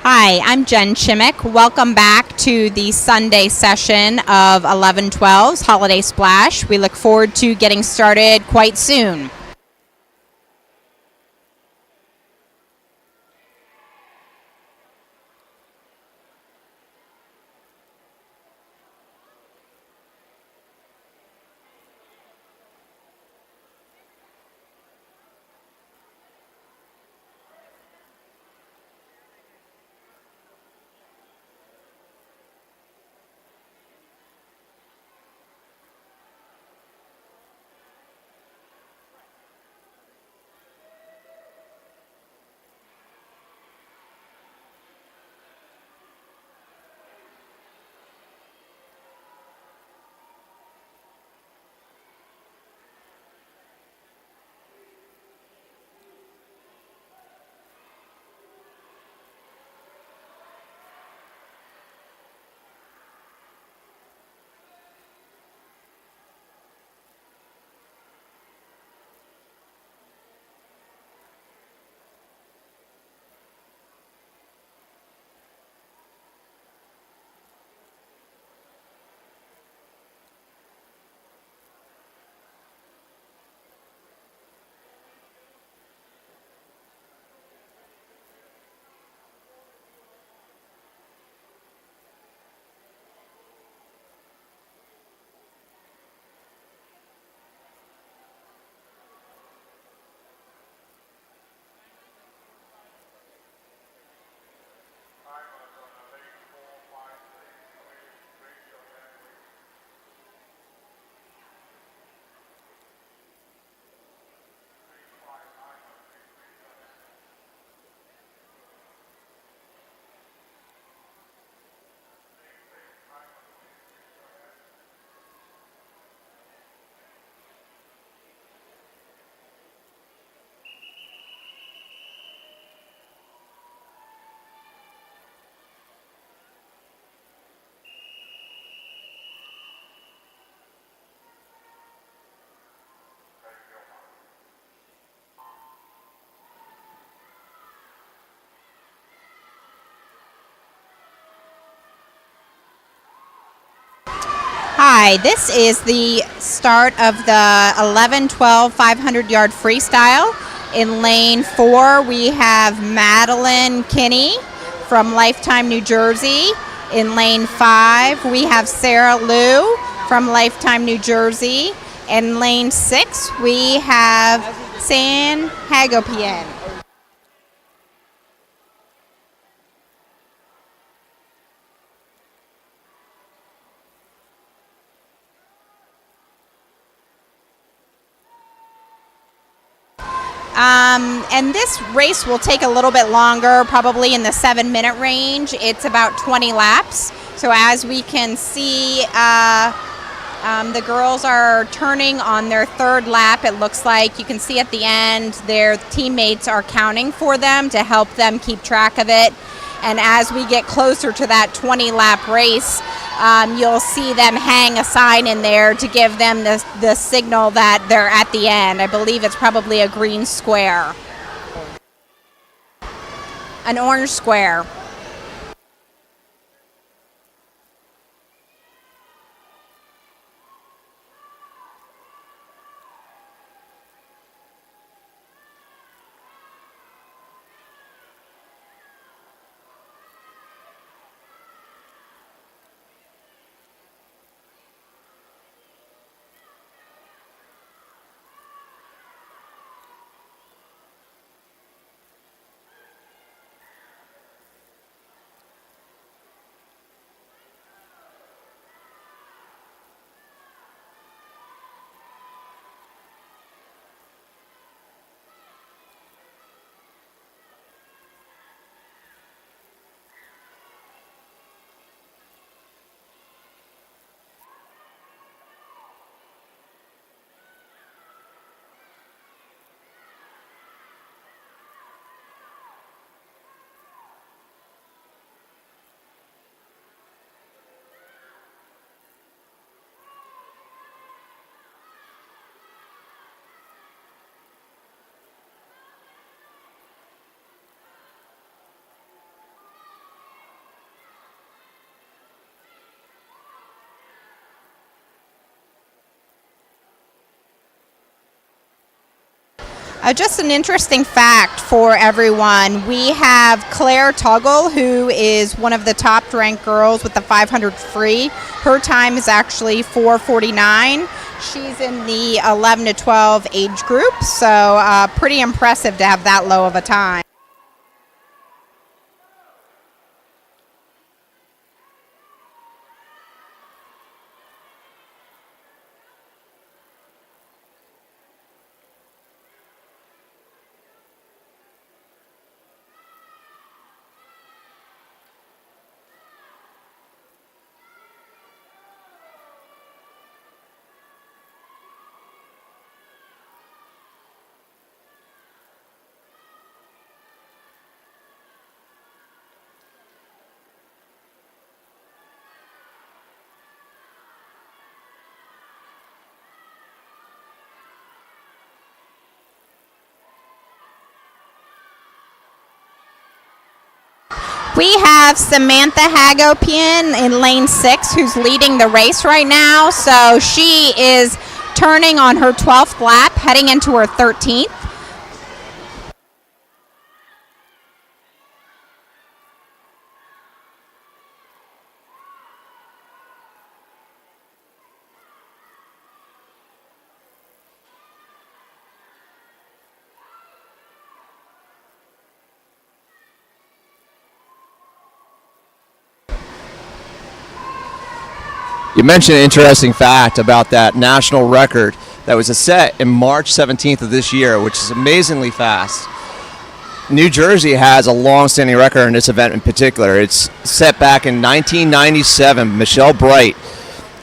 Hi, I'm Jen Chimick. Welcome back to the Sunday session of 1112's Holiday Splash. We look forward to getting started quite soon. Hi, this is the start of the 11-12 500-yard freestyle. In lane 4, we have Madeline Kinney from Lifetime, New Jersey. In lane 5, we have Sarah Liu from Lifetime, New Jersey. In lane 6, we have San Hagopian. And this race will take a little bit longer, probably in the 7-minute range. It's about 20 laps. So as we can see, the girls are turning on their third lap. It looks like you can see at the end their teammates are counting for them to help them keep track of it. And as we get closer to that 20-lap race, you'll see them hang a sign in there to give them the signal that they're at the end. I believe it's probably a green square. An orange square. Just an interesting fact for everyone. We have Claire Tuggle, who is one of the top ranked girls with the 500 free. Her time is actually 4:49. She's in the 11 to 12 age group, so pretty impressive to have that low of a time. We have Samantha Hagopian in lane 6 who's leading the race right now. So she is turning on her 12th lap, heading into her 13th. You mentioned an interesting fact about that national record that was set in March 17th of this year, which is amazingly fast. New Jersey has a long-standing record in this event in particular. It's set back in 1997. Michelle Bright,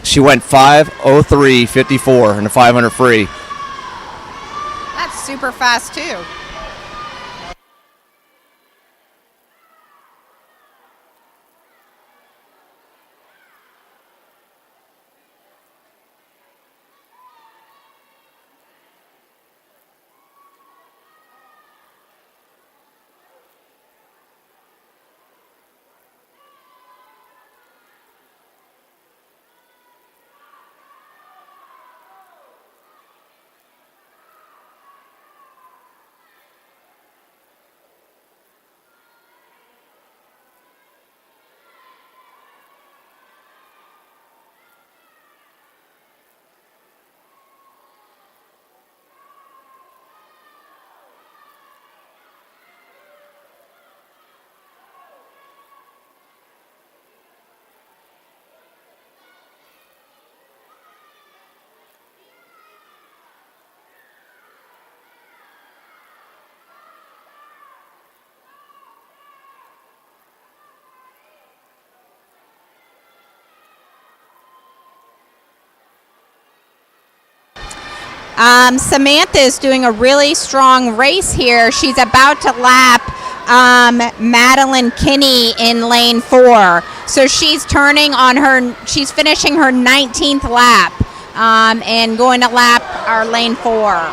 she went 5:03.54 in the 500 free. That's super fast too. Samantha is doing a really strong race here. She's about to lap Madeline Kinney in lane 4. So she's turning on her, she's finishing her 19th lap and going to lap our lane 4.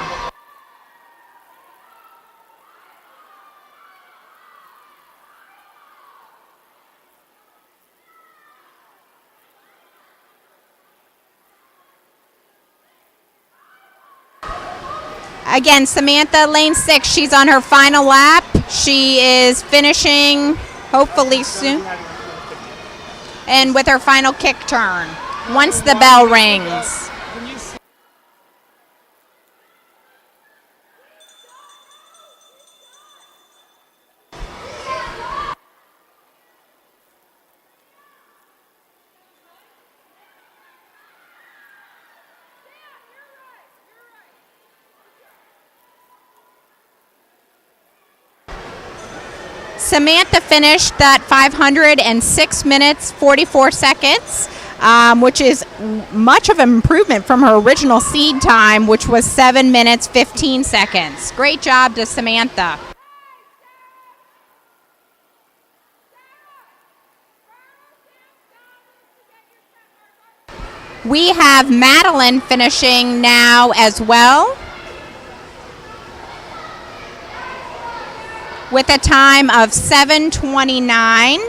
Again, Samantha, lane 6, she's on her final lap. She is finishing hopefully soon. And with her final kick turn, once the bell rings. Samantha finished that 500 in 6 minutes, 44 seconds, which is much of an improvement from her original seed time, which was 7 minutes, 15 seconds. Great job to Samantha. We have Madeline finishing now as well, with a time of 7:29.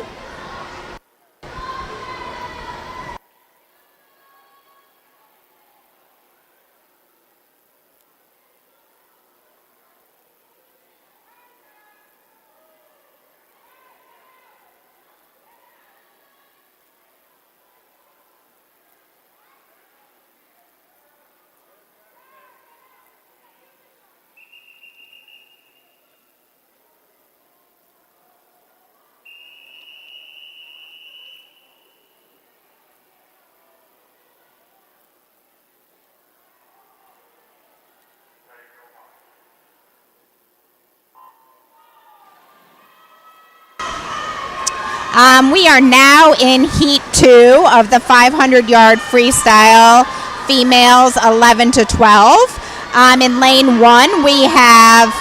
We are now in heat 2 of the 500-yard freestyle, females 11 to 12. In lane 1, we have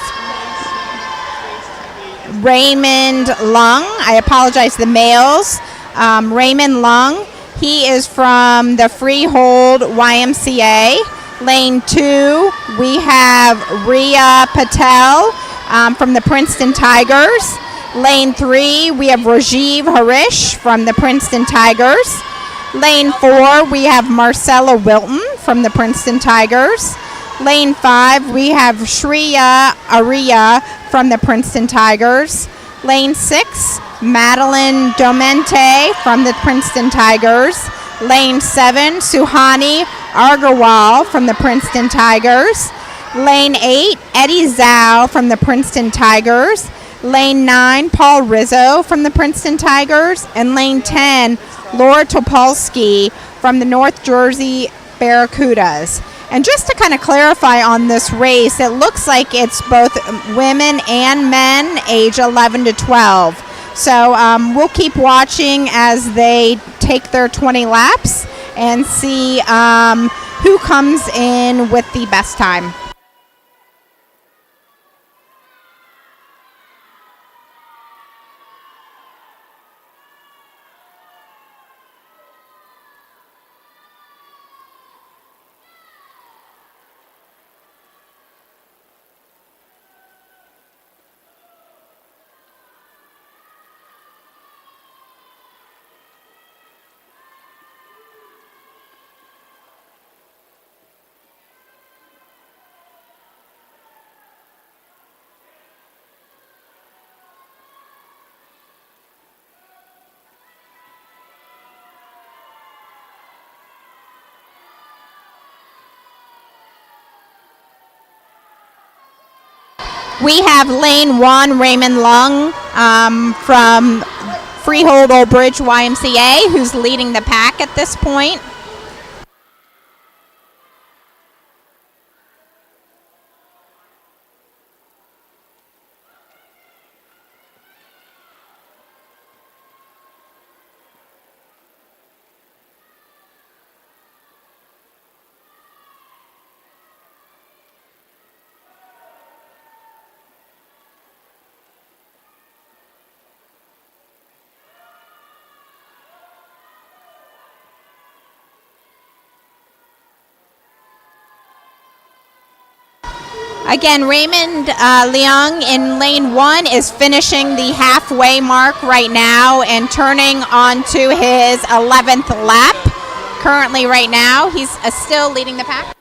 Raymond Lung. I apologize, the males. Raymond Lung. He is from the Freehold YMCA. Lane 2, we have Ria Patel from the Princeton Tigers. Lane 3, we have Rajiv Harish from the Princeton Tigers. Lane 4, we have Marcella Wilton from the Princeton Tigers. Lane 5, we have Shreya Arya from the Princeton Tigers. Lane 6, Madeline Domente from the Princeton Tigers. Lane 7, Suhani Agarwal from the Princeton Tigers. Lane 8, Eddie Zhao from the Princeton Tigers. Lane 9, Paul Rizzo from the Princeton Tigers. And lane 10, Laura Topolsky from the North Jersey Barracudas. And just to kind of clarify on this race, it looks like it's both women and men age 11 to 12. So we'll keep watching as they take their 20 laps and see who comes in with the best time. We have lane 1, Raymond Lung from Freehold Old Bridge YMCA, who's leading the pack at this point. Again, Raymond Leung in lane 1 is finishing the halfway mark right now and turning onto his 11th lap. Currently right now, he's still leading the pack.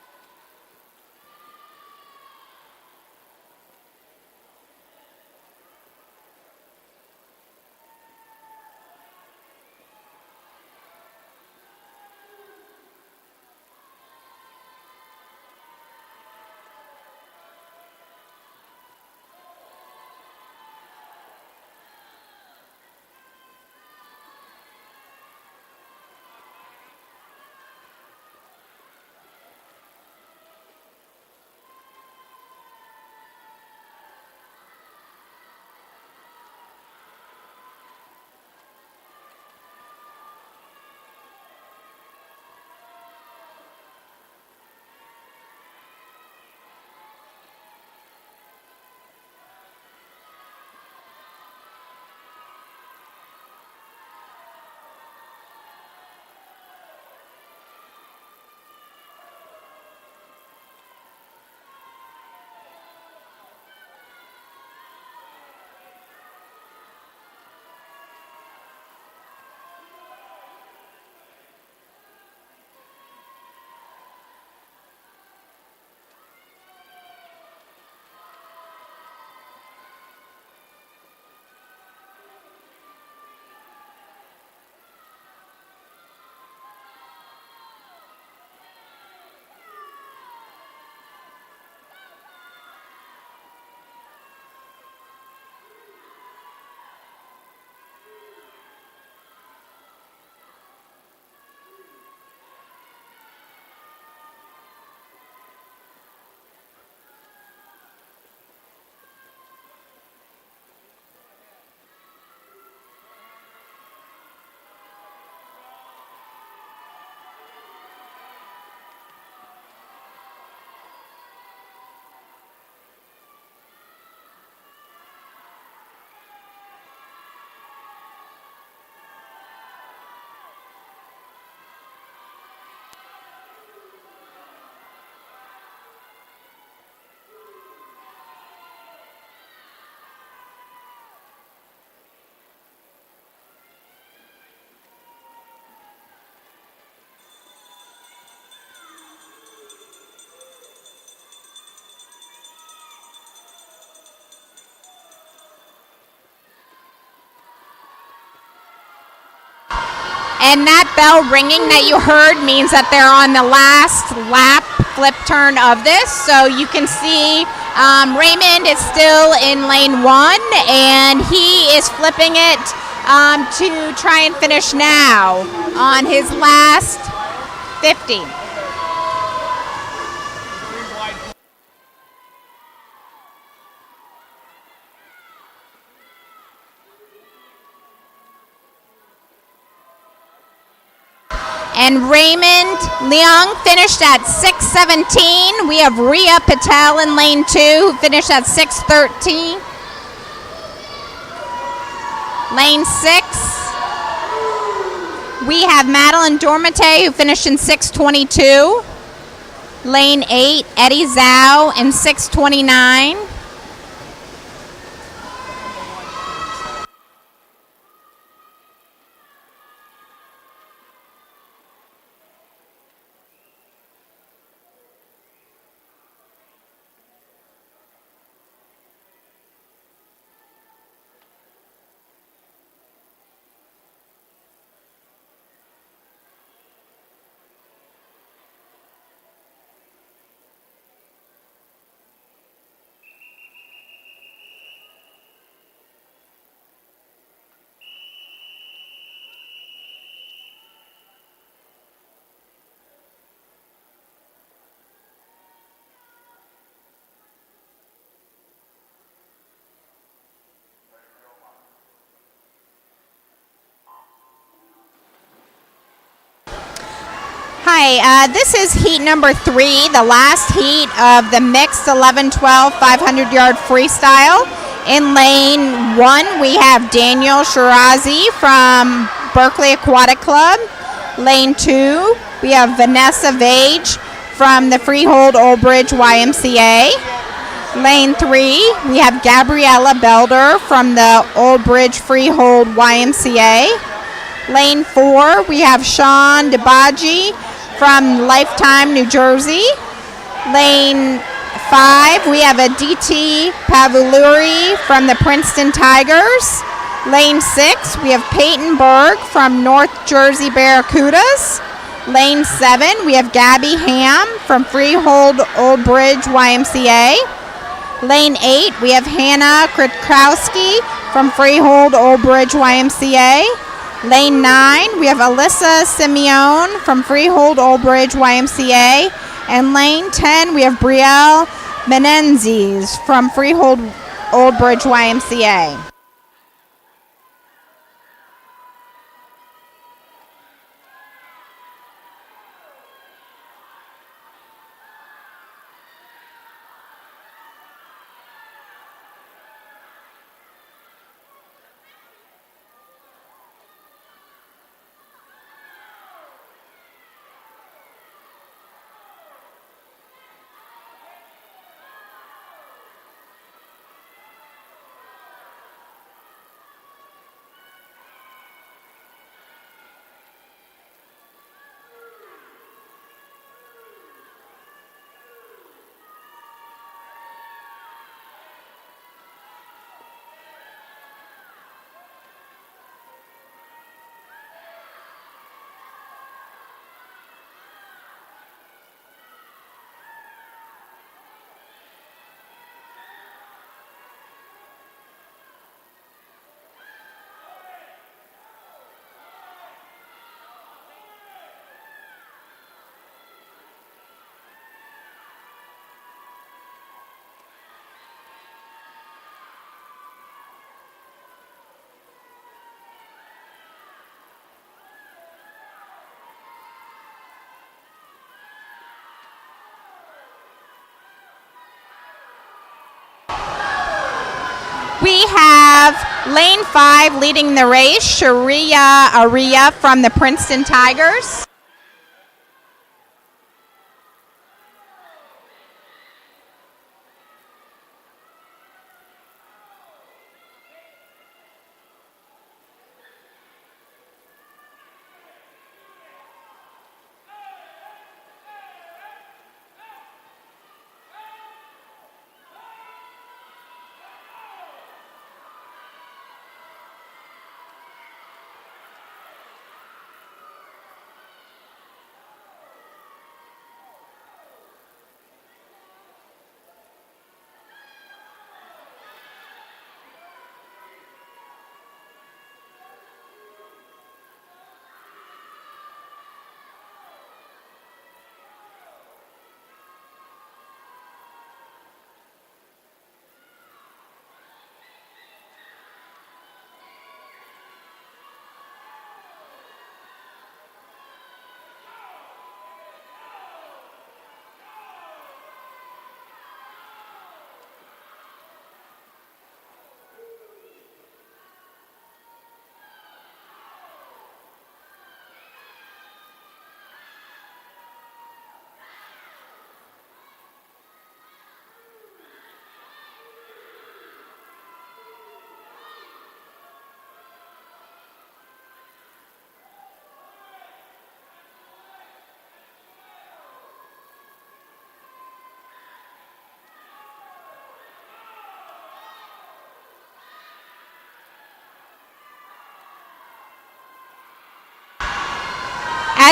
And that bell ringing that you heard means that they're on the last lap flip turn of this. So you can see Raymond is still in lane 1, and he is flipping it to try and finish now on his last 50. And Raymond Leung finished at 6:17. We have Ria Patel in lane 2, who finished at 6:13. Lane 6, we have Madeline Dormate, who finished in 6:22. Lane 8, Eddie Zhao in 6:29. Hi, this is heat number 3, the last heat of the mixed 11-12 500-yard freestyle. In lane 1, we have Daniel Shirazi from Berkeley Aquatic Club. Lane 2, we have Vanessa Vage from the Freehold Old Bridge YMCA. Lane 3, we have Gabriella Belder from the Old Bridge Freehold YMCA. Lane 4, we have Sean DeBaji from Lifetime, New Jersey. Lane 5, we have Aditi Pavuluri from the Princeton Tigers. Lane 6, we have Peyton Berg from North Jersey Barracudas. Lane 7, we have Gabby Ham from Freehold Old Bridge YMCA. Lane 8, we have Hannah Kritkowski from Freehold Old Bridge YMCA. Lane 9, we have Alyssa Simeone from Freehold Old Bridge YMCA. And lane 10, we have Brielle Menendez from Freehold Old Bridge YMCA. We have lane 5 leading the race, Sharia Aria from the Princeton Tigers.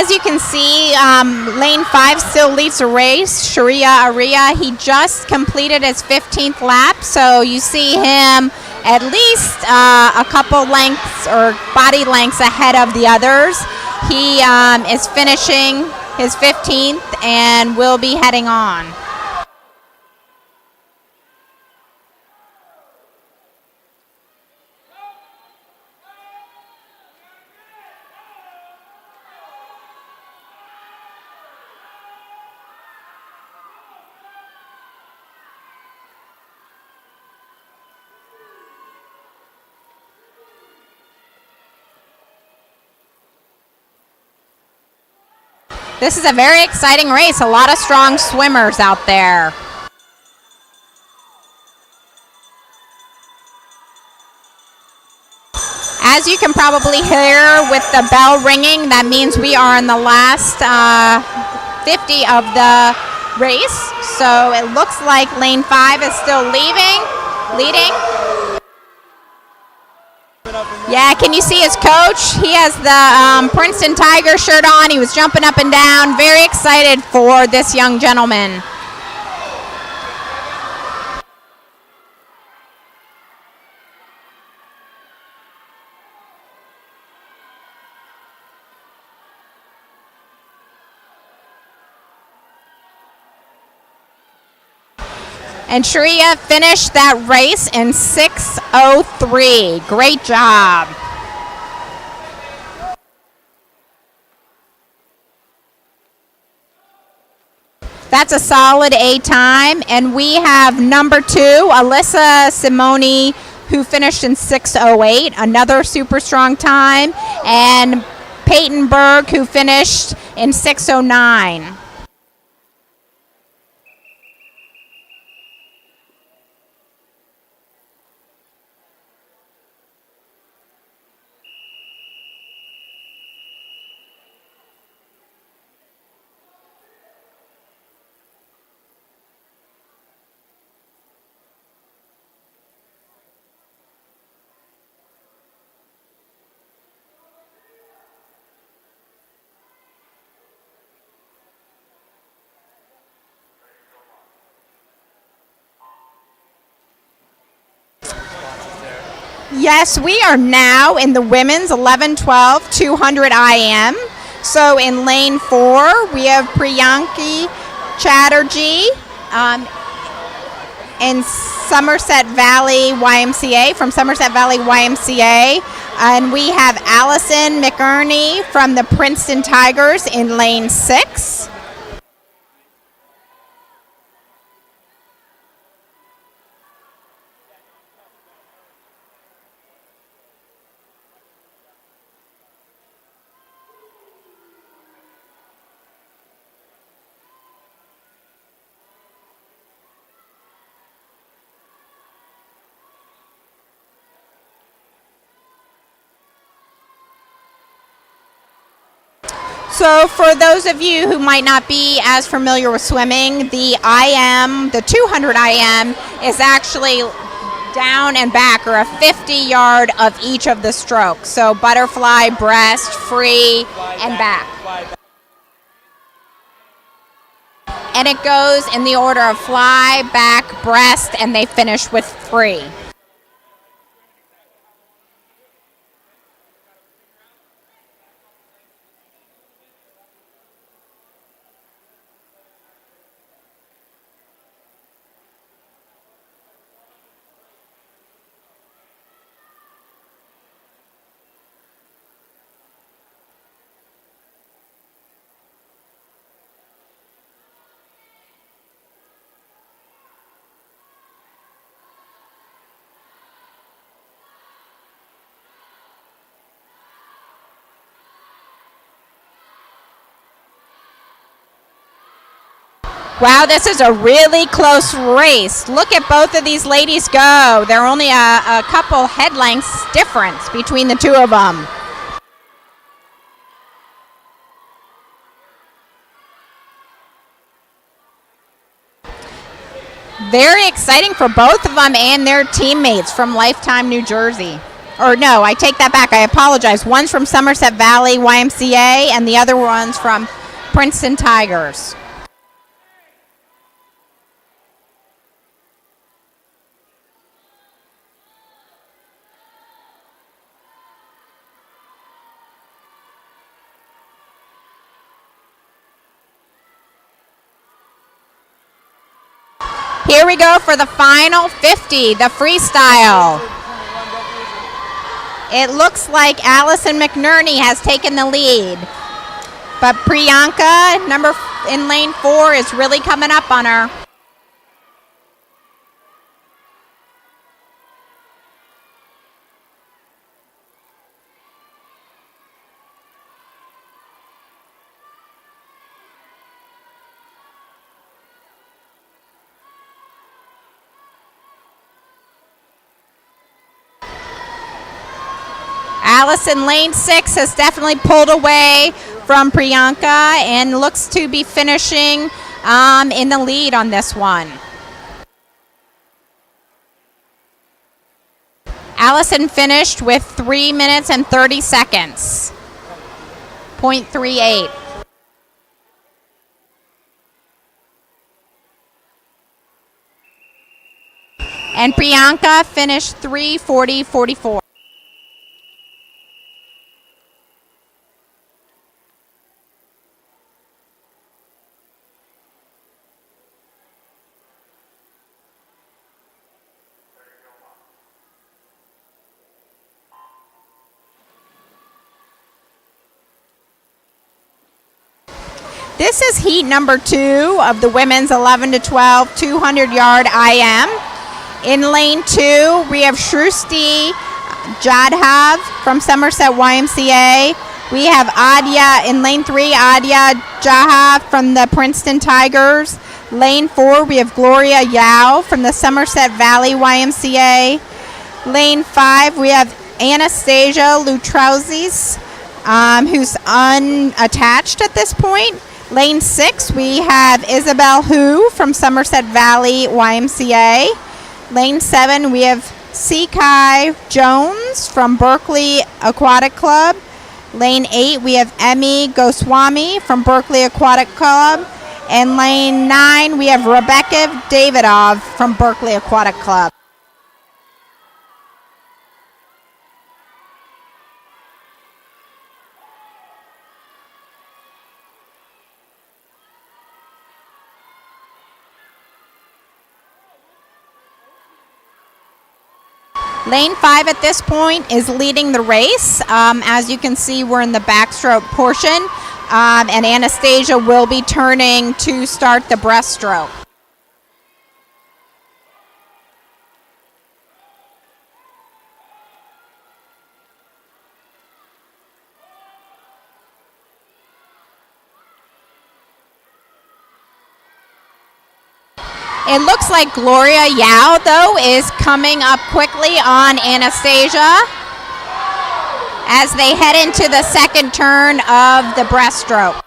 As you can see, lane 5 still leads the race. Sharia Aria, he just completed his 15th lap, so you see him at least a couple lengths or body lengths ahead of the others. He is finishing his 15th and will be heading on. This is a very exciting race. A lot of strong swimmers out there. As you can probably hear with the bell ringing, that means we are in the last 50 of the race. So it looks like lane 5 is still leading. Yeah, can you see his coach? He has the Princeton Tiger shirt on. He was jumping up and down, very excited for this young gentleman. And Sharia finished that race in 6:03. Great job. That's a solid A time. And we have number 2, Alyssa Simoni, who finished in 6:08, another super strong time. And Peyton Berg, who finished in 6:09. Yes, we are now in the women's 11-12 200 IM. So in lane 4, we have Priyanki Chatterjee in Somerset Valley YMCA, from Somerset Valley YMCA. And we have Allison McErney from the Princeton Tigers in lane 6. So for those of you who might not be as familiar with swimming, the IM, the 200 IM, is actually down and back, or a 50-yard of each of the strokes. So butterfly, breast, free, and back. And it goes in the order of fly, back, breast, and they finish with free. Wow, this is a really close race. Look at both of these ladies go. They're only a couple head lengths difference between the two of them. Very exciting for both of them and their teammates from Lifetime New Jersey. Or no, I take that back. I apologize. One's from Somerset Valley YMCA, and the other one's from Princeton Tigers. Here we go for the final 50, the freestyle. It looks like Allison McNerney has taken the lead, but Priyanka, in lane 4, is really coming up on her. Allison, lane 6, has definitely pulled away from Priyanka and looks to be finishing in the lead on this one. Allison finished with 3 minutes and 30 seconds, 0.38. And Priyanka finished 3:40.44. This is heat number 2 of the women's 11 to 12 200-yard IM. In lane 2, we have Shrusti Jadhav from Somerset YMCA. We have Adya in lane 3, Adya Jahav from the Princeton Tigers. Lane 4, we have Gloria Yao from the Somerset Valley YMCA. Lane 5, we have Anastasia Lutrauzis, who's unattached at this point. Lane 6, we have Isabel Hu from Somerset Valley YMCA. Lane 7, we have Sekai Jones from Berkeley Aquatic Club. Lane 8, we have Emmy Goswami from Berkeley Aquatic Club. And lane 9, we have Rebecca Davidov from Berkeley Aquatic Club. Lane 5 at this point is leading the race. As you can see, we're in the backstroke portion, and Anastasia will be turning to start the breaststroke. It looks like Gloria Yao, though, is coming up quickly on Anastasia as they head into the second turn of the breaststroke.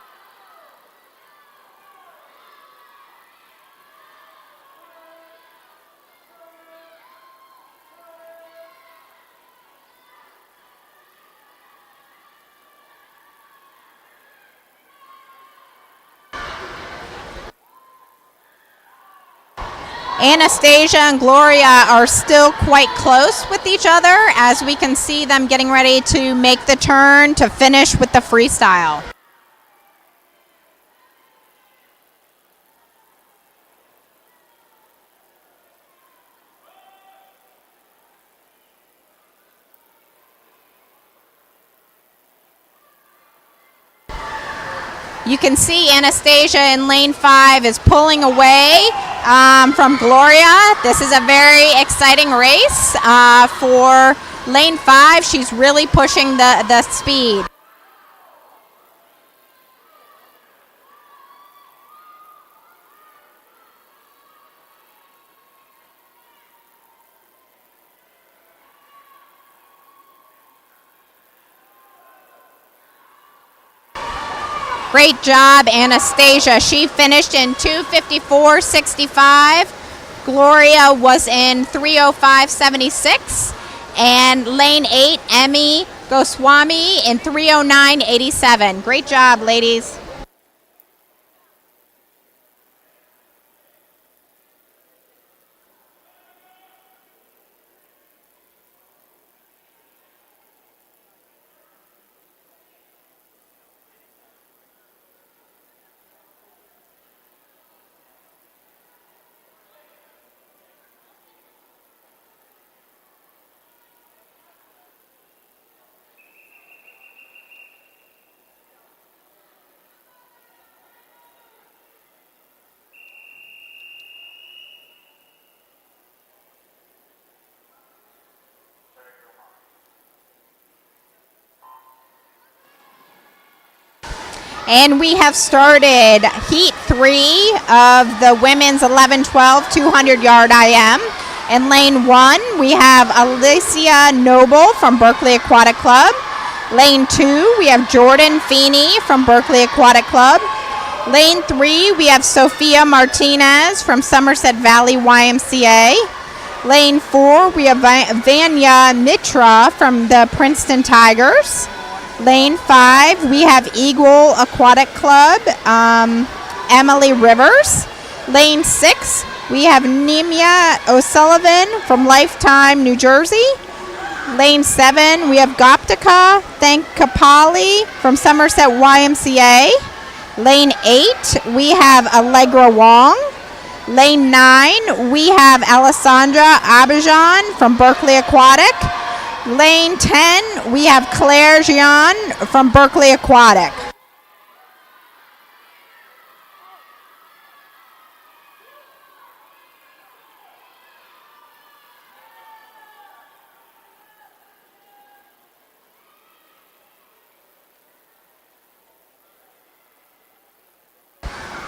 Anastasia and Gloria are still quite close with each other, as we can see them getting ready to make the turn to finish with the freestyle. You can see Anastasia in lane 5 is pulling away from Gloria. This is a very exciting race for lane 5. She's really pushing the speed. Great job, Anastasia. She finished in 2:54.65. Gloria was in 3:05.76. And lane 8, Emmy Goswami in 3:09.87. Great job, ladies. And we have started heat 3 of the women's 11-12 200-yard IM. In lane 1, we have Alicia Noble from Berkeley Aquatic Club. Lane 2, we have Jordan Feeney from Berkeley Aquatic Club. Lane 3, we have Sophia Martinez from Somerset Valley YMCA. Lane 4, we have Vanya Mitra from the Princeton Tigers. Lane 5, we have Eagle Aquatic Club, Emily Rivers. Lane 6, we have Nemia O'Sullivan from Lifetime, New Jersey. Lane 7, we have Goptika Thankapali from Somerset YMCA. Lane 8, we have Allegra Wong. Lane 9, we have Alessandra Abijan from Berkeley Aquatic. Lane 10, we have Claire Gian from Berkeley Aquatic.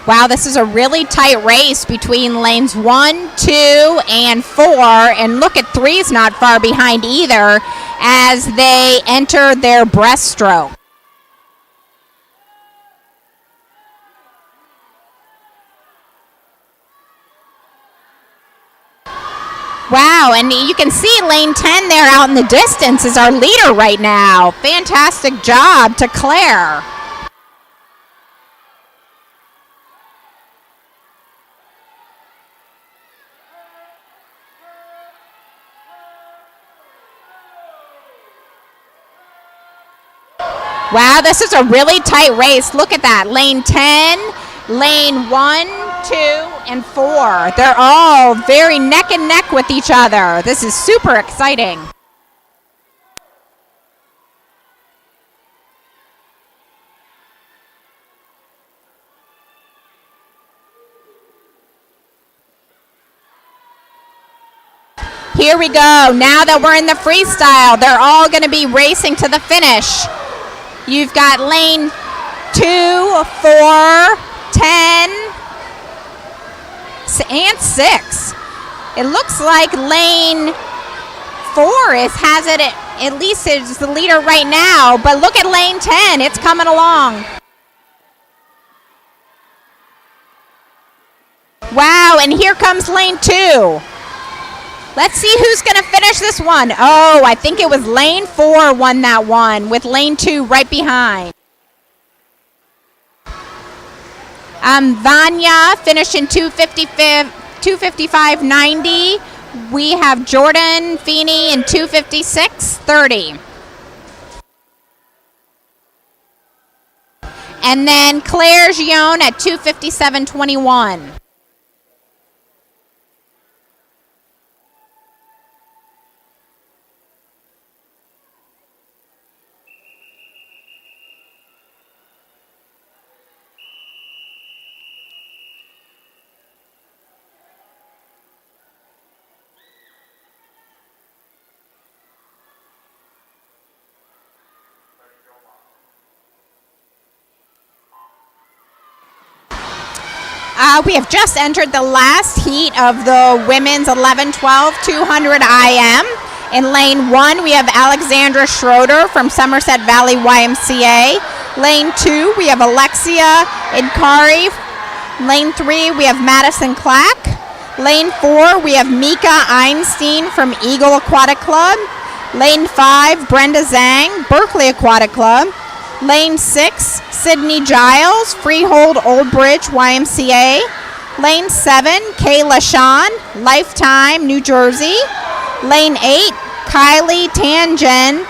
Wow, this is a really tight race between lanes 1, 2, and 4. And look at 3's not far behind either as they enter their breaststroke. Wow, and you can see lane 10 there out in the distance is our leader right now. Fantastic job to Claire. Wow, this is a really tight race. Look at that. Lane 10, lane 1, 2, and 4. They're all very neck and neck with each other. This is super exciting. Here we go. Now that we're in the freestyle, they're all going to be racing to the finish. You've got lane 2, 4, 10, and 6. It looks like lane 4 has it at least is the leader right now, but look at lane 10. It's coming along. Wow, and here comes lane 2. Let's see who's going to finish this one. Oh, I think it was lane 4 won that one with lane 2 right behind. Vanya finished in 255.90. We have Jordan Feeney in 256.30. And then Claire Gion at 257.21. We have just entered the last heat of the women's 11-12 200 IM. In lane 1, we have Alexandra Schroeder from Somerset Valley YMCA. Lane 2, we have Alexia Idkari. Lane 3, we have Madison Clack. Lane 4, we have Mika Einstein from Eagle Aquatic Club. Lane 5, Brenda Zhang, Berkeley Aquatic Club. Lane 6, Sydney Giles, Freehold Old Bridge YMCA. Lane 7, Kayla Shawn, Lifetime, New Jersey. Lane 8, Kylie Tangen.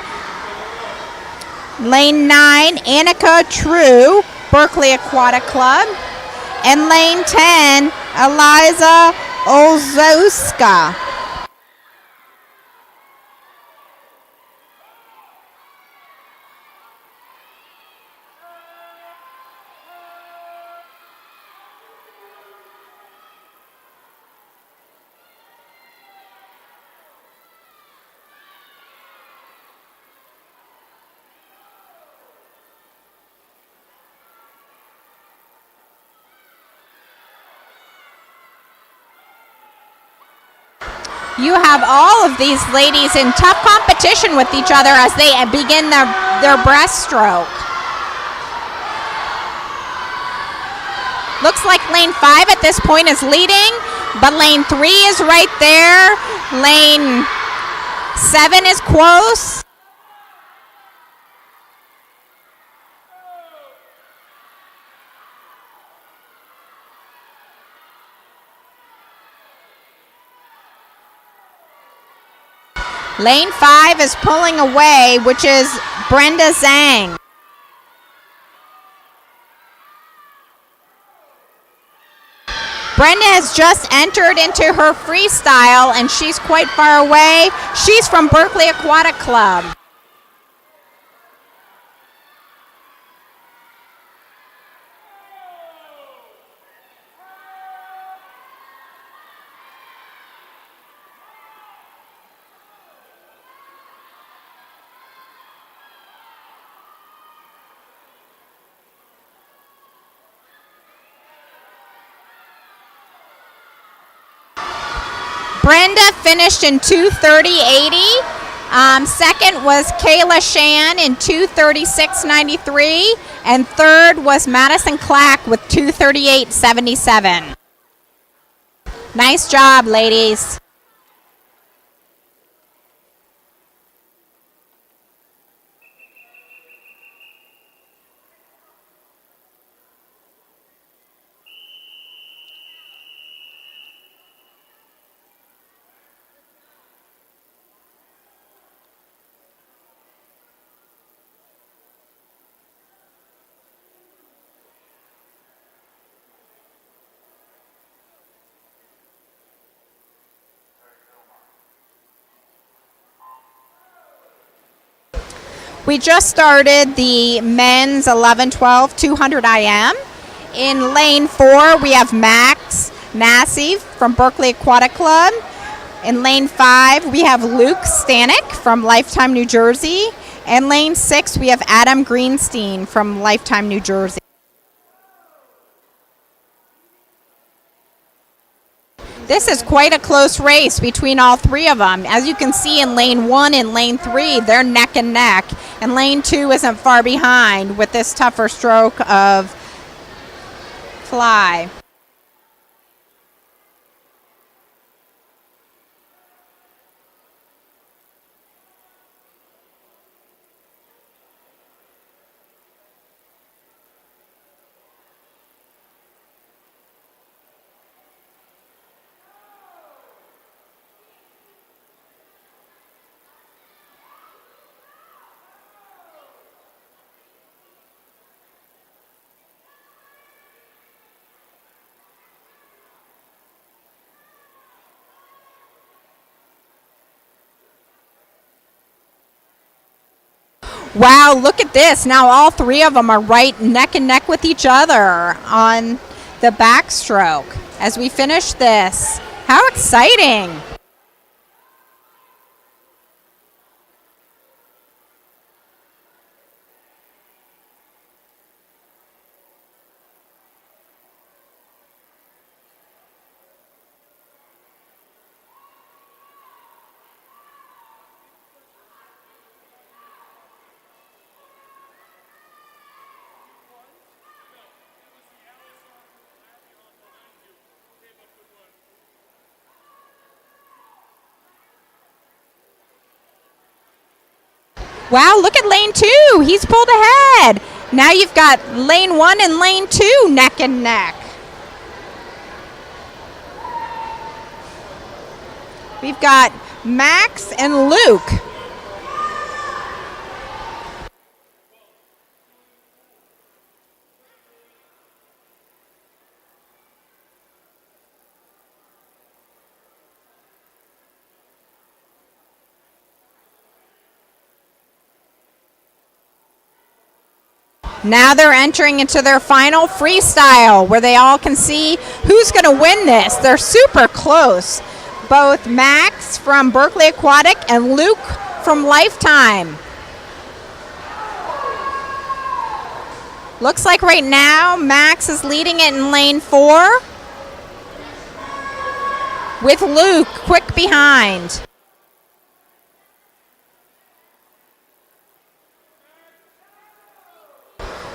Lane 9, Annika True, Berkeley Aquatic Club. And lane 10, Eliza Olzowska. You have all of these ladies in tough competition with each other as they begin their breaststroke. Looks like lane 5 at this point is leading, but lane 3 is right there. Lane 7 is close. Lane 5 is pulling away, which is Brenda Zhang. Brenda has just entered into her freestyle, and she's quite far away. She's from Berkeley Aquatic Club. Brenda finished in 2:30.80. Second was Kayla Shan in 2:36.93. And third was Madison Clack with 2:38.77. Nice job, ladies. We just started the men's 11-12 200 IM. In lane 4, we have Max Nassif from Berkeley Aquatic Club. In lane 5, we have Luke Stanek from Lifetime, New Jersey. And lane 6, we have Adam Greenstein from Lifetime, New Jersey. This is quite a close race between all three of them. As you can see in lane 1 and lane 3, they're neck and neck. And lane 2 isn't far behind with this tougher stroke of fly. Wow, look at this. Now all three of them are right neck and neck with each other on the backstroke as we finish this. How exciting. Wow, look at lane 2. He's pulled ahead. Now you've got lane 1 and lane 2 neck and neck. We've got Max and Luke. Now they're entering into their final freestyle where they all can see who's going to win this. They're super close. Both Max from Berkeley Aquatic and Luke from Lifetime. Looks like right now Max is leading it in lane 4 with Luke quick behind.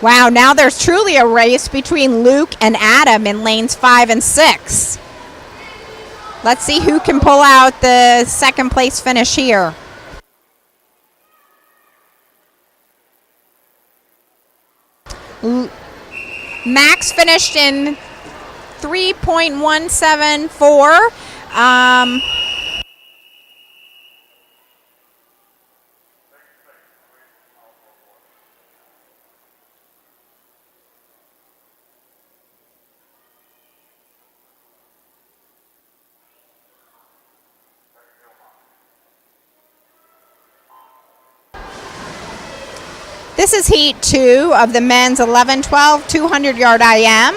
Wow, now there's truly a race between Luke and Adam in lanes 5 and 6. Let's see who can pull out the second place finish here. Max finished in 3.174. This is heat 2 of the men's 11-12 200-yard IM.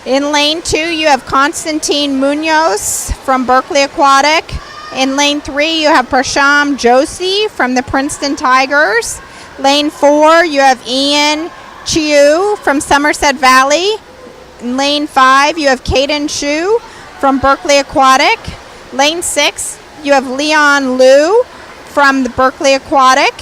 In lane 2, you have Constantine Munoz from Berkeley Aquatic. In lane 3, you have Prasham Joshi from the Princeton Tigers. Lane 4, you have Ian Chiu from Somerset Valley. In lane 5, you have Caden Shu from Berkeley Aquatic. Lane 6, you have Leon Liu from the Berkeley Aquatic.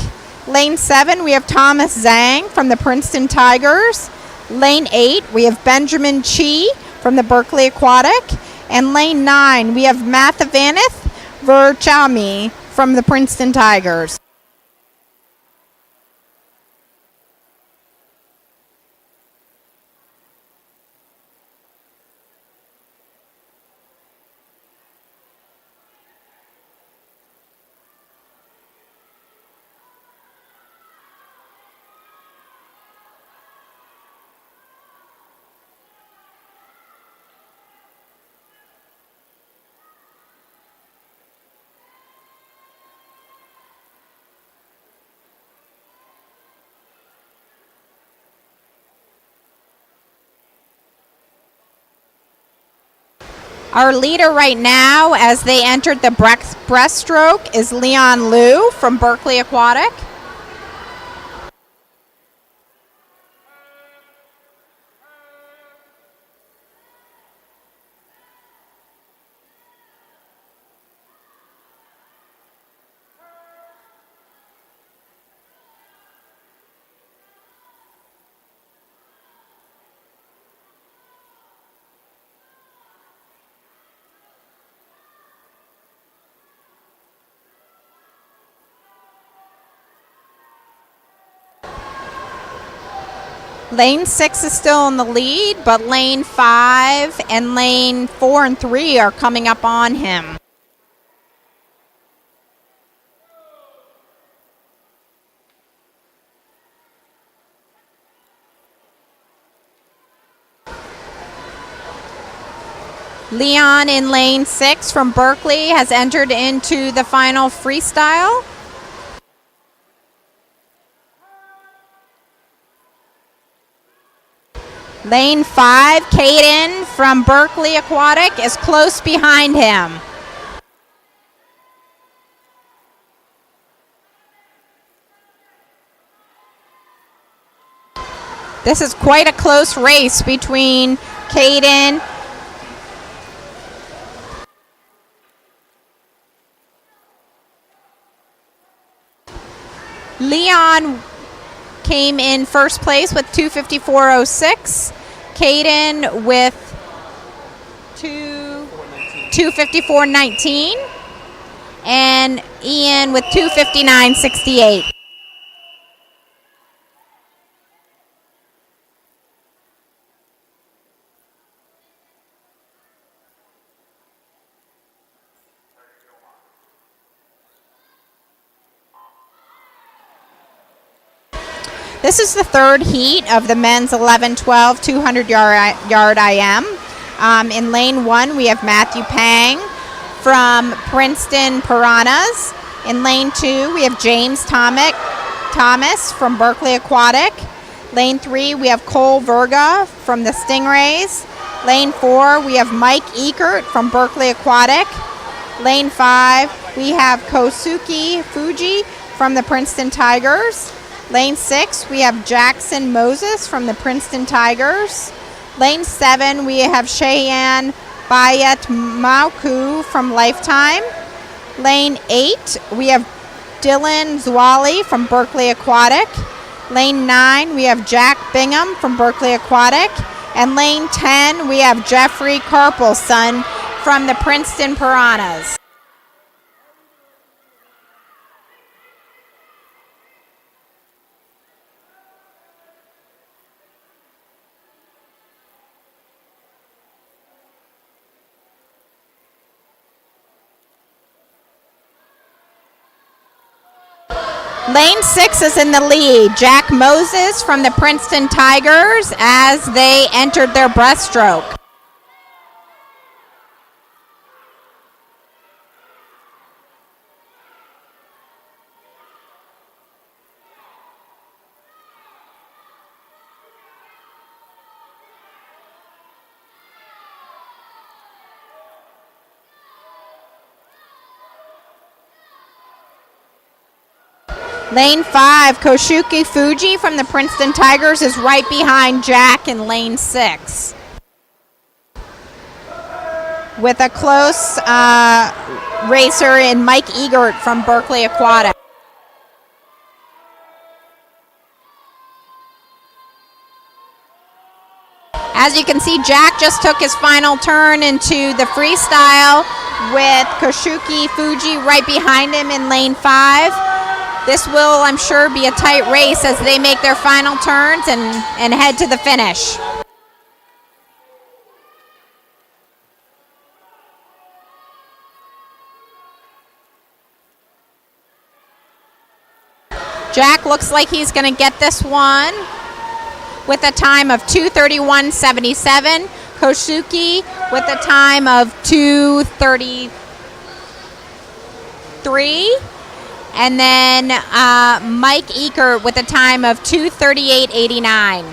Lane 7, we have Thomas Zhang from the Princeton Tigers. Lane 8, we have Benjamin Chi from the Berkeley Aquatic. And lane 9, we have Mathavanith Verchami from the Princeton Tigers. Our leader right now, as they entered the breaststroke, is Leon Liu from Berkeley Aquatic. Lane 6 is still in the lead, but lane 5 and lane 4 and 3 are coming up on him. Leon in lane 6 from Berkeley has entered into the final freestyle. Lane 5, Caden from Berkeley Aquatic is close behind him. This is quite a close race between Caden Leon came in first place with 2:54.06. Caden with 2:54.19. and Ian with 2:59.68. This is the third heat of the men's 11-12 200-yard IM. In lane 1, we have Matthew Pang from Princeton Piranhas. In lane 2, we have James Thomas from Berkeley Aquatic. Lane 3, we have Cole Verga from the Stingrays. Lane 4, we have Mike Eckert from Berkeley Aquatic. Lane 5, we have Kosuke Fuji from the Princeton Tigers. Lane 6, we have Jackson Moses from the Princeton Tigers. Lane 7, we have Cheyenne Bayat Mauku from Lifetime. Lane 8, we have Dylan Zwali from Berkeley Aquatic. Lane 9, we have Jack Bingham from Berkeley Aquatic. And lane 10, we have Jeffrey Carpelson from the Princeton Piranhas. Lane 6 is in the lead. Jack Moses from the Princeton Tigers as they entered their breaststroke. Lane 5, Kosuke Fuji from the Princeton Tigers is right behind Jack in lane 6. With a close racer in Mike Eggert from Berkeley Aquatic. As you can see, Jack just took his final turn into the freestyle with Kosuke Fuji right behind him in lane 5. This will, I'm sure, be a tight race as they make their final turns and head to the finish. Jack looks like he's going to get this one with a time of 2:31.77. Kosuke with a time of 2:33. And then Mike Eckert with a time of 2:38.89.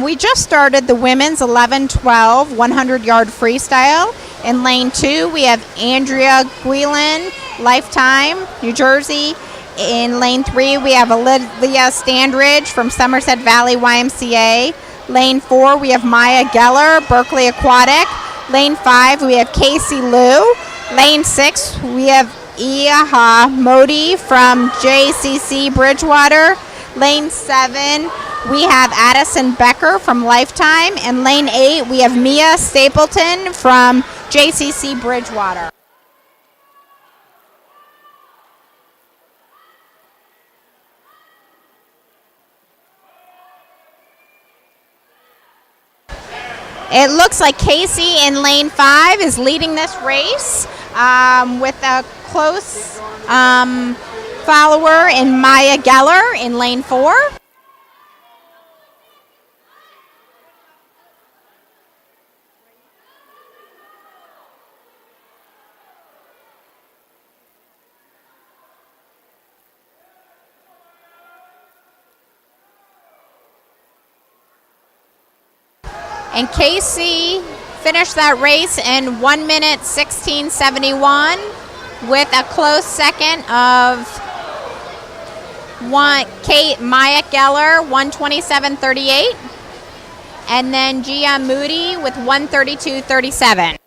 We just started the women's 11-12 100-yard freestyle. In lane 2, we have Andrea Guilin, Lifetime, New Jersey. In lane 3, we have Olivia Standridge from Somerset Valley YMCA. Lane 4, we have Maya Geller, Berkeley Aquatic. Lane 5, we have Casey Liu. Lane 6, we have Iaha Modi from JCC Bridgewater. Lane 7, we have Addison Becker from Lifetime. And lane 8, we have Mia Stapleton from JCC Bridgewater. It looks like Casey in lane 5 is leading this race with a close follower in Maya Geller in lane 4. And Casey finished that race in 1 minute 16:71 with a close second of Maya Geller 1:27:38, and then Gia Moody with 1:32:37.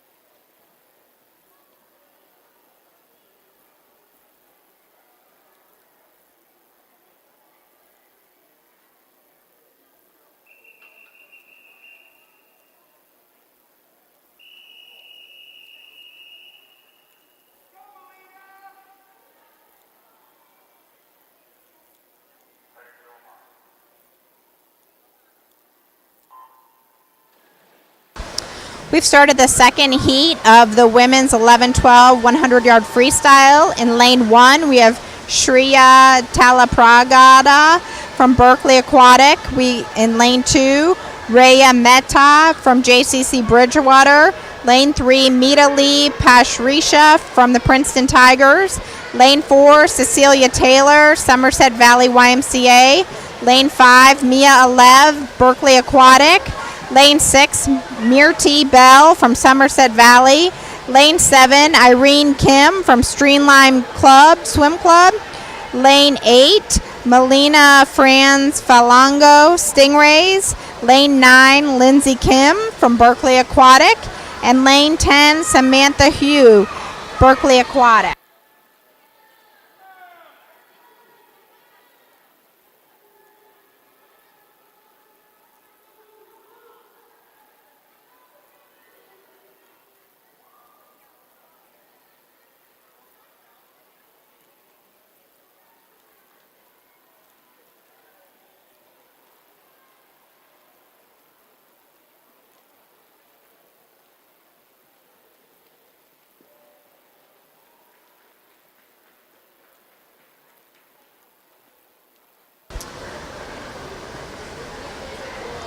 We've started the second heat of the women's 11-12 100-yard freestyle. In lane 1, we have Shreya Talapragada from Berkeley Aquatic. In lane 2, Rhea Mehta from JCC Bridgewater. Lane 3, Meeta Lee Pashrisha from the Princeton Tigers. Lane 4, Cecilia Taylor, Somerset Valley YMCA. Lane 5, Mia Alev, Berkeley Aquatic. Lane 6, Mirti Bell from Somerset Valley. Lane 7, Irene Kim from Streamline Swim Club. Lane 8, Melina Franz Falango, Stingrays. Lane 9, Lindsay Kim from Berkeley Aquatic. And lane 10, Samantha Hugh, Berkeley Aquatic.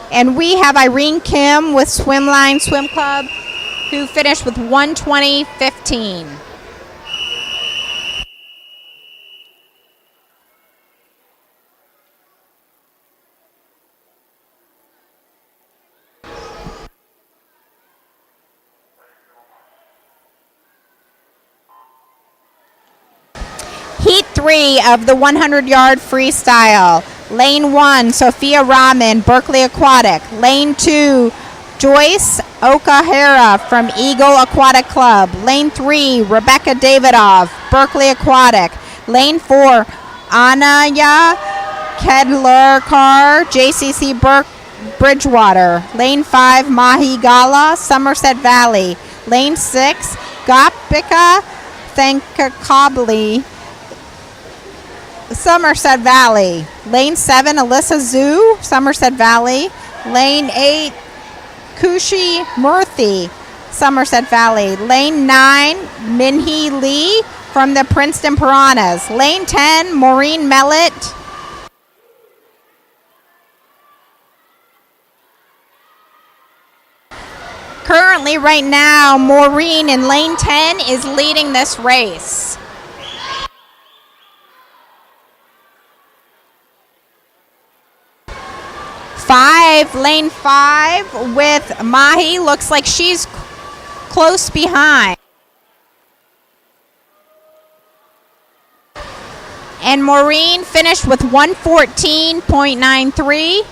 And we have Irene Kim with Swimline Swim Club, who finished with 1:20:15. Heat 3 of the 100-yard freestyle. Lane 1, Sophia Rahman, Berkeley Aquatic. Lane 2, Joyce Okahara from Eagle Aquatic Club. Lane 3, Rebecca Davidoff, Berkeley Aquatic. Lane 4, Anaya Kedlerkar, JCC Bridgewater. Lane 5, Mahi Gala, Somerset Valley. Lane 6, Gopika Thankakabli, Somerset Valley. Lane 7, Alyssa Zhu, Somerset Valley. Lane 8, Kushi Murthy, Somerset Valley. Lane 9, Minhee Lee from the Princeton Piranhas. Lane 10, Maureen Mellett. Currently, right now, Maureen in lane 10 is leading this race. Lane 5 with Mahi, looks like she's close behind. And Maureen finished with 1:14.93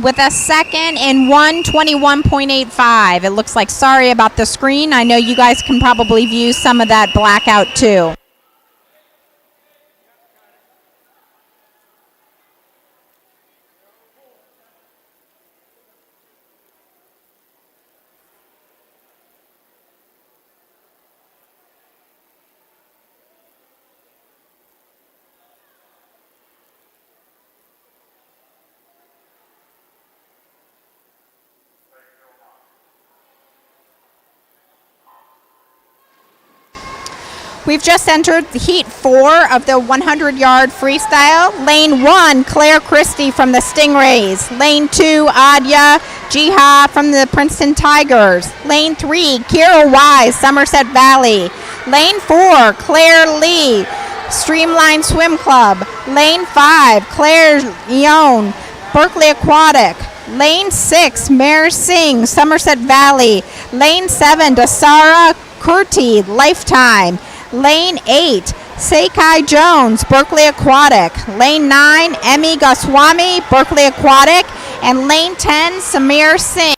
with a second in 1:21.85. It looks like, sorry about the screen. I know you guys can probably view some of that blackout too. We've just entered heat 4 of the 100-yard freestyle. Lane 1, Claire Christie from the Stingrays. Lane 2, Adya Jiha from the Princeton Tigers. Lane 3, Kira Wise, Somerset Valley. Lane 4, Claire Lee, Streamline Swim Club. Lane 5, Claire Leone, Berkeley Aquatic. Lane 6, Mare Singh, Somerset Valley. Lane 7, Dasara Kurti, Lifetime. Lane 8, Sekai Jones, Berkeley Aquatic. Lane 9, Emmy Goswami, Berkeley Aquatic. And lane 10, Samir Singh.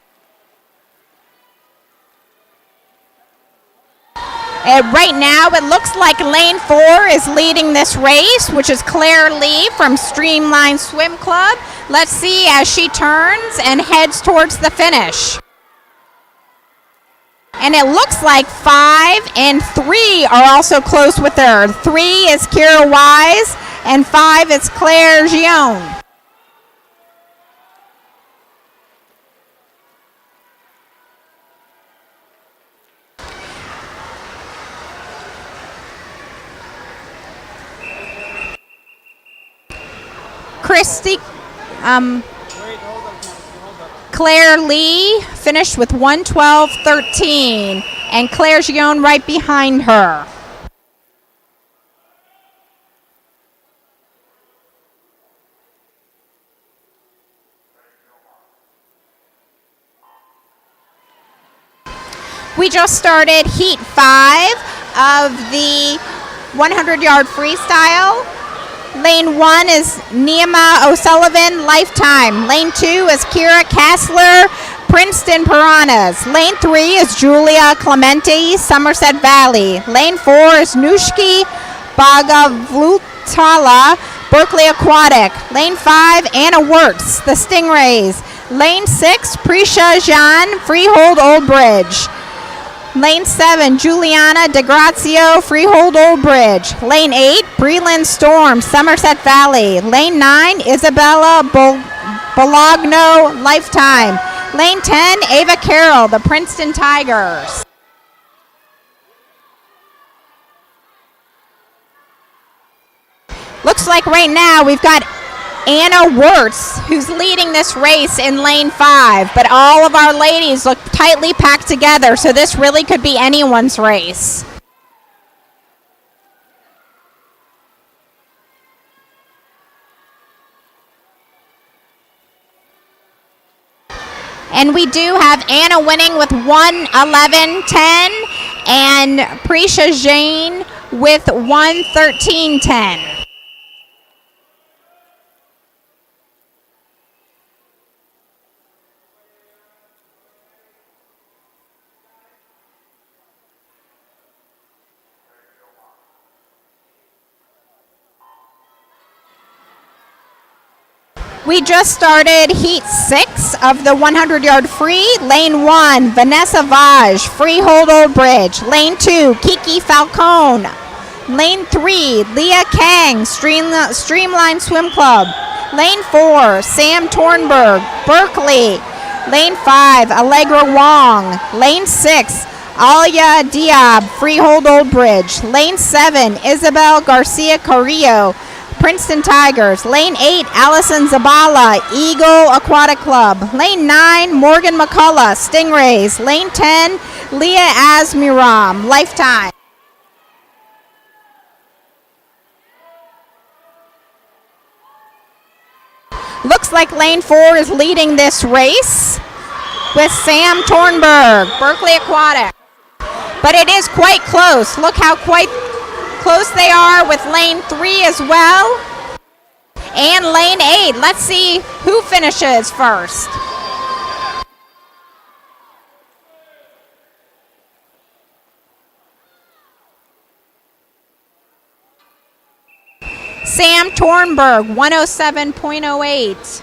Right now, it looks like lane 4 is leading this race, which is Claire Lee from Streamline Swim Club. Let's see as she turns and heads towards the finish. And it looks like 5 and 3 are also close with her. 3 is Kira Wise, and 5 is Claire Gion. Claire Lee finished with 1:12.13, and Claire Gion right behind her. We just started heat 5 of the 100-yard freestyle. Lane 1 is Neema O'Sullivan, Lifetime. Lane 2 is Kira Kassler, Princeton Piranhas. Lane 3 is Julia Clementi, Somerset Valley. Lane 4 is Nushki Bhagavutala, Berkeley Aquatic. Lane 5, Anna Wirtz, the Stingrays. Lane 6, Prisha Jean, Freehold Old Bridge. Lane 7, Juliana DeGrazio, Freehold Old Bridge. Lane 8, Breland Storm, Somerset Valley. Lane 9, Isabella Bologno, Lifetime. Lane 10, Ava Carroll, the Princeton Tigers. Looks like right now we've got Anna Wirtz, who's leading this race in lane 5, but all of our ladies look tightly packed together, so this really could be anyone's race. And we do have Anna winning with 1:11.10 and Prisha Jain with 1:13.10. We just started heat 6 of the 100-yard free. Lane 1, Vanessa Vaj, Freehold Old Bridge. Lane 2, Kiki Falcone. Lane 3, Leah Kang, Streamline Swim Club. Lane 4, Sam Tornberg, Berkeley. Lane 5, Allegra Wong. Lane 6, Alia Diab, Freehold Old Bridge. Lane 7, Isabel Garcia Carrillo, Princeton Tigers. Lane 8, Allison Zabala, Eagle Aquatic Club. Lane 9, Morgan McCullough, Stingrays. Lane 10, Leah Asmiram, Lifetime. Looks like lane 4 is leading this race with Sam Tornberg, Berkeley Aquatic. But it is quite close. Look how quite close they are with lane 3 as well. And lane 8. Let's see who finishes first. Sam Tornberg, 107.08.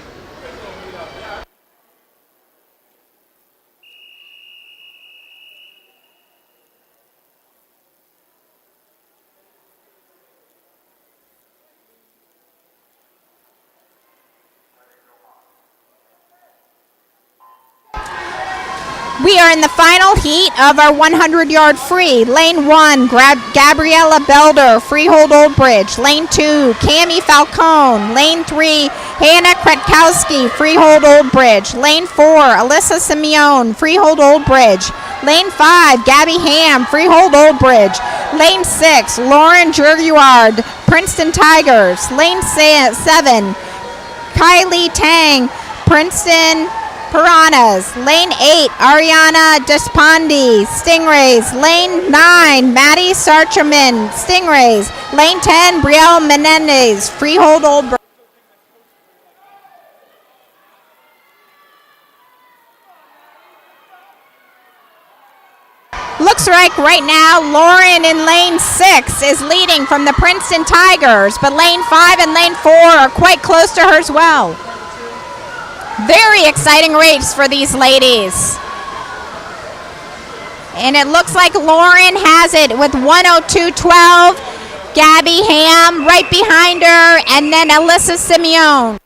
We are in the final heat of our 100-yard free. Lane 1, Gabriella Belder, Freehold Old Bridge. Lane 2, Cami Falcone. Lane 3, Hannah Kretkowski, Freehold Old Bridge. Lane 4, Alyssa Simeone, Freehold Old Bridge. Lane 5, Gabby Ham, Freehold Old Bridge. Lane 6, Lauren Jurguard, Princeton Tigers. Lane 7, Kylie Tang, Princeton Piranhas. Lane 8, Ariana Despandi, Stingrays. Lane 9, Maddie Sarcherman, Stingrays. Lane 10, Brielle Menendez, Freehold Old Bridge. Looks like right now Lauren in lane 6 is leading from the Princeton Tigers, but lane 5 and lane 4 are quite close to her as well. Very exciting race for these ladies. And it looks like Lauren has it with 102.12. Gabby Ham right behind her, and then Alyssa Simeone.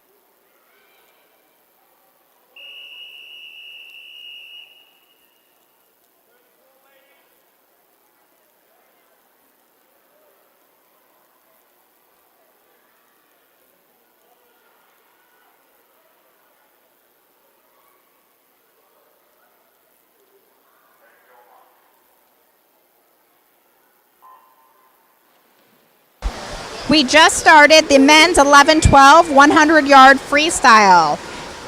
We just started the men's 11-12 100-yard freestyle.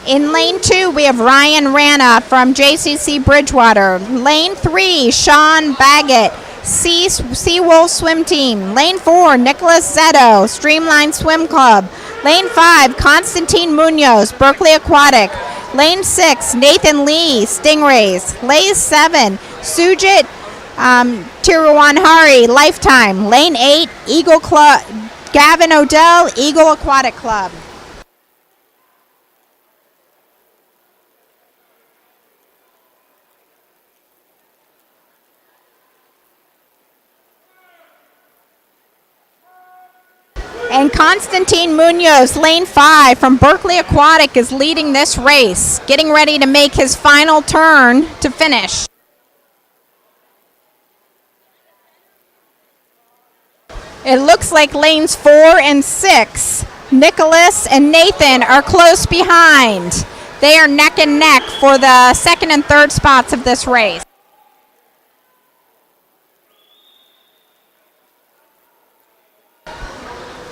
In lane 2, we have Ryan Rana from JCC Bridgewater. Lane 3, Sean Baggett, Seawolf Swim Team. Lane 4, Nicholas Zetto, Streamline Swim Club. Lane 5, Constantine Munoz, Berkeley Aquatic. Lane 6, Nathan Lee, Stingrays. Lane 7, Sujit Tiruwanhari, Lifetime. Lane 8, Eagle Club, Gavin Odell, Eagle Aquatic Club. And Constantine Munoz, lane 5 from Berkeley Aquatic, is leading this race, getting ready to make his final turn to finish. It looks like lanes 4 and 6, Nicholas and Nathan, are close behind. They are neck and neck for the second and third spots of this race.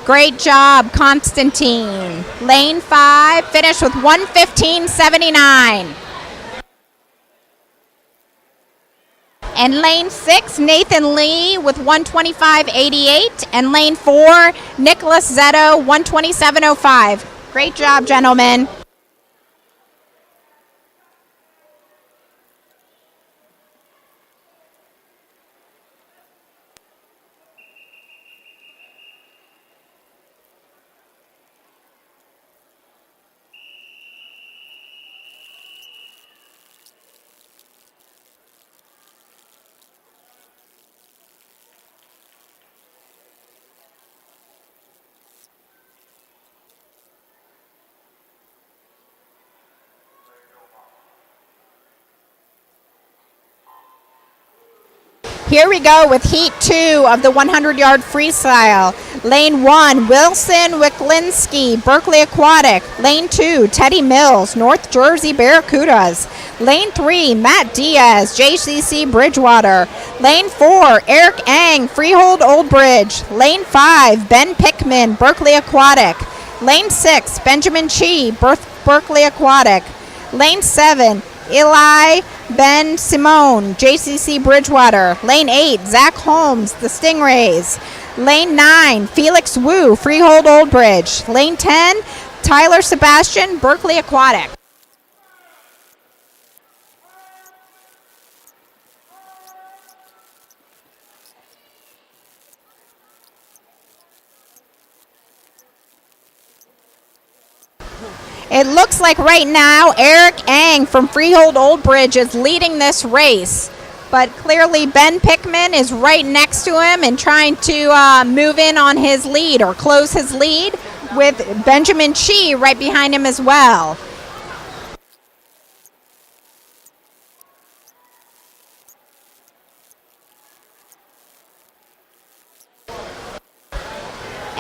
Great job, Constantine. Lane 5 finished with 1:15.79. And lane 6, Nathan Lee with 1:25.88. And lane 4, Nicholas Zetto, 1:27.05. Great job, gentlemen. Here we go with Heat 2 of the 100-yard freestyle. Lane 1, Wilson Wiklinski, Berkeley Aquatic. Lane 2, Teddy Mills, North Jersey Barracudas. Lane 3, Matt Diaz, JCC Bridgewater. Lane 4, Eric Ang, Freehold Old Bridge. Lane 5, Ben Pickman, Berkeley Aquatic. Lane 6, Benjamin Chi, Berkeley Aquatic. Lane 7, Eli Ben Simone, JCC Bridgewater. Lane 8, Zach Holmes, the Stingrays. Lane 9, Felix Wu, Freehold Old Bridge. Lane 10, Tyler Sebastian, Berkeley Aquatic. It looks like right now Eric Ang from Freehold Old Bridge is leading this race, but clearly Ben Pickman is right next to him and trying to move in on his lead or close his lead, with Benjamin Chi right behind him as well.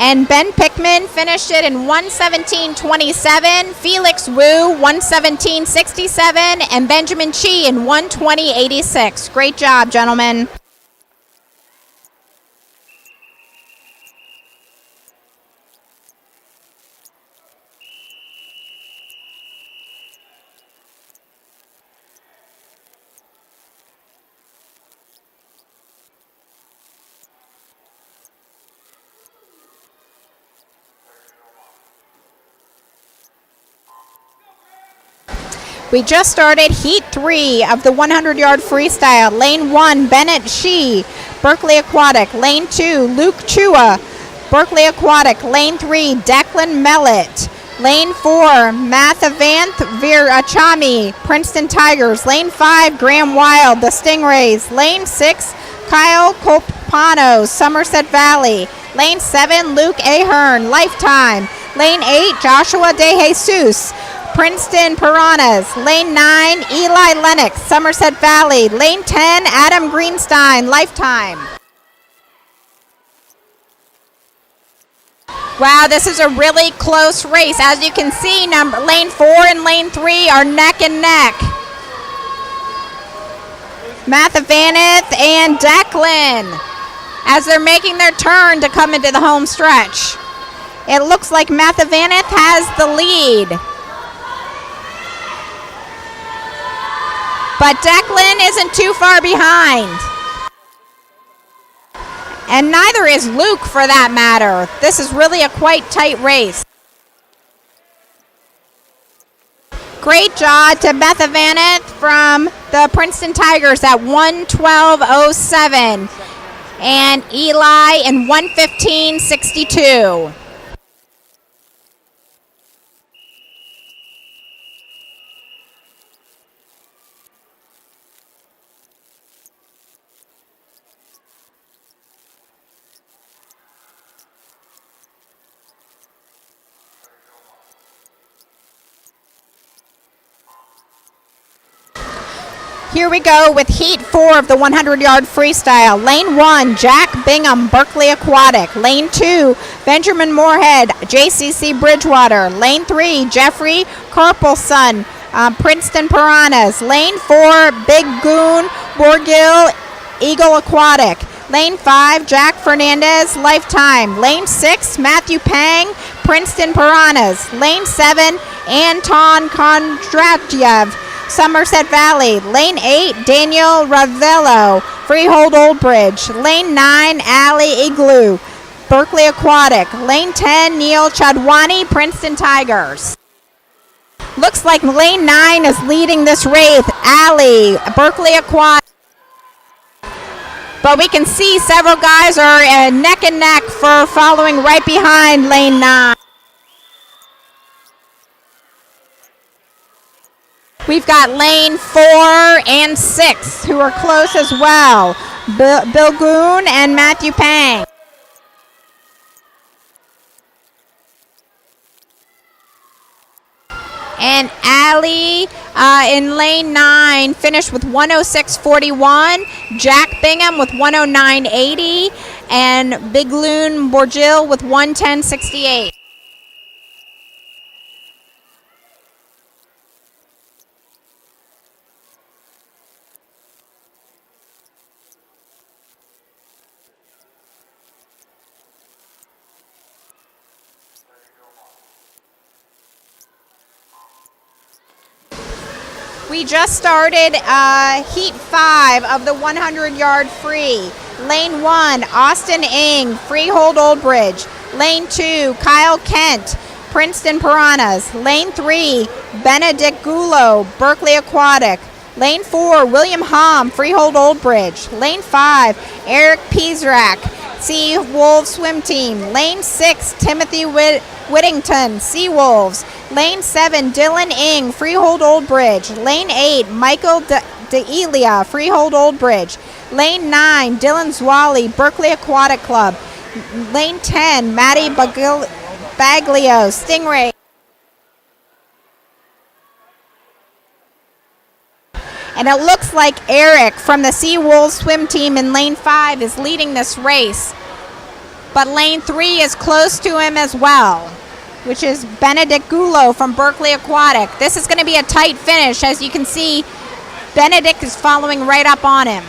And Ben Pickman finished it in 1:17.27. Felix Wu, 1:17.67. And Benjamin Chi in 1:20.86. Great job, gentlemen. We just started Heat 3 of the 100-yard freestyle. Lane 1, Bennett Shee, Berkeley Aquatic. Lane 2, Luke Chua, Berkeley Aquatic. Lane 3, Declan Mellett. Lane 4, Mathavanth Virachami, Princeton Tigers. Lane 5, Graham Wild, the Stingrays. Lane 6, Kyle Copano, Somerset Valley. Lane 7, Luke Ahern, Lifetime. Lane 8, Joshua De Jesus, Princeton Piranhas. Lane 9, Eli Lennox, Somerset Valley. Lane 10, Adam Greenstein, Lifetime. Wow, this is a really close race. As you can see, lane 4 and lane 3 are neck and neck. Mathavanith and Declan, as they're making their turn to come into the home stretch. It looks like Mathavanith has the lead. But Declan isn't too far behind. And neither is Luke, for that matter. This is really a quite tight race. Great job to Mathavanith from the Princeton Tigers at 1:12:07. And Eli in 1:15:62. Here we go with Heat 4 of the 100-yard freestyle. Lane 1, Jack Bingham, Berkeley Aquatic. Lane 2, Benjamin Moorhead, JCC Bridgewater. Lane 3, Jeffrey Carpelson, Princeton Piranhas. Lane 4, Big Goon, Borgill, Eagle Aquatic. Lane 5, Jack Fernandez, Lifetime. Lane 6, Matthew Pang, Princeton Piranhas. Lane 7, Anton Kondratyev, Somerset Valley. Lane 8, Daniel Ravello, Freehold Old Bridge. Lane 9, Ali Igloo, Berkeley Aquatic. Lane 10, Neil Chadwani, Princeton Tigers. Looks like lane 9 is leading this race, Ali, Berkeley Aquatic. But we can see several guys are neck and neck for following right behind lane 9. We've got lane 4 and 6 who are close as well. Bill Goon and Matthew Pang. And Ali in lane 9 finished with 106.41. Jack Bingham with 109.80. And Big Loon Borgill with 110.68. We just started Heat 5 of the 100-yard free. Lane 1, Austin Ing, Freehold Old Bridge. Lane 2, Kyle Kent, Princeton Piranhas. Lane 3, Benedict Gulo, Berkeley Aquatic. Lane 4, William Hom, Freehold Old Bridge. Lane 5, Eric Piesrak, Sea Wolves Swim Team. Lane 6, Timothy Whittington, Seawolves. Lane 7, Dylan Ing, Freehold Old Bridge. Lane 8, Michael DeElia, Freehold Old Bridge. Lane 9, Dylan Zwally, Berkeley Aquatic Club. Lane 10, Matty Baglio, Stingray. And it looks like Eric from the Seawolves Swim Team in lane 5 is leading this race. But lane 3 is close to him as well, which is Benedict Gulo from Berkeley Aquatic. This is going to be a tight finish. As you can see, Benedict is following right up on him.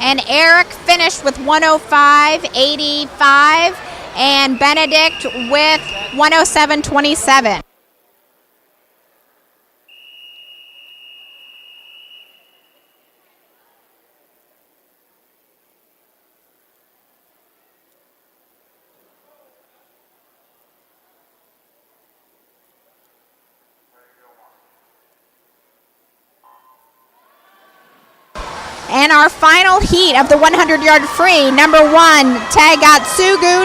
And Eric finished with 105.85 and Benedict with 107.27. And our final heat of the 100-yard free, number 1, Tagatsugu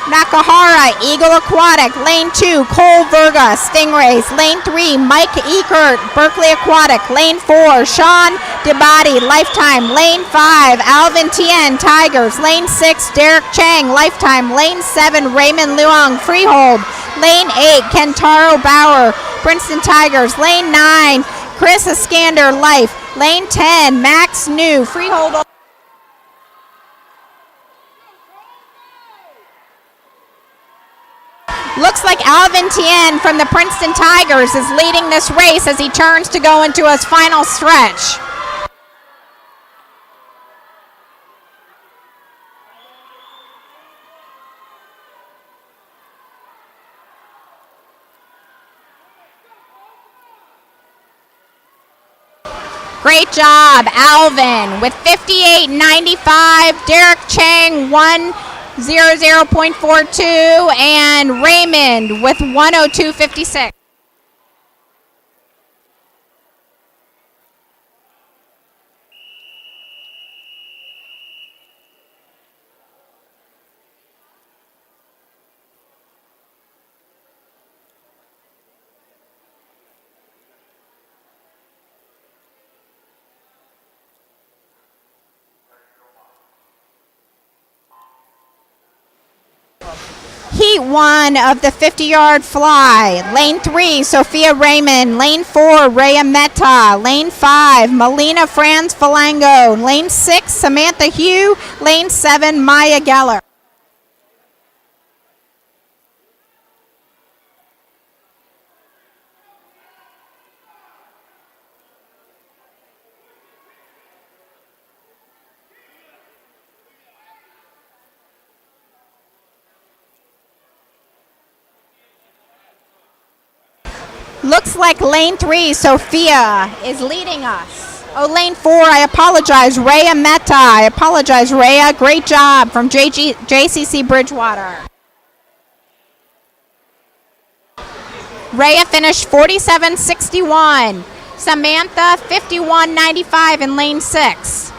Nakahara, Eagle Aquatic. Lane 2, Cole Verga, Stingrays. Lane 3, Mike Eckert, Berkeley Aquatic. Lane 4, Sean Debati, Lifetime. Lane 5, Alvin Tien, Tigers. Lane 6, Derek Chang, Lifetime. Lane 7, Raymond Luong, Freehold. Lane 8, Kentaro Bauer, Princeton Tigers. Lane 9, Chris Iskander, Life. Lane 10, Max New, Freehold. Looks like Alvin Tien from the Princeton Tigers is leading this race as he turns to go into his final stretch. Great job, Alvin, with 58.95. Derek Chang, 1:00.42, and Raymond with 1:02.56. Heat 1 of the 50-yard fly. Lane 3, Sophia Raymond. Lane 4, Rhea Mehta. Lane 5, Melina Franz Falango. Lane 6, Samantha Hugh. Lane 7, Maya Geller. Looks like lane 3, Sophia, is leading us. Oh, lane 4, I apologize, Rhea Mehta. I apologize, Rhea. Great job from JCC Bridgewater. Rhea finished 47.61. Samantha, 51.95 in lane 6.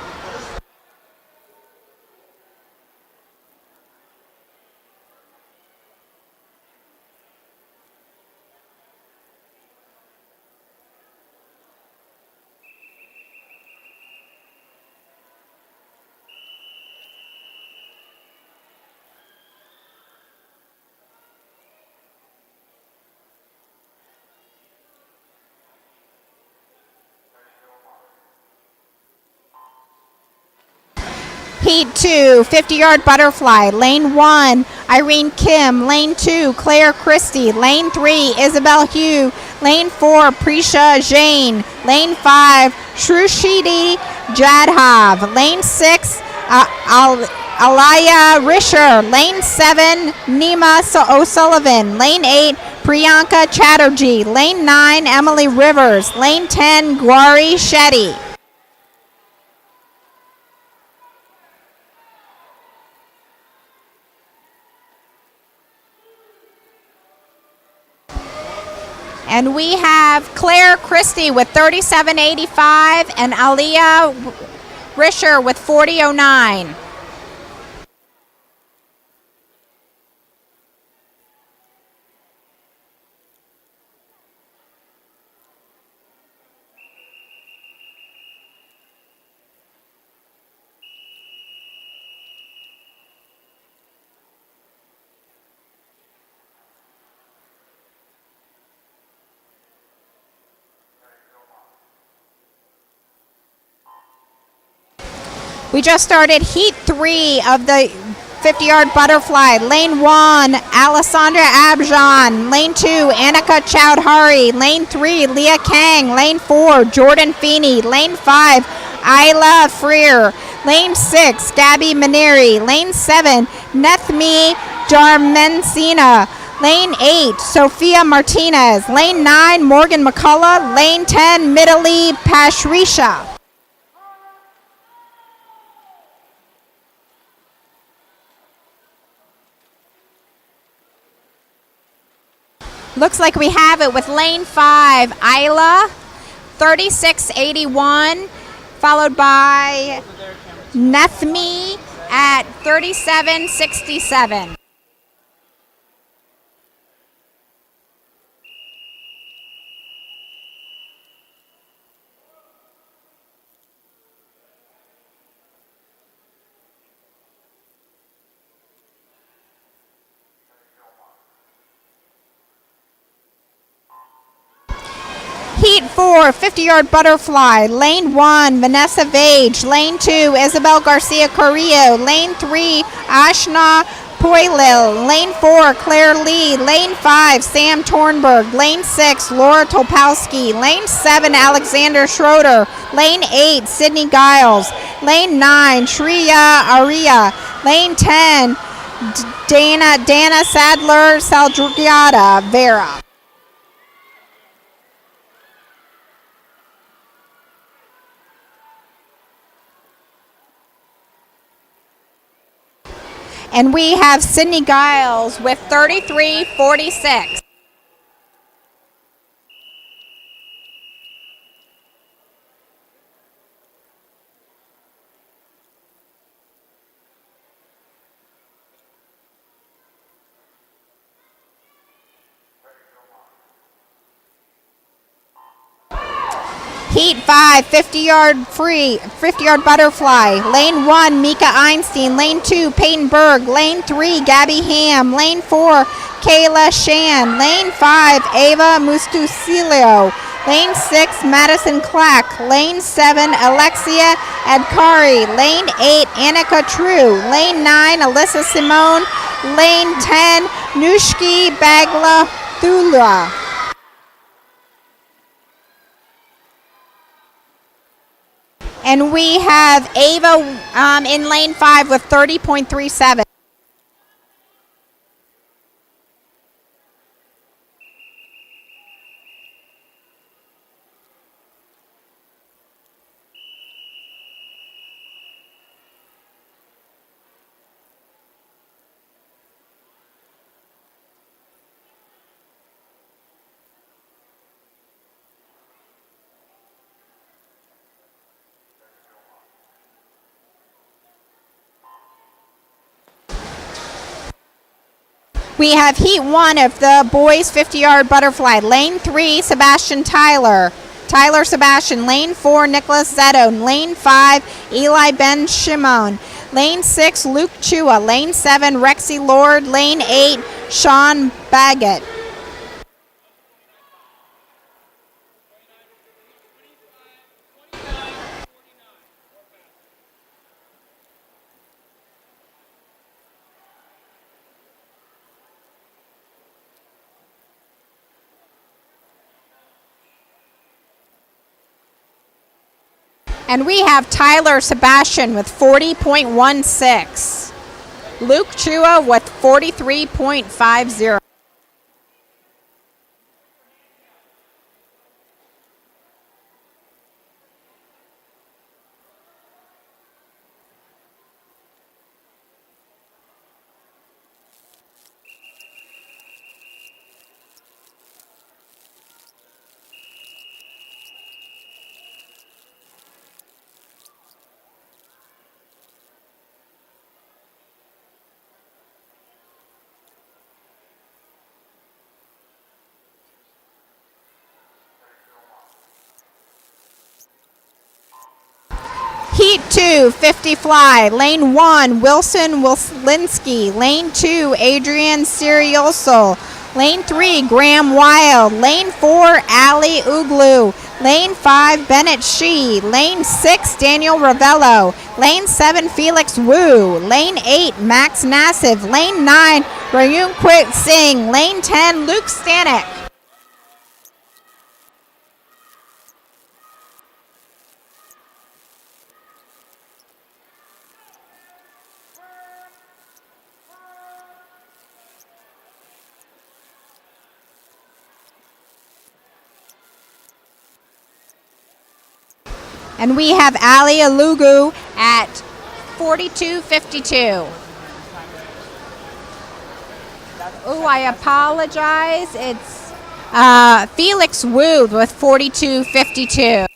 Heat 2, 50-yard butterfly. Lane 1, Irene Kim. Lane 2, Claire Christie. Lane 3, Isabel Hugh. Lane 4, Prisha Jain. Lane 5, Shrushiti Jadhav. Lane 6, Alaya Risher. Lane 7, Nima O'Sullivan. Lane 8, Priyanka Chatterjee. Lane 9, Emily Rivers. Lane 10, Gauri Shetty. And we have Claire Christie with 37.85 and Aliyah Risher with 40.09. We just started Heat 3 of the 50-yard butterfly. Lane 1, Alessandra Abjan. Lane 2, Annika Chowdhury. Lane 3, Leah Kang. Lane 4, Jordan Feeney. Lane 5, Isla Freer. Lane 6, Gabby Maneri. Lane 7, Nethmi Jarmencina. Lane 8, Sophia Martinez. Lane 9, Morgan McCullough. Lane 10, Midali Pashrisha. Looks like we have it with lane 5, Isla, 36.81, followed by Nethmi at 37.67. Heat 4, 50-yard butterfly. Lane 1, Vanessa Vage. Lane 2, Isabel Garcia Carrillo. Lane 3, Ashna Poilil. Lane 4, Claire Lee. Lane 5, Sam Tornberg. Lane 6, Laura Topolsky. Lane 7, Alexander Schroeder. Lane 8, Sydney Giles. Lane 9, Shreya Aria. Lane 10, Dana Sadler Saldriata Vera. And we have Sydney Giles with 33.46. Heat 5, 50-yard butterfly. Lane 1, Mika Einstein. Lane 2, Peyton Berg. Lane 3, Gabby Ham. Lane 4, Kayla Shan. Lane 5, Ava Mustusilio. Lane 6, Madison Clack. Lane 7, Alexia Adkari. Lane 8, Annika True. Lane 9, Alyssa Simone. Lane 10, Nushki Bagla Thula. And we have Ava in lane 5 with 30.37. We have heat 1 of the boys 50-yard butterfly. Lane 3, Sebastian Tyler. Tyler Sebastian. Lane 4, Nicholas Zetto. Lane 5, Eli Ben Shimon. Lane 6, Luke Chua. Lane 7, Rexy Lord. Lane 8, Sean Baggett. And we have Tyler Sebastian with 40.16. Luke Chua with 43.50. Heat 2, 50 fly. Lane 1, Wilson Wilslinski. Lane 2, Adrian Serioso. Lane 3, Graham Wild. Lane 4, Ali Uglu. Lane 5, Bennett Shee. Lane 6, Daniel Ravello. Lane 7, Felix Wu. Lane 8, Max Nassif. Lane 9, Rayun Quit Singh. Lane 10, Luke Stanek. And we have Ali Alugu at 42.52. Oh, I apologize. It's Felix Wu with 42.52.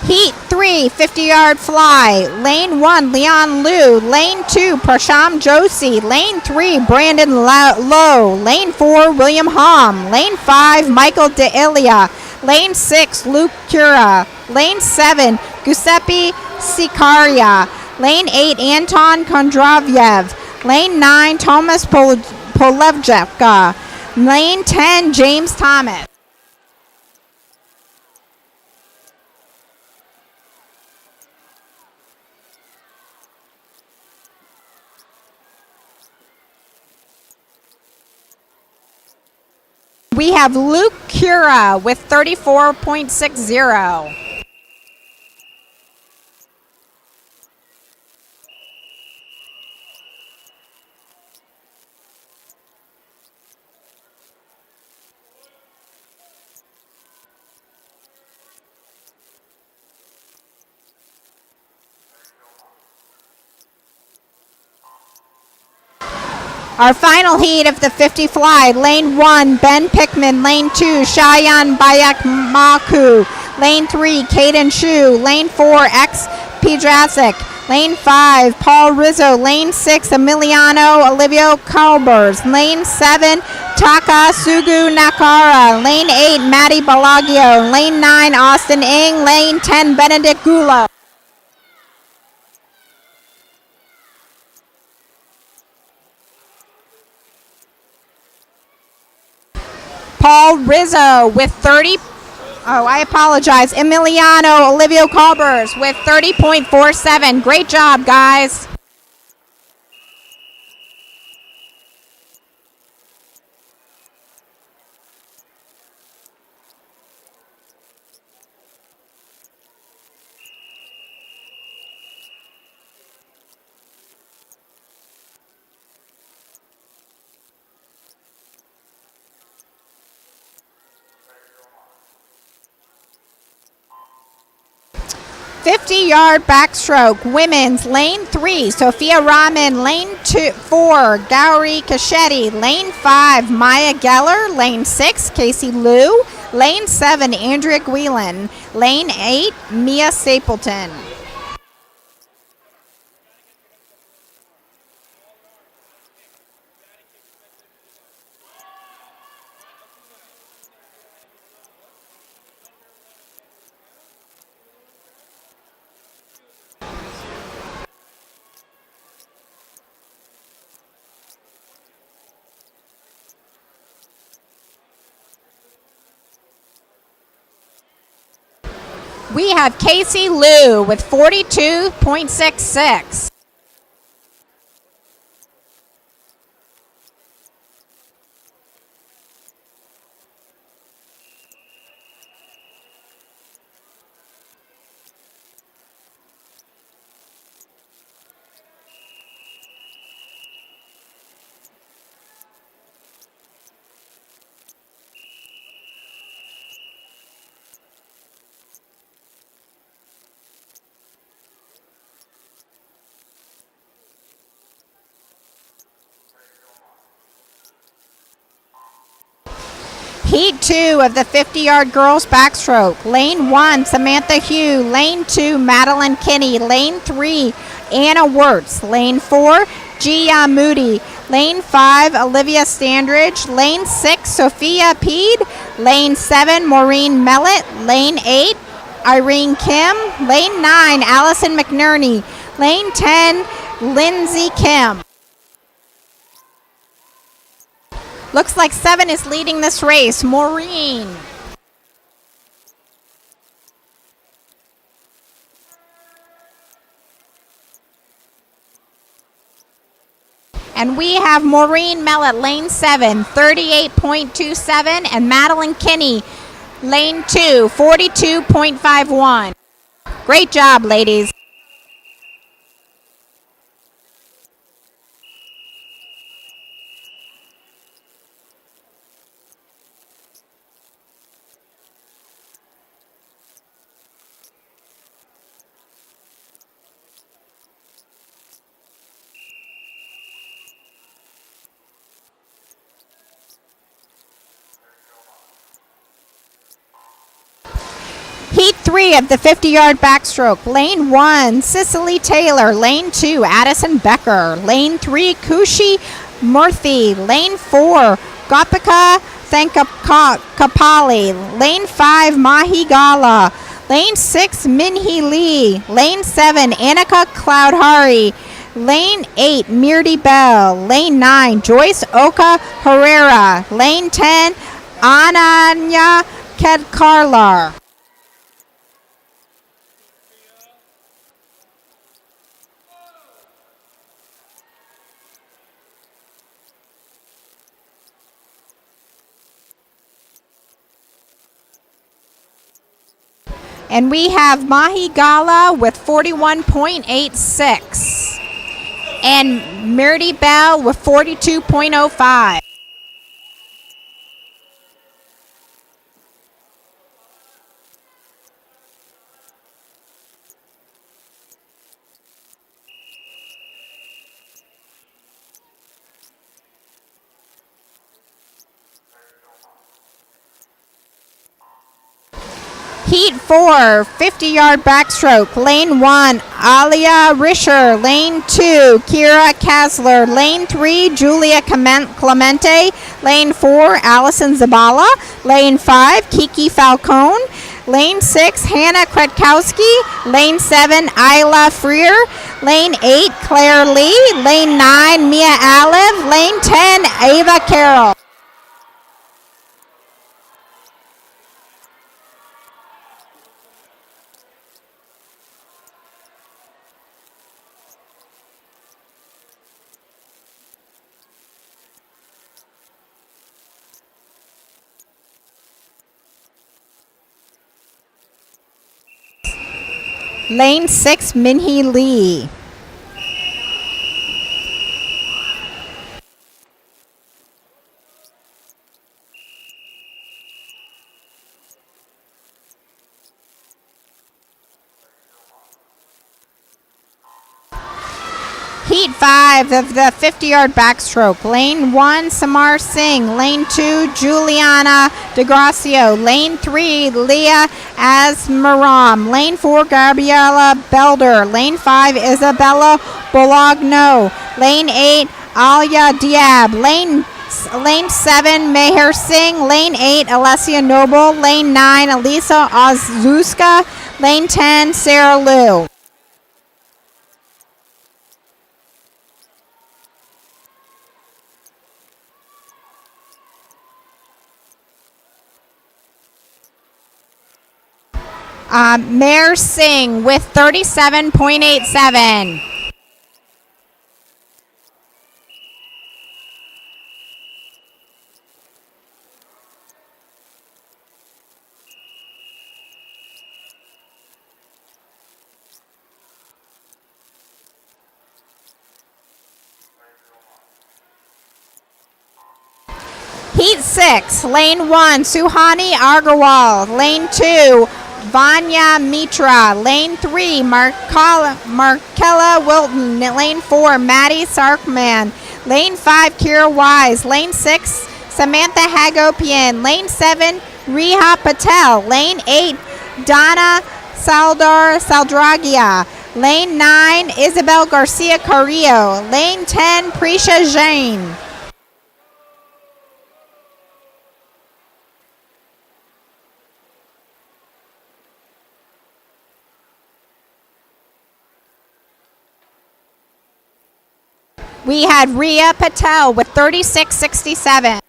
Heat 3, 50-yard fly. Lane 1, Leon Liu. Lane 2, Prasham Joshi. Lane 3, Brandon Lowe. Lane 4, William Hom. Lane 5, Michael DeIlia. Lane 6, Luke Cura. Lane 7, Giuseppe Sicaria. Lane 8, Anton Kondravyev. Lane 9, Thomas Polevchuk. Lane 10, James Thomas. We have Luke Cura with 34.60. Our final heat of the 50 fly, lane 1, Ben Pickman, lane 2, Shayan Bayakmaku, lane 3, Caden Shu, lane 4, X Piedrasic, lane 5, Paul Rizzo, lane 6, Emiliano Olivio Calbers, lane 7, Taka Sugu Nakara, lane 8, Matty Balagio, lane 9, Austin Ing, lane 10, Benedict Gulo. Paul Rizzo with 30. Oh, I apologize. Emiliano Olivio Calbers with 30.47. Great job, guys. $50 backstroke, women's, lane 3, Sophia Rahman, lane 4, Gauri Kachetti, lane 5, Maya Geller, lane 6, Casey Liu, lane 7, Andrea Guilin, lane 8, Mia Stapleton. We have Casey Liu with 42.66. Heat 2 of the 50-yard girls backstroke. Lane 1, Samantha Hugh. Lane 2, Madeline Kinney. Lane 3, Anna Wirtz. Lane 4, Gia Moody. Lane 5, Olivia Standridge. Lane 6, Sophia Peed. Lane 7, Maureen Mellett. Lane 8, Irene Kim. Lane 9, Allison McNerney. Lane 10, Lindsay Kim. Looks like 7 is leading this race. Maureen. And we have Maureen Mellett, lane 7, 38.27, and Madeline Kinney, lane 2, 42.51. Great job, ladies. Heat 3 of the 50-yard backstroke. Lane 1, Cicely Taylor. Lane 2, Addison Becker. Lane 3, Kushi Murthy. Lane 4, Gopika Thankapali. Lane 5, Mahi Gala. Lane 6, Minhee Lee. Lane 7, Annika Cloudhari. Lane 8, Mirdi Bell. Lane 9, Joyce Oka Herrera. Lane 10, Ananya Kedkarlar. And we have Mahi Gala with 41.86. And Mirdi Bell with 42.05. Heat 4, 50-yard backstroke. Lane 1, Alia Risher. Lane 2, Kira Kasler. Lane 3, Julia Clemente. Lane 4, Allison Zabala. Lane 5, Kiki Falcone. Lane 6, Hannah Kredkowski. Lane 7, Isla Freer. Lane 8, Claire Lee. Lane 9, Mia Aliv. Lane 10, Ava Carroll. Lane 6, Minhee Lee. Heat 5 of the 50-yard backstroke. Lane 1, Samar Singh. Lane 2, Juliana DeGracio. Lane 3, Leah Asmaram. Lane 4, Gabriela Belder. Lane 5, Isabella Bologno. Lane 8, Alia Diab. Lane 7, Meher Singh. Lane 8, Alessia Noble. Lane 9, Elisa Ozuska. Lane 10, Sarah Liu. Meher Singh with 37.87. Heat 6, Lane 1, Suhani Agarwal. Lane 2, Vanya Mitra. Lane 3, Markella Wilton. Lane 4, Maddie Sarkman. Lane 5, Kira Wise. Lane 6, Samantha Hagopian. Lane 7, Riha Patel. Lane 8, Donna Saldragia. Lane 9, Isabel Garcia Carrillo. Lane 10, Prisha Jain. We had Riya Patel with 36.67.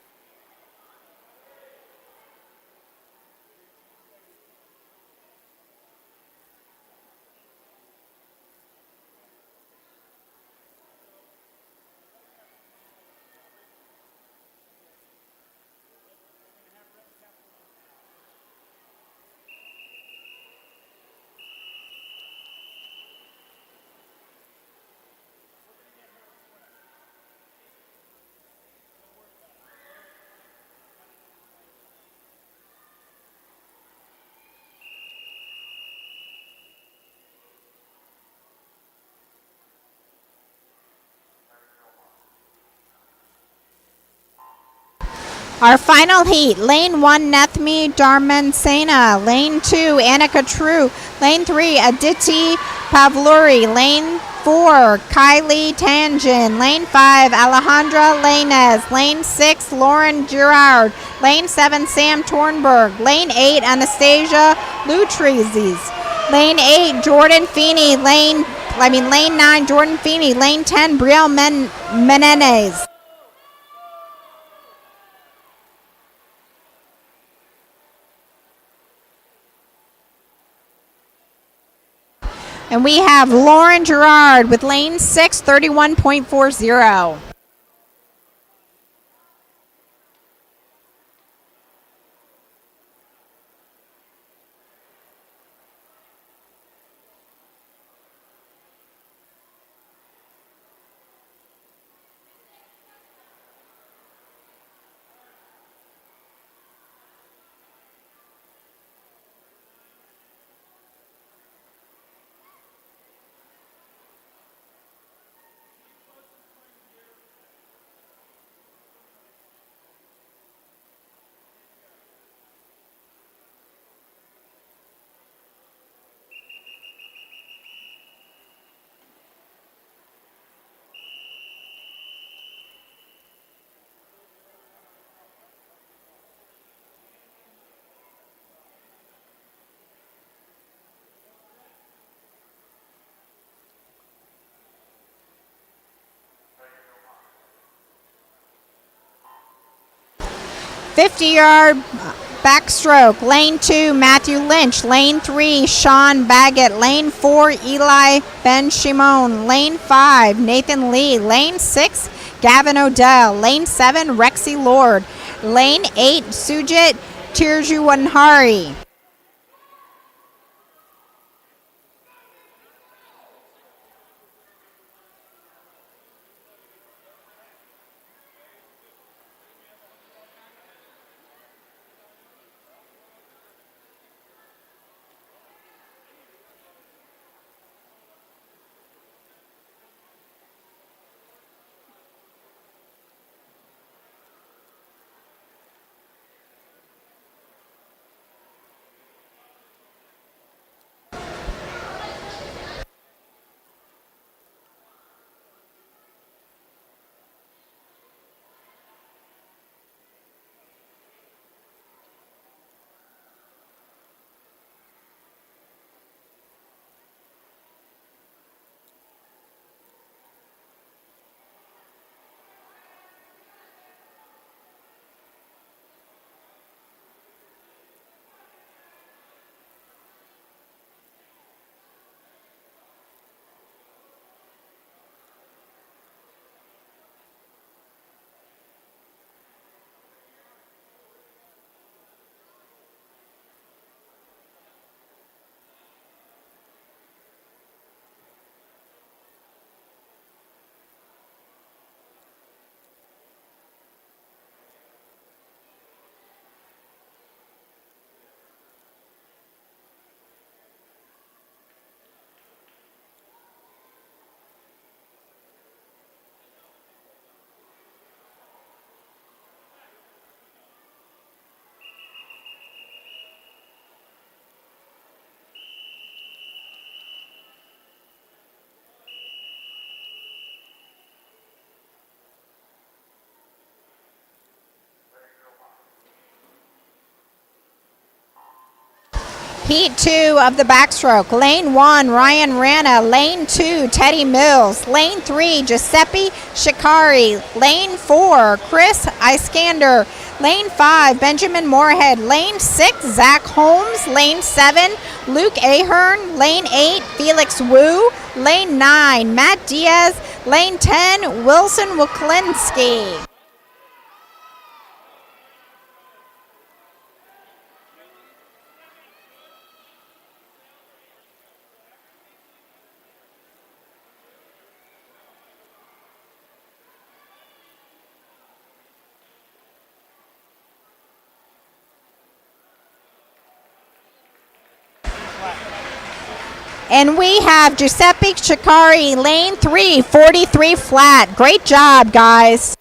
Our final heat, lane 1, Nethmi Darmansena. Lane 2, Annika True. Lane 3, Aditi Pavluri. Lane 4, Kylie Tangent. Lane 5, Alejandra Lainez. Lane 6, Lauren Girard. Lane 7, Sam Tornberg. Lane 8, Anastasia Lutrizes. Lane 8, Jordan Feeney. Lane 9, Jordan Feeney. Lane 10, Brielle Menendez. And we have Lauren Girard with lane 6, 31.40. "50-yard backstroke, lane 2, Matthew Lynch. Lane 3, Sean Baggett. Lane 4, Eli Ben-Shimon. Lane 5, Nathan Lee. Lane 6, Gavin Odell. Lane 7, Rexy Lord. Lane 8, Sujit Tirjuwanhari. Heat 2 of the backstroke. Lane 1, Ryan Rana. Lane 2, Teddy Mills. Lane 3, Giuseppe Shikari. Lane 4, Chris Iskander. Lane 5, Benjamin Moorhead. Lane 6, Zach Holmes. Lane 7, Luke Ahern. Lane 8, Felix Wu. Lane 9, Matt Diaz. Lane 10, Wilson Woklinski. And we have Giuseppe Shikari, lane 3, 43 flat. Great job, guys.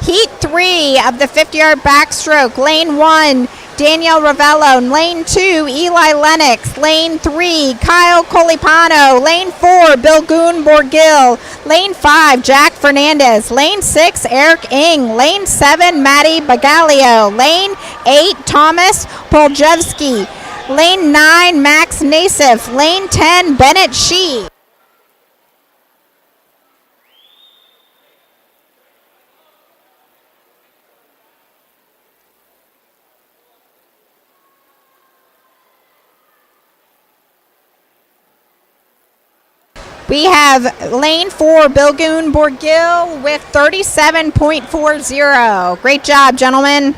Heat 3 of the 50-yard backstroke. Lane 1, Danielle Ravello. Lane 2, Eli Lennox. Lane 3, Kyle Colipano. Lane 4, Bilgun Borgil. Lane 5, Jack Fernandez. Lane 6, Eric Ing. Lane 7, Matty Bagalio. Lane 8, Thomas Poljevsky. Lane 9, Max Nasif. Lane 10, Bennett Shee. We have lane 4, Bilgun Borgil with 37.40. Great job, gentlemen.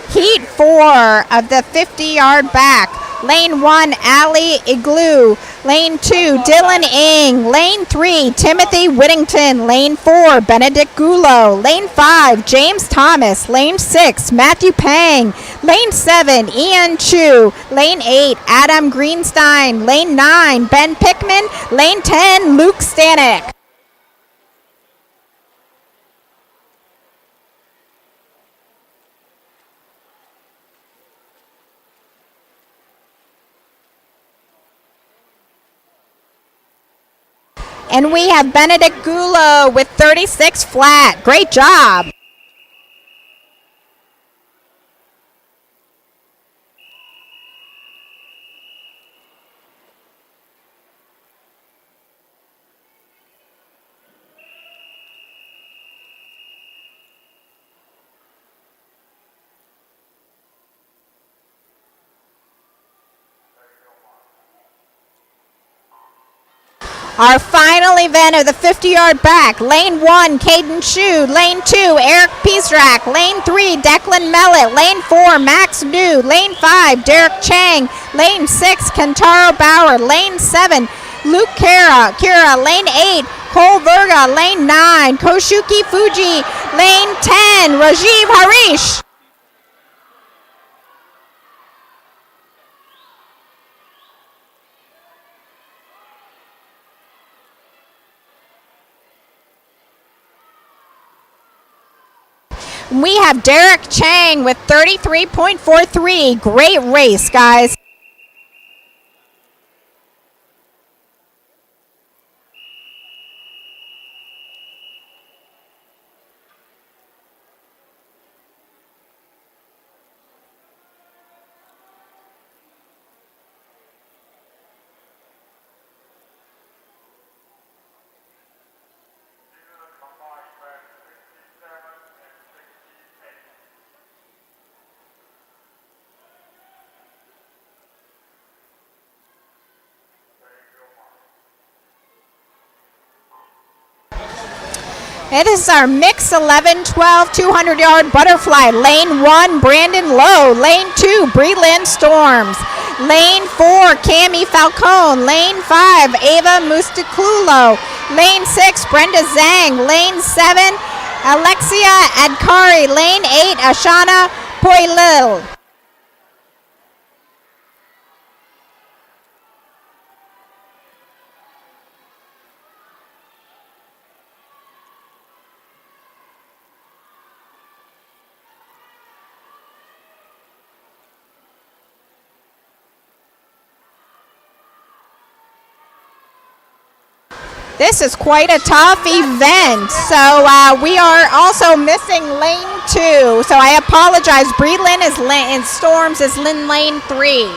Heat 4 of the 50-yard back. Lane 1, Ali Igloo. Lane 2, Dylan Ing. Lane 3, Timothy Whittington. Lane 4, Benedict Gulo. Lane 5, James Thomas. Lane 6, Matthew Pang. Lane 7, Ian Chu. Lane 8, Adam Greenstein. Lane 9, Ben Pickman. Lane 10, Luke Stanek. And we have Benedict Gulo with 36 flat. Great job. Our final event of the 50-yard back. Lane 1, Caden Shu. Lane 2, Eric Piesrak. Lane 3, Declan Mellett. Lane 4, Max New. Lane 5, Derek Chang. Lane 6, Kentaro Bauer. Lane 7, Luke Kira. Lane 8, Cole Verga. Lane 9, Koshuki Fuji. Lane 10, Rajiv Harish. We have Derek Chang with 33.43. Great race, guys. And this is our mix 11-12 200-yard butterfly. Lane 1, Brandon Lowe. Lane 2, Breland Storms. Lane 4, Cami Falcone. Lane 5, Ava Mustaklulo. Lane 6, Brenda Zhang. Lane 7, Alexia Adkari. Lane 8, Ashana Poilil. This is quite a tough event. So we are also missing lane 2. So I apologize. Breland is and Storms is in lane 3.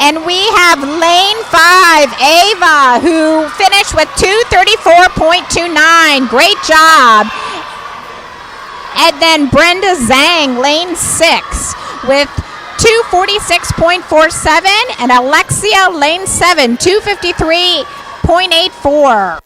And we have lane 5, Ava, who finished with 2:34.29. Great job. And then Brenda Zhang, lane 6, with 2:46.47. And Alexia, lane 7, 2:53.84.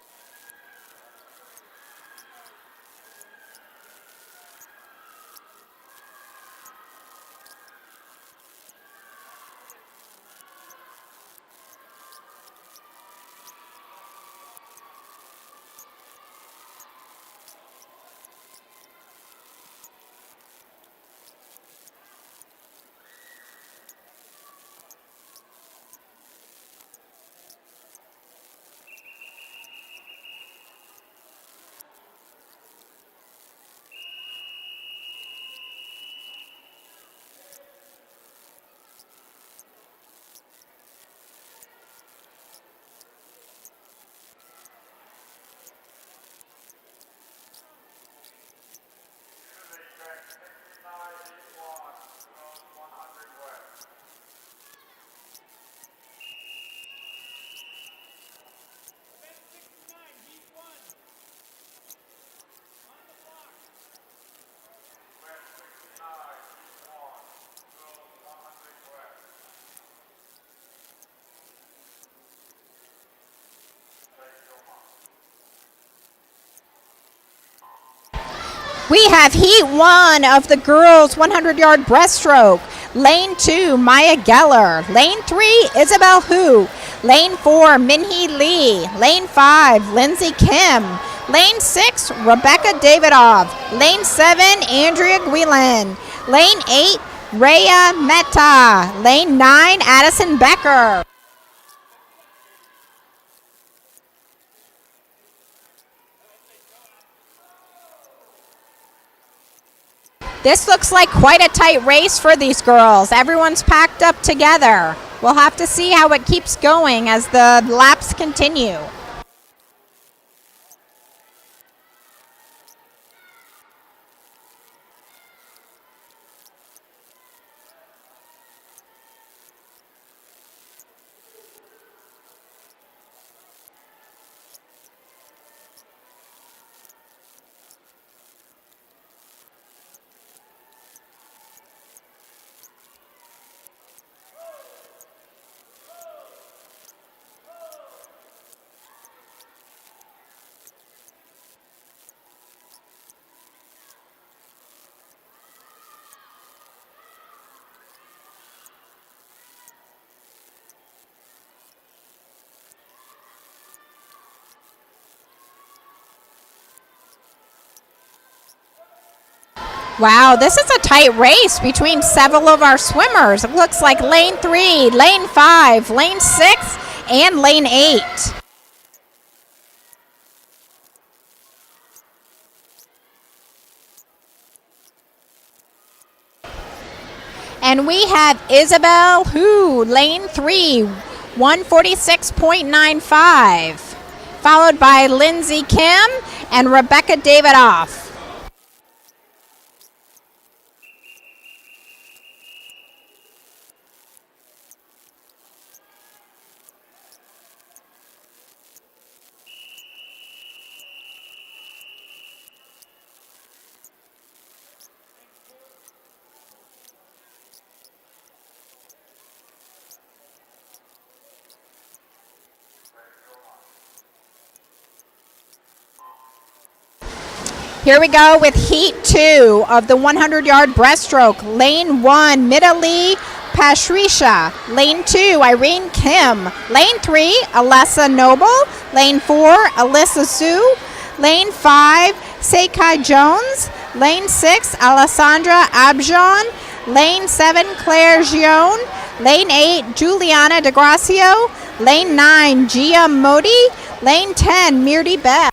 We have heat 1 of the girls 100-yard breaststroke. Lane 2, Maya Geller. Lane 3, Isabel Hu. Lane 4, Minhee Lee. Lane 5, Lindsay Kim. Lane 6, Rebecca Davidoff. Lane 7, Andrea Guilin. Lane 8, Rhea Mehta. Lane 9, Addison Becker. This looks like quite a tight race for these girls. Everyone's packed up together. We'll have to see how it keeps going as the laps continue. Wow, this is a tight race between several of our swimmers. It looks like lane 3, lane 5, lane 6, and lane 8. And we have Isabel Hu, lane 3, 146.95, followed by Lindsay Kim and Rebecca Davidoff. Here we go with heat 2 of the 100-yard breaststroke. Lane 1, Midali Pashrisha. Lane 2, Irene Kim. Lane 3, Alessa Noble. Lane 4, Alyssa Sue. Lane 5, Sekai Jones. Lane 6, Alessandra Abjon. Lane 7, Claire Gion. Lane 8, Juliana DeGracio. Lane 9, Gia Modi. Lane 10, Mirdi Beth.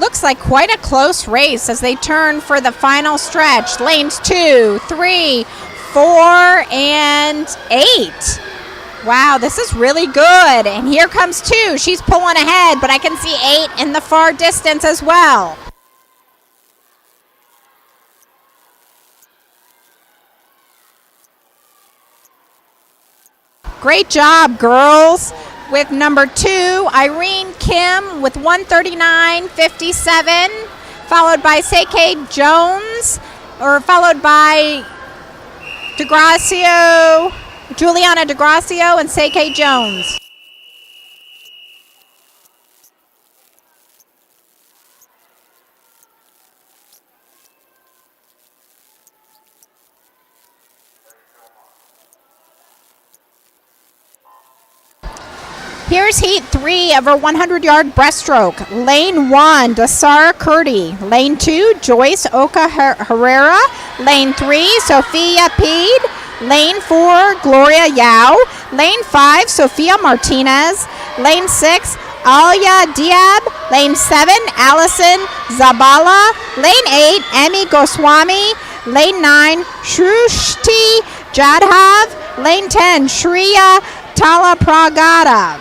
Looks like quite a close race as they turn for the final stretch. Lanes 2, 3, 4, and 8. Wow, this is really good. And here comes 2. She's pulling ahead, but I can see 8 in the far distance as well. Great job, girls. With number 2, Irene Kim with 139.57, followed by Seike Jones, or followed by Juliana DeGracio and Seike Jones. Here's heat 3 of her 100-yard breaststroke. Lane 1, Dasara Kurdi. Lane 2, Joyce Oka Herrera. Lane 3, Sophia Pede. Lane 4, Gloria Yao. Lane 5, Sofia Martinez. Lane 6, Alia Diab. Lane 7, Allison Zabala. Lane 8, Emmy Goswami. Lane 9, Shrushti Jadhav. Lane 10, Shriya Talapragada.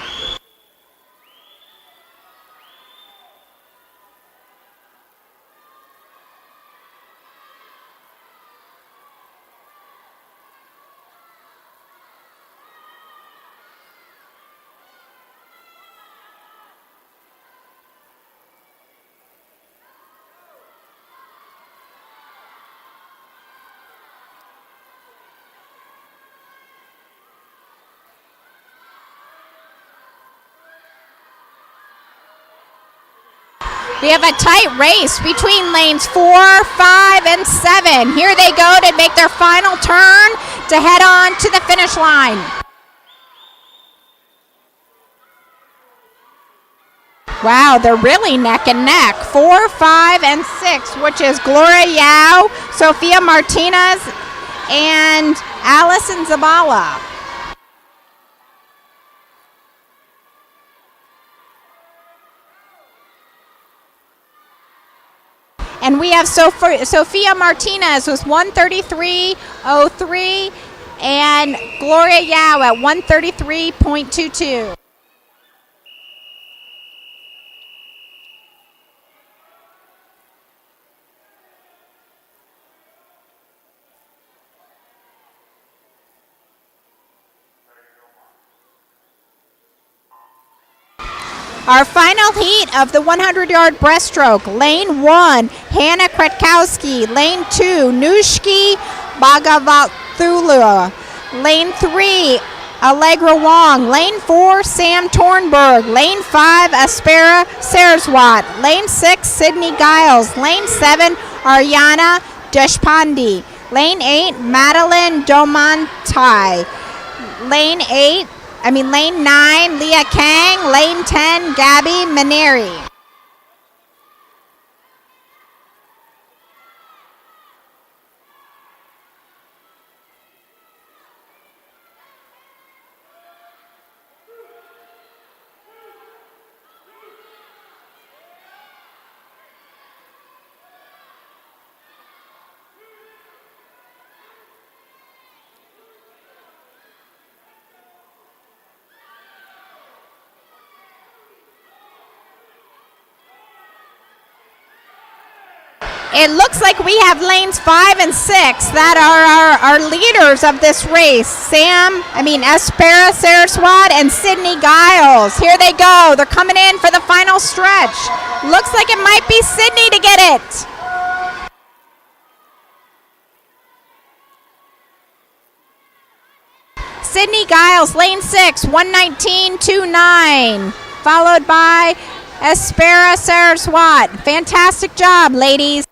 We have a tight race between lanes 4, 5, and 7. Here they go to make their final turn to head on to the finish line. Wow, they're really neck and neck. 4, 5, and 6, which is Gloria Yao, Sofia Martinez, and Allison Zabala. And we have Sofia Martinez with 133.03 and Gloria Yao at 133.22. Our final heat of the 100-yard breaststroke. Lane 1, Hannah Kretkowski. Lane 2, Nushki Bhagavathula. Lane 3, Allegra Wong. Lane 4, Sam Tornberg. Lane 5, Aspera Saraswat. Lane 6, Sydney Giles. Lane 7, Ariana Deshpande. Lane 8, Madeline Domantai. Lane 9, Leah Kang. Lane 10, Gabby Maneri. It looks like we have lanes 5 and 6 that are our leaders of this race. Aspera Saraswat and Sydney Giles. Here they go. They're coming in for the final stretch. Looks like it might be Sydney to get it. Sydney Giles, lane 6, 119.29, followed by Aspera Saraswat. Fantastic job, ladies.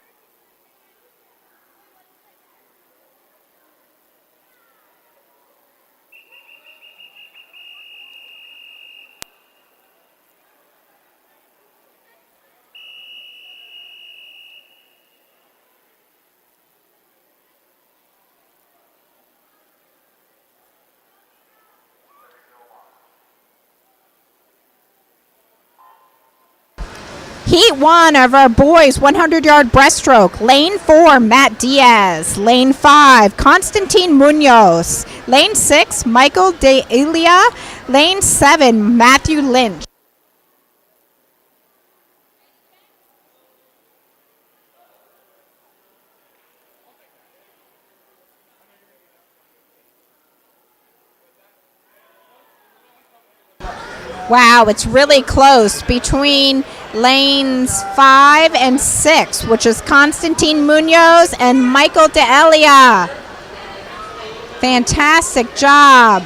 Heat 1 of our boys 100-yard breaststroke. Lane 4, Matt Diaz. Lane 5, Constantine Munoz. Lane 6, Michael De Ilia. Lane 7, Matthew Lynch. Wow, it's really close between lanes 5 and 6, which is Constantine Munoz and Michael De Elia. Fantastic job.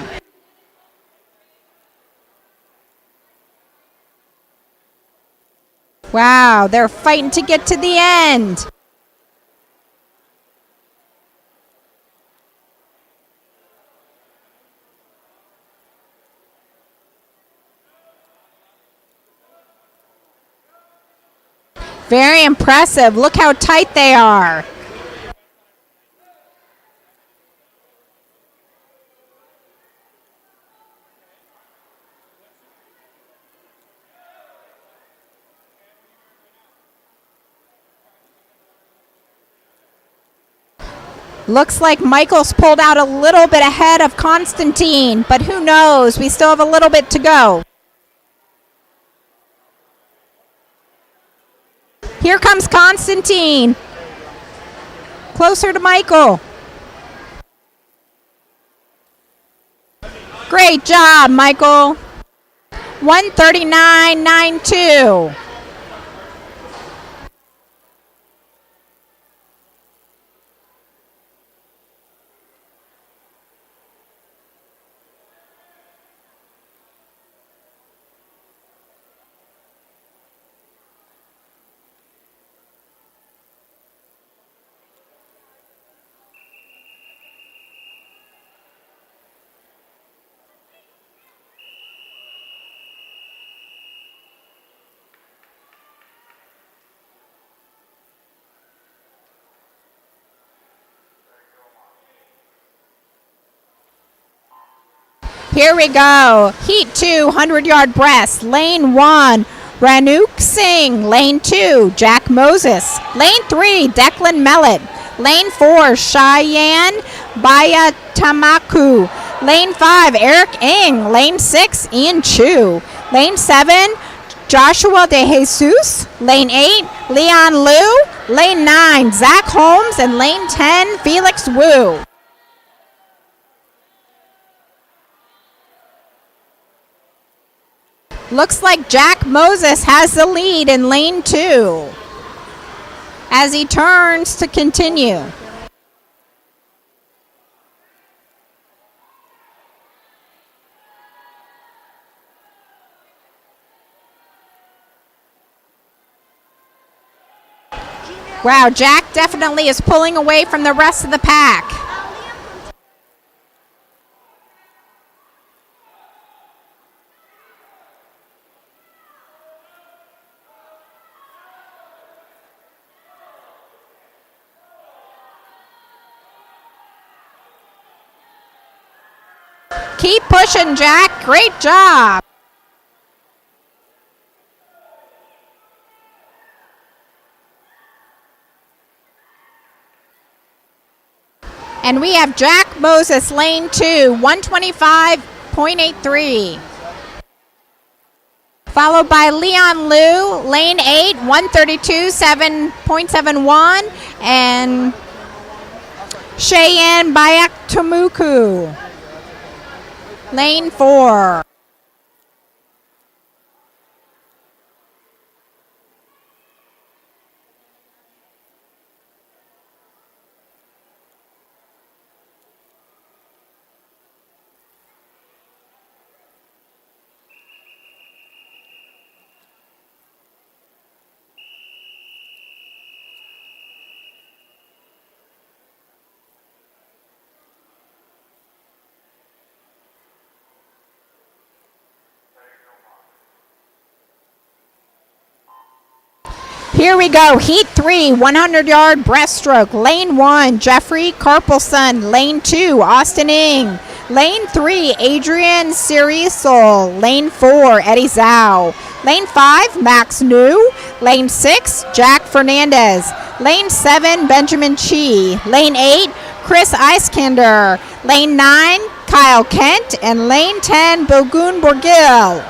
Wow, they're fighting to get to the end. Very impressive. Look how tight they are. Looks like Michael's pulled out a little bit ahead of Constantine, but who knows? We still have a little bit to go. Here comes Constantine. Closer to Michael. Great job, Michael. 139.92. Here we go. Heat 2, 100-yard breast. Lane 1, Ranuk Singh. Lane 2, Jack Moses. Lane 3, Declan Mellett. Lane 4, Cheyenne Bayatamaku. Lane 5, Eric Ng. Lane 6, Ian Chu. Lane 7, Joshua De Jesus. Lane 8, Leon Liu. Lane 9, Zach Holmes. And lane 10, Felix Wu. Looks like Jack Moses has the lead in lane 2 as he turns to continue. Wow, Jack definitely is pulling away from the rest of the pack. Keep pushing, Jack. Great job. And we have Jack Moses, lane 2, 125.83. Followed by Leon Liu, lane 8, 132.71. And Cheyenne Bayaktamuku, lane 4. Here we go. Heat 3, 100-yard breaststroke. Lane 1, Jeffrey Carpelson. Lane 2, Austin Ng. Lane 3, Adrian Cirisol. Lane 4, Eddie Zhao. Lane 5, Max New. Lane 6, Jack Fernandez. Lane 7, Benjamin Chi. Lane 8, Chris Eiskander. Lane 9, Kyle Kent. And lane 10, Bogun Borgil.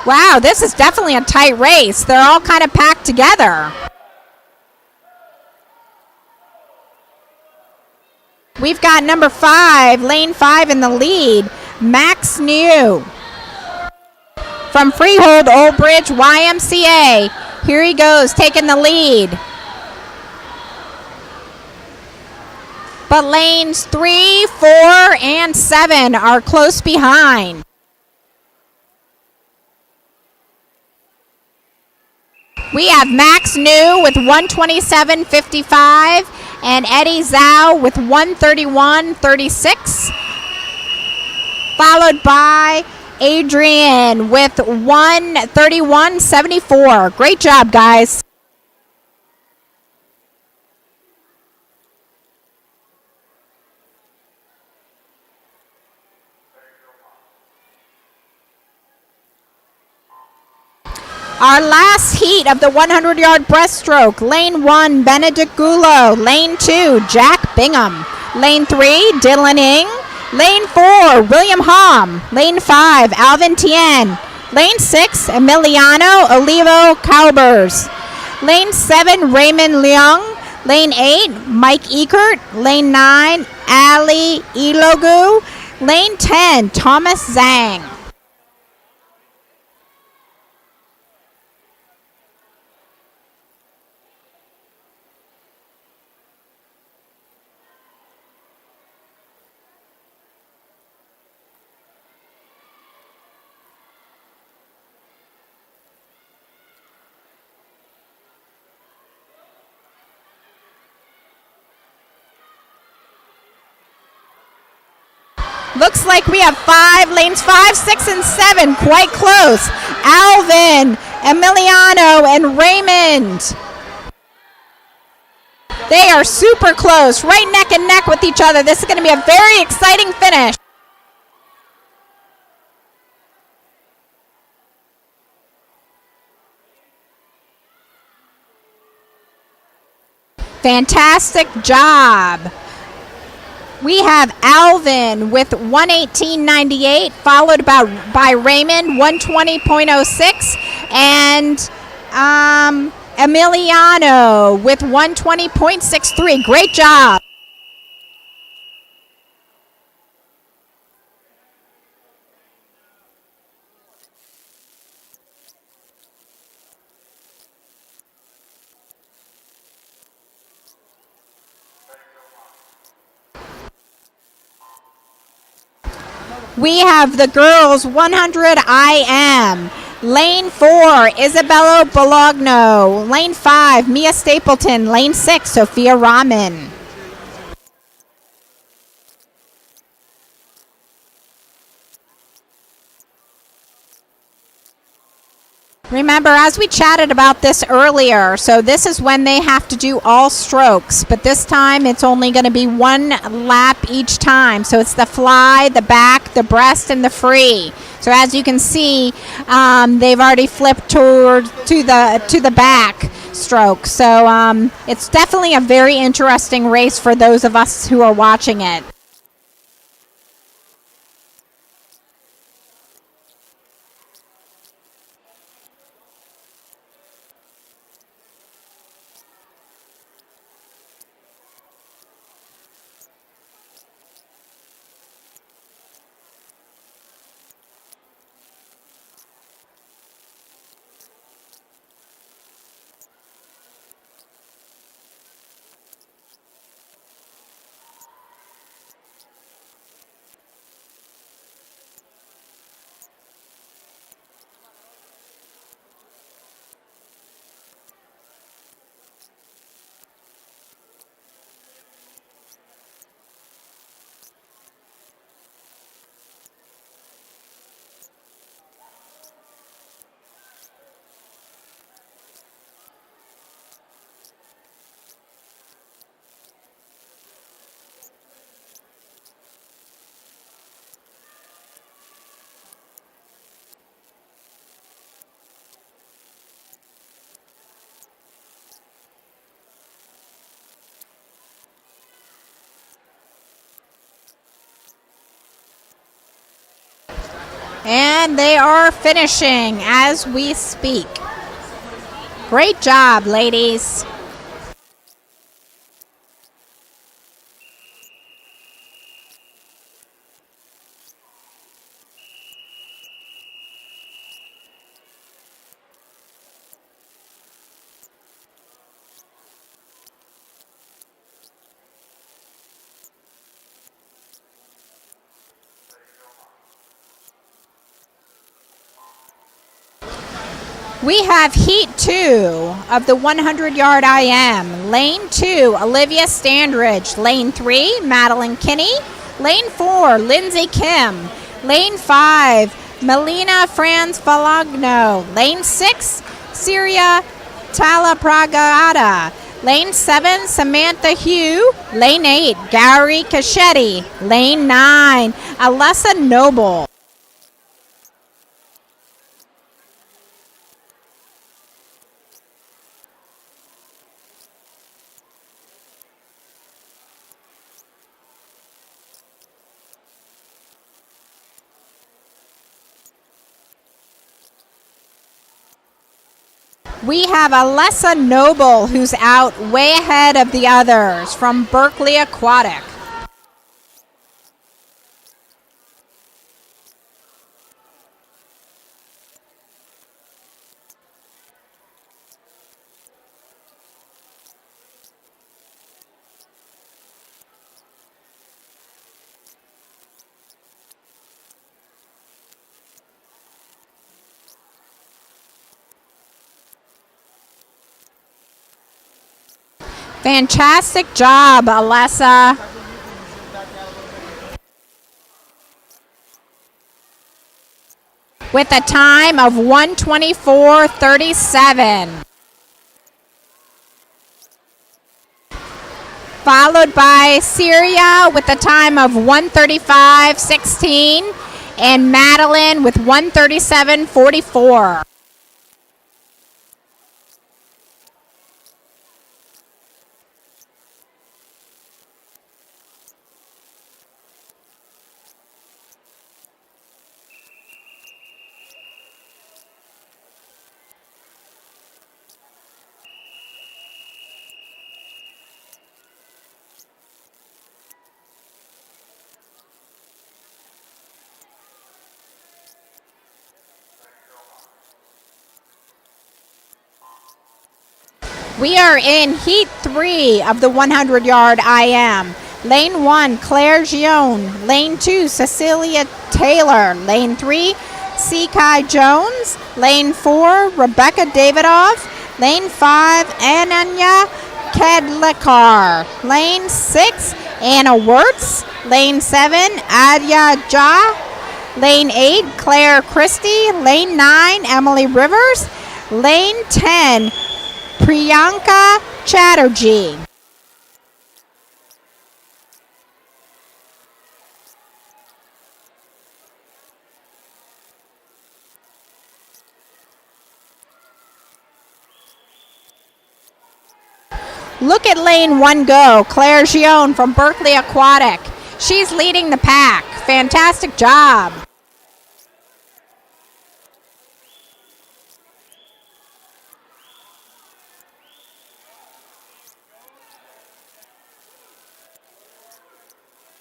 Wow, this is definitely a tight race. They're all kind of packed together. We've got number 5, lane 5 in the lead, Max New. From Freehold Old Bridge YMCA. Here he goes, taking the lead. But lanes 3, 4, and 7 are close behind. We have Max New with 127.55 and Eddie Zhao with 131.36, followed by Adrian with 131.74. Great job, guys. Our last heat of the 100-yard breaststroke. Lane 1, Benedict Gulo. Lane 2, Jack Bingham. Lane 3, Dylan Ng. Lane 4, William Hom. Lane 5, Alvin Tien. Lane 6, Emiliano Olivo Calbers. Lane 7, Raymond Leung. Lane 8, Mike Eckert. Lane 9, Ali Ilogu. Lane 10, Thomas Zhang. Looks like we have lanes 5, 6, and 7, quite close. Alvin, Emiliano, and Raymond. They are super close, right neck and neck with each other. This is going to be a very exciting finish. Fantastic job. We have Alvin with 118.98, followed by Raymond 120.06, and Emiliano with 120.63. Great job. We have the girls 100 IM. Lane 4, Isabella Bologno. Lane 5, Mia Stapleton. Lane 6, Sophia Rahman. Remember, as we chatted about this earlier, so this is when they have to do all strokes, but this time it's only going to be one lap each time. So it's the fly, the back, the breast, and the free. So as you can see, they've already flipped to the back stroke. So it's definitely a very interesting race for those of us who are watching it. And they are finishing as we speak. Great job, ladies. We have Heat 2 of the 100-yard IM. Lane 2, Olivia Standridge. Lane 3, Madeline Kinney. Lane 4, Lindsay Kim. Lane 5, Melina Franz Falagno. Lane 6, Syria Talapragada. Lane 7, Samantha Hugh. Lane 8, Gary Cachetti. Lane 9, Alessa Noble. We have Alessa Noble, who's out way ahead of the others from Berkeley Aquatic. Fantastic job, Alessa. With a time of 1:24:37. Followed by Syria with a time of 1:35:16 and Madeline with 1:37:44. We are in Heat 3 of the 100-yard IM. Lane 1, Claire Gion. Lane 2, Cecilia Taylor. Lane 3, Sekai Jones. Lane 4, Rebecca Davidoff. Lane 5, Ananya Kedlikar. Lane 6, Anna Wirtz. Lane 7, Adya Ja. Lane 8, Claire Christie. Lane 9, Emily Rivers. Lane 10, Priyanka Chatterjee. Look at lane 1 go, Claire Gion from Berkeley Aquatic. She's leading the pack. Fantastic job.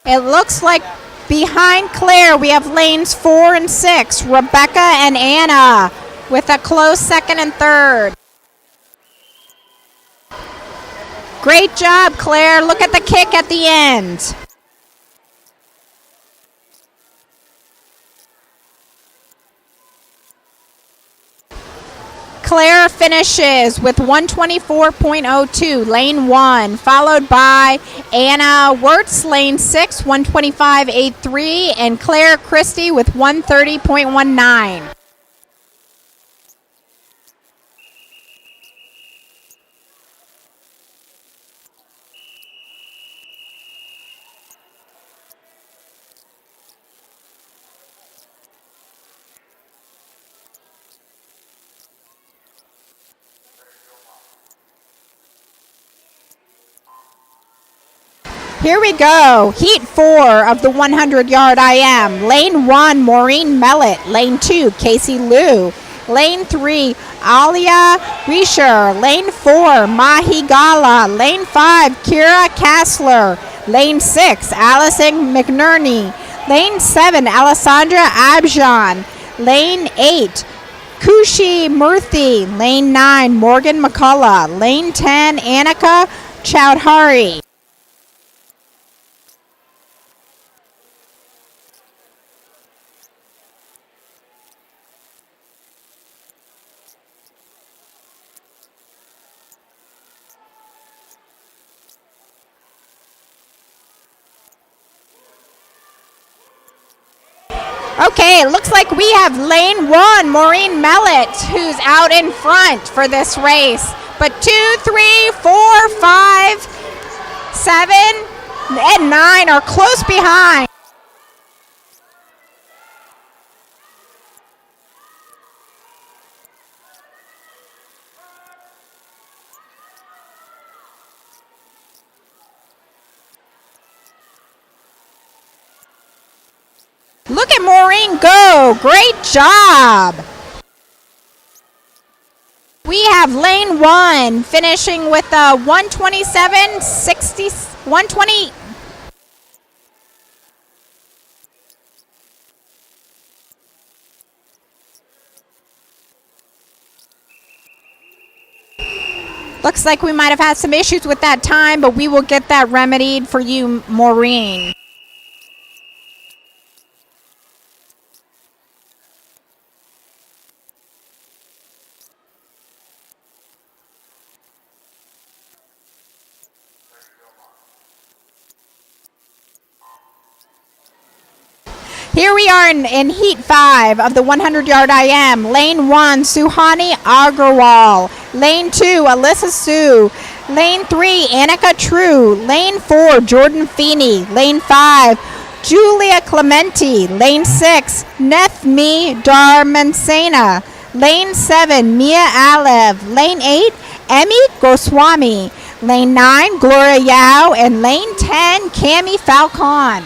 It looks like behind Claire we have lanes 4 and 6, Rebecca and Anna, with a close second and third. Great job, Claire. Look at the kick at the end. Claire finishes with 124.02, lane 1, followed by Anna Wirtz, lane 6, 125.83, and Claire Christie with 130.19. Here we go. Heat 4 of the 100-yard IM. Lane 1, Maureen Mellett. Lane 2, Casey Liu. Lane 3, Alia Risher. Lane 4, Mahi Gala. Lane 5, Kira Kassler. Lane 6, Allison McNerney. Lane 7, Alessandra Abjan. Lane 8, Kushi Murthy. Lane 9, Morgan McCullough. Lane 10, Annika Chowdhury. Okay, looks like we have lane 1, Maureen Mellett, who's out in front for this race. But 2, 3, 4, 5, 7, and 9 are close behind. Look at Maureen go. Great job. We have lane 1 finishing with a 127.60, 120. Looks like we might have had some issues with that time, but we will get that remedied for you, Maureen. Here we are in Heat 5 of the 100-yard IM. Lane 1, Suhani Agarwal. Lane 2, Alyssa Sue. Lane 3, Annika True. Lane 4, Jordan Feeney. Lane 5, Julia Clementi. Lane 6, Nethmi Darmansena. Lane 7, Mia Alev. Lane 8, Emmy Goswami. Lane 9, Gloria Yao. And lane 10, Cami Falcon.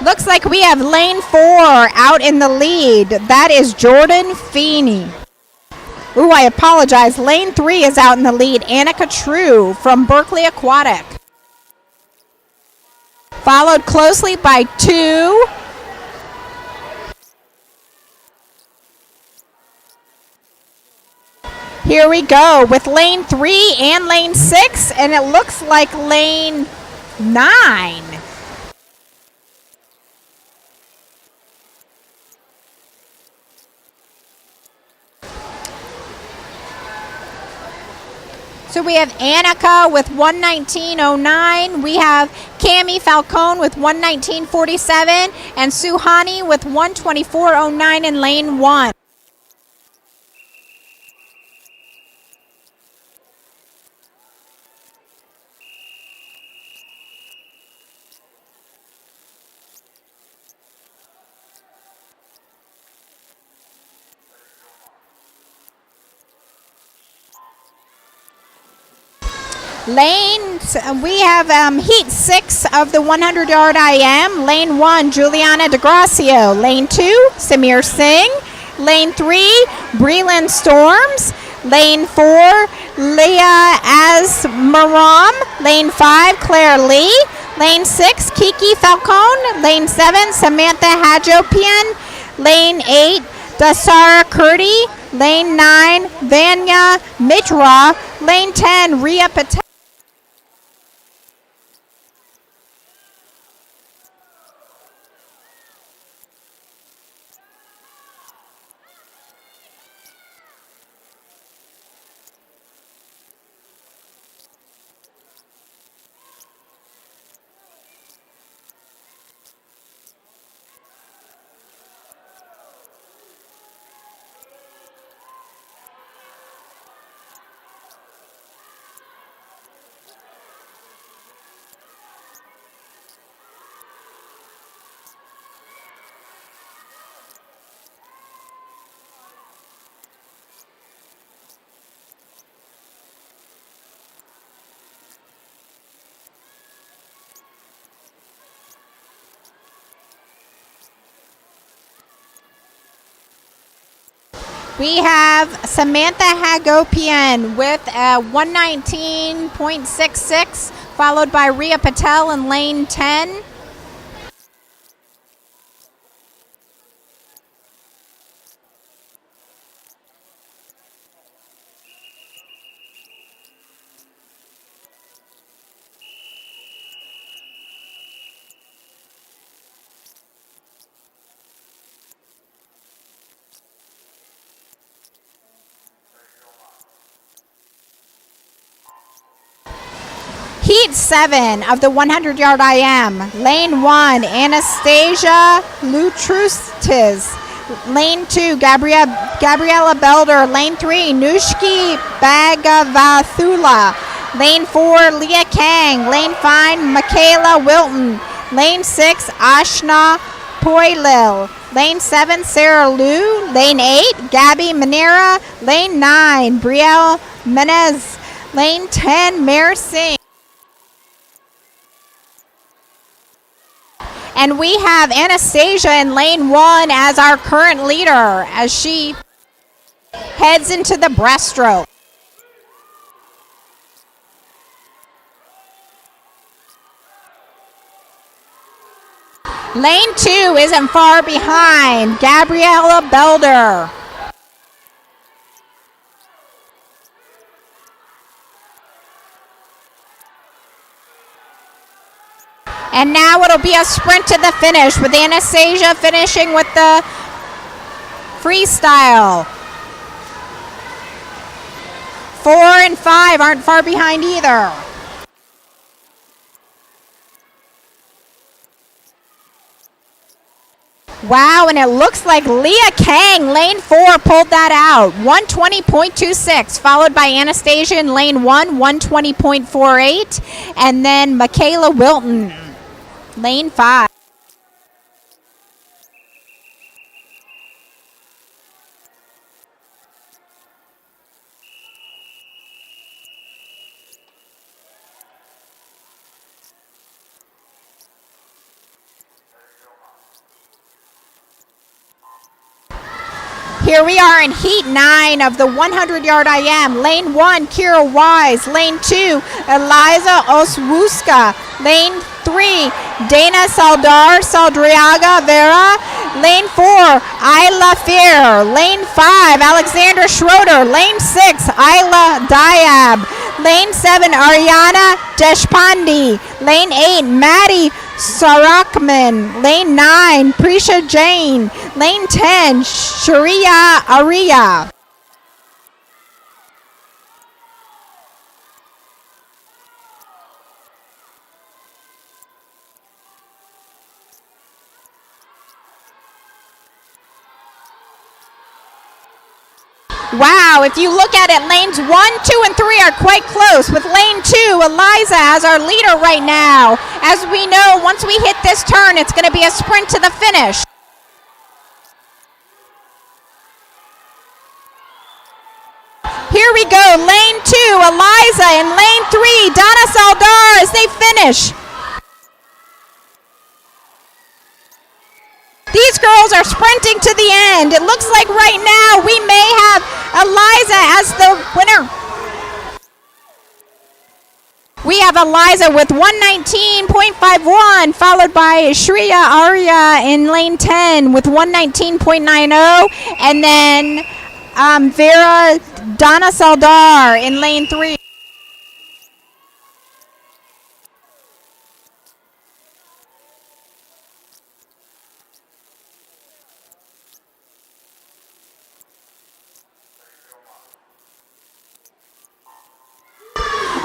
Looks like we have lane 4 out in the lead. That is Jordan Feeney. Ooh, I apologize. Lane 3 is out in the lead. Annika True from Berkeley Aquatic. Followed closely by 2. Here we go with lane 3 and lane 6, and it looks like lane 9. So we have Annika with 119.09. We have Cami Falcone with 119.47 and Suhani with 124.09 in lane 1. Lanes, we have Heat 6 of the 100-yard IM. Lane 1, Juliana DeGracio. Lane 2, Samir Singh. Lane 3, Breland Storms. Lane 4, Leah Asmaram. Lane 5, Claire Lee. Lane 6, Kiki Falcone. Lane 7, Samantha Hajopian. Lane 8, Dasara Kurdi. Lane 9, Vanya Mitra. Lane 10, Ria Patel. We have Samantha Hagopian with a 119.66, followed by Ria Patel in lane 10. Heat 7 of the 100-yard IM. Lane 1, Anastasia Lutrustis. Lane 2, Gabriella Belder. Lane 3, Nushki Bhagavathula. Lane 4, Leah Kang. Lane 5, Michaela Wilton. Lane 6, Ashna Poilil. Lane 7, Sarah Liu. Lane 8, Gabby Manera. Lane 9, Brielle Menez. Lane 10, Mare Singh. And we have Anastasia in lane 1 as our current leader as she heads into the breaststroke. Lane 2 isn't far behind, Gabriella Belder. And now it'll be a sprint to the finish with Anastasia finishing with the freestyle. 4 and 5 aren't far behind either. Wow, and it looks like Leah Kang, lane 4, pulled that out. 120.26, followed by Anastasia in lane 1, 120.48, and then Michaela Wilton, lane 5. Here we are in heat 9 of the 100-yard IM. Lane 1, Kira Wise. Lane 2, Eliza Oswuska. Lane 3, Dana Saldriaga Vera. Lane 4, Isla Fear. Lane 5, Alexandra Schroeder. Lane 6, Isla Diab. Lane 7, Ariana Deshpande. Lane 8, Maddie Sarakman. Lane 9, Prisha Jain. Lane 10, Sharia Aria. Wow, if you look at it, lanes 1, 2, and 3 are quite close, with lane 2, Eliza, as our leader right now. As we know, once we hit this turn, it's going to be a sprint to the finish. Here we go, lane 2, Eliza, and lane 3, Donna Saldar as they finish. These girls are sprinting to the end. It looks like right now we may have Eliza as the winner. We have Eliza with 119.51, followed by Shreya Arya in lane 10 with 119.90, and then Vera Donna Saldar in lane 3.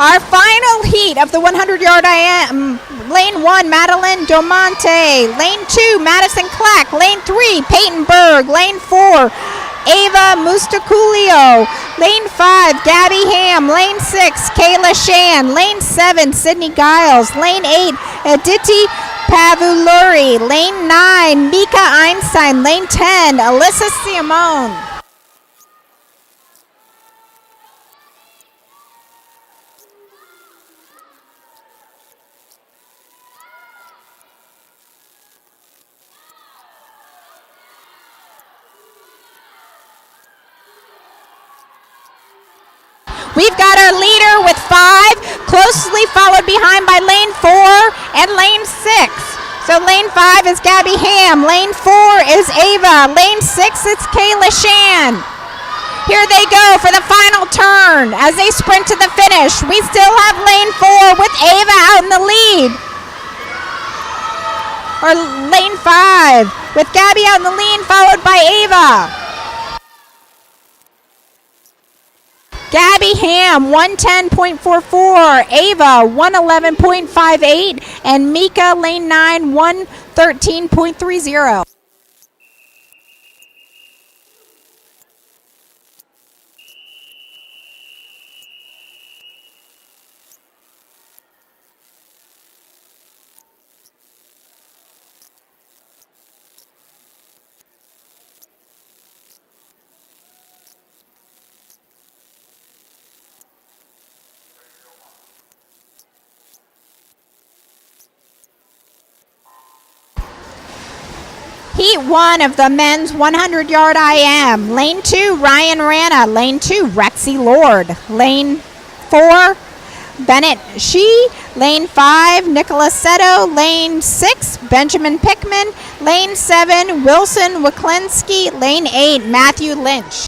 Our final heat of the 100-yard IM, lane 1, Madeline Domonte, lane 2, Madison Clack, lane 3, Peyton Berg, lane 4, Ava Mustaculio, lane 5, Gabby Ham, lane 6, Kayla Shan, lane 7, Sydney Giles, lane 8, Aditi Pavuluri, lane 9, Mika Einstein, lane 10, Alyssa Simone. We've got our leader with 5, closely followed behind by lane 4 and lane 6. So lane 5 is Gabby Ham, lane 4 is Ava, lane 6 it's Kayla Shan. Here they go for the final turn as they sprint to the finish. We still have lane 4 with Ava out in the lead. Or lane 5 with Gabby out in the lead, followed by Ava. Gabby Ham, 110.44, Ava, 111.58, and Mika, lane 9, 113.30. Heat 1 of the men's 100-yard IM. Lane 2, Ryan Rana. Lane 2, Rexy Lord. Lane 4, Bennett Shee. Lane 5, Nicholas Seto. Lane 6, Benjamin Pickman. Lane 7, Wilson Waklinski. Lane 8, Matthew Lynch.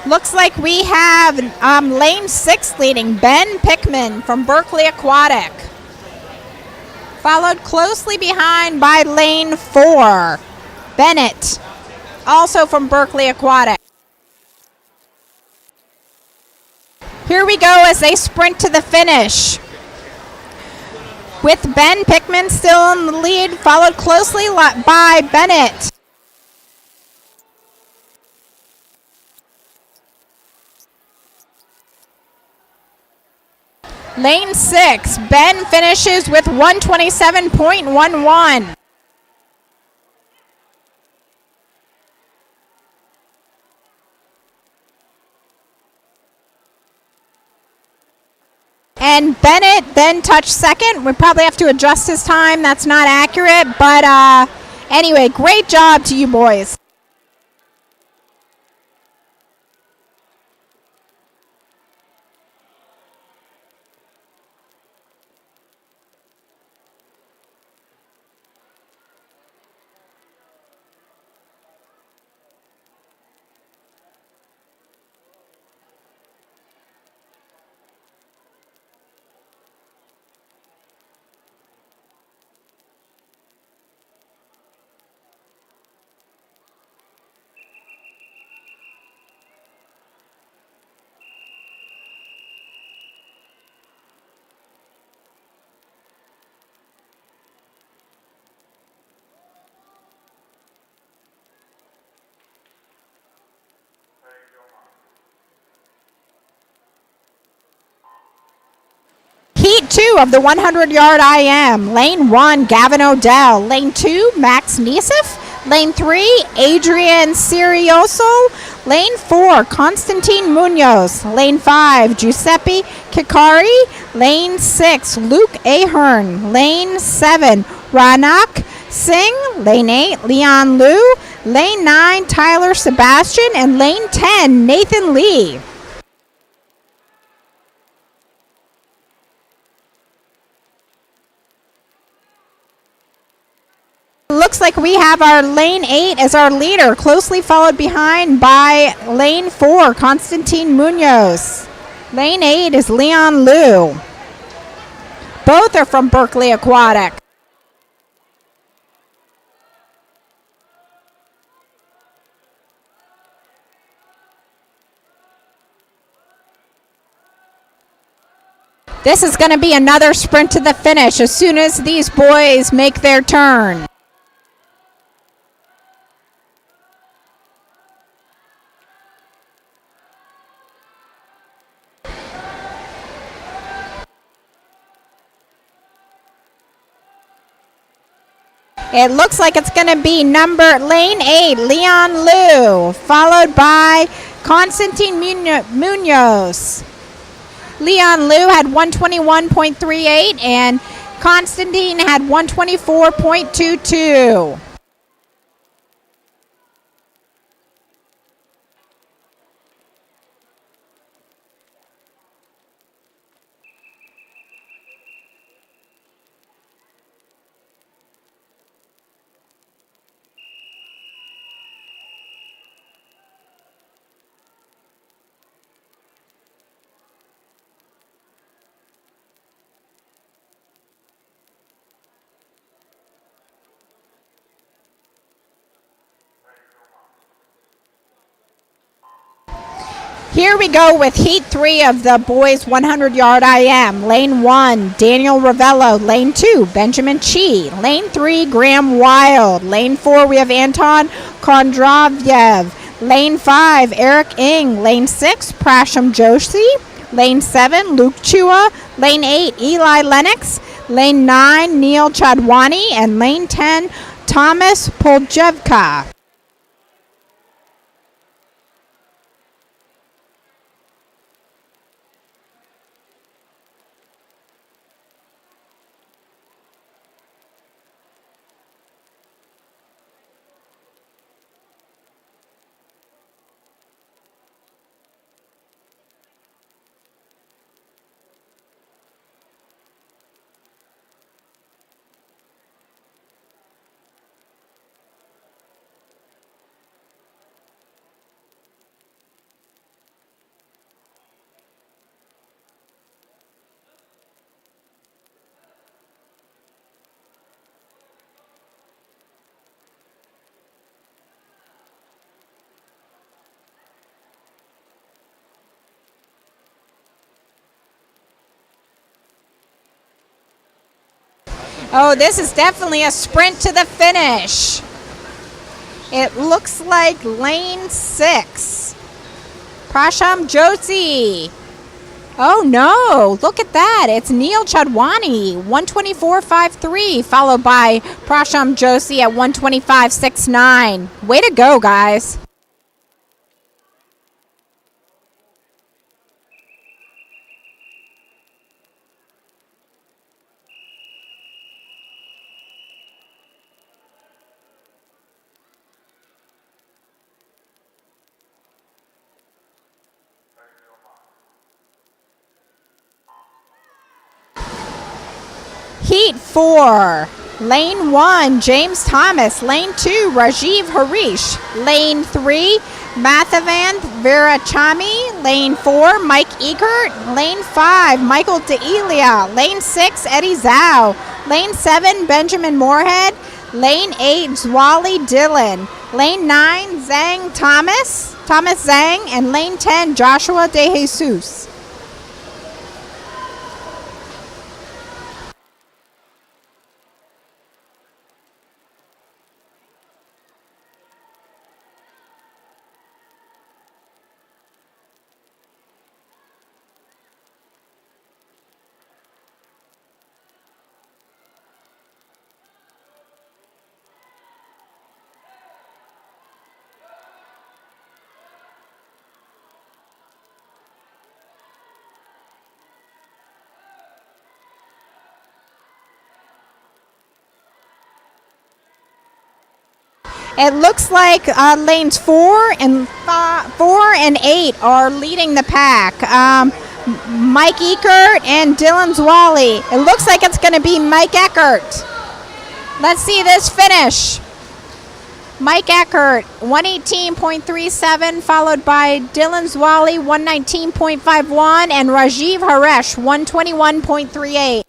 Looks like we have lane 6 leading, Ben Pickman from Berkeley Aquatic. Followed closely behind by lane 4, Bennett, also from Berkeley Aquatic. Here we go as they sprint to the finish. With Ben Pickman still in the lead, followed closely by Bennett. Lane 6, Ben finishes with 127.11. And Bennett then touched second. We probably have to adjust his time. That's not accurate. But anyway, great job to you boys. Heat 2 of the 100-yard IM. Lane 1, Gavin Odell. Lane 2, Max Nisif. Lane 3, Adrian Serioso. Lane 4, Constantine Munoz. Lane 5, Giuseppe Kikari. Lane 6, Luke Ahern. Lane 7, Ranak Singh. Lane 8, Leon Liu. Lane 9, Tyler Sebastian. And lane 10, Nathan Lee. Looks like we have our lane 8 as our leader, closely followed behind by lane 4, Constantine Munoz. Lane 8 is Leon Liu. Both are from Berkeley Aquatic. This is going to be another sprint to the finish as soon as these boys make their turn. It looks like it's going to be lane 8, Leon Liu, followed by Constantine Munoz. Leon Liu had 121.38 and Constantine had 124.22. Here we go with Heat 3 of the boys 100-yard IM. Lane 1, Daniel Ravello. Lane 2, Benjamin Chi. Lane 3, Graham Wild. Lane 4, we have Anton Kondravyev. Lane 5, Eric Ng. Lane 6, Prasham Joshi. Lane 7, Luke Chua. Lane 8, Eli Lennox. Lane 9, Neil Chadwani. And Lane 10, Thomas Poljevka. Oh, this is definitely a sprint to the finish. It looks like lane 6. Prasham Joshi. Oh no, look at that. It's Neil Chadwani, 124.53, followed by Prasham Joshi at 125.69. Way to go, guys. Heat 4, lane 1, James Thomas. Lane 2, Rajiv Harish. Lane 3, Mathavanth Virachami. Lane 4, Mike Eckert. Lane 5, Michael D'Elia. Lane 6, Eddie Zhao. Lane 7, Benjamin Moorhead. Lane 8, Zwali Dillon. Lane 9, Zhang Thomas Zhang. And lane 10, Joshua De Jesus. It looks like lanes 4 and 8 are leading the pack. Mike Eckert and Dylan Zwali. It looks like it's going to be Mike Eckert. Let's see this finish. Mike Eckert, 118.37, followed by Dylan Zwali, 119.51, and Rajiv Harish, 121.38.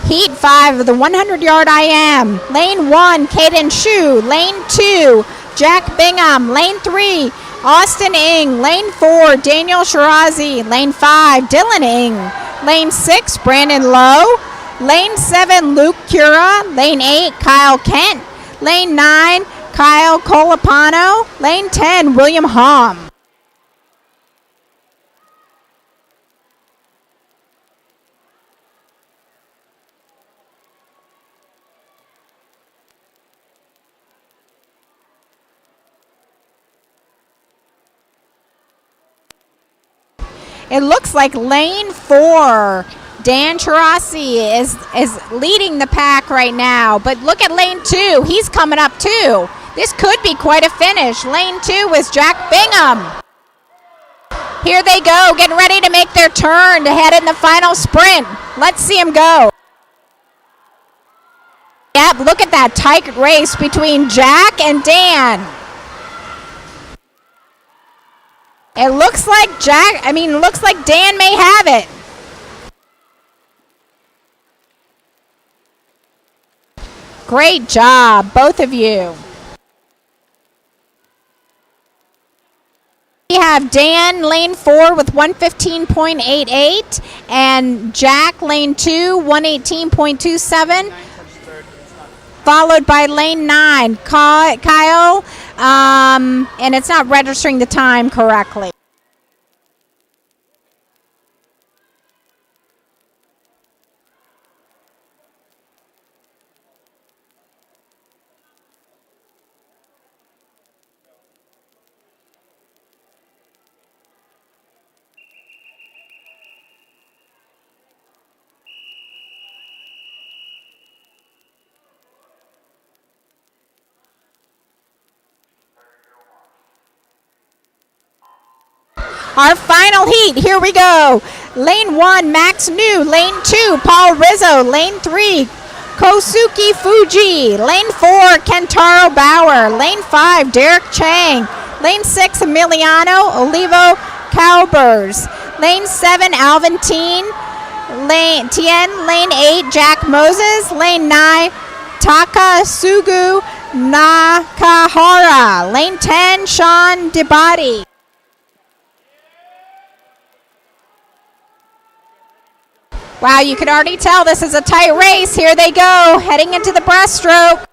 Heat 5 of the 100-yard IM. Lane 1, Caden Shu. Lane 2, Jack Bingham. Lane 3, Austin Ing. Lane 4, Daniel Shirazi. Lane 5, Dylan Ing. Lane 6, Brandon Lowe. Lane 7, Luke Cura. Lane 8, Kyle Kent. Lane 9, Kyle Colapano. Lane 10, William Hom. It looks like lane 4, Dan Charasi is leading the pack right now. But look at lane 2. He's coming up too. This could be quite a finish. Lane 2 is Jack Bingham. Here they go, getting ready to make their turn to head in the final sprint. Let's see them go. Yep, look at that tight race between Jack and Dan. It looks like looks like Dan may have it. Great job, both of you. We have Dan lane 4 with 115.88 and Jack lane 2 118.27, followed by lane 9 Kyle, and it's not registering the time correctly. Our final heat, here we go. Lane 1, Max New. Lane 2, Paul Rizzo. Lane 3, Kosuke Fuji. Lane 4, Kentaro Bauer. Lane 5, Derek Chang. Lane 6, Emiliano Olivo Cowbers. Lane 7, Alvin Tien. Lane 8, Jack Moses. Lane 9, Takasugu Nakahara. Lane 10, Sean Debati. Wow, you can already tell this is a tight race. Here they go, heading into the breaststroke.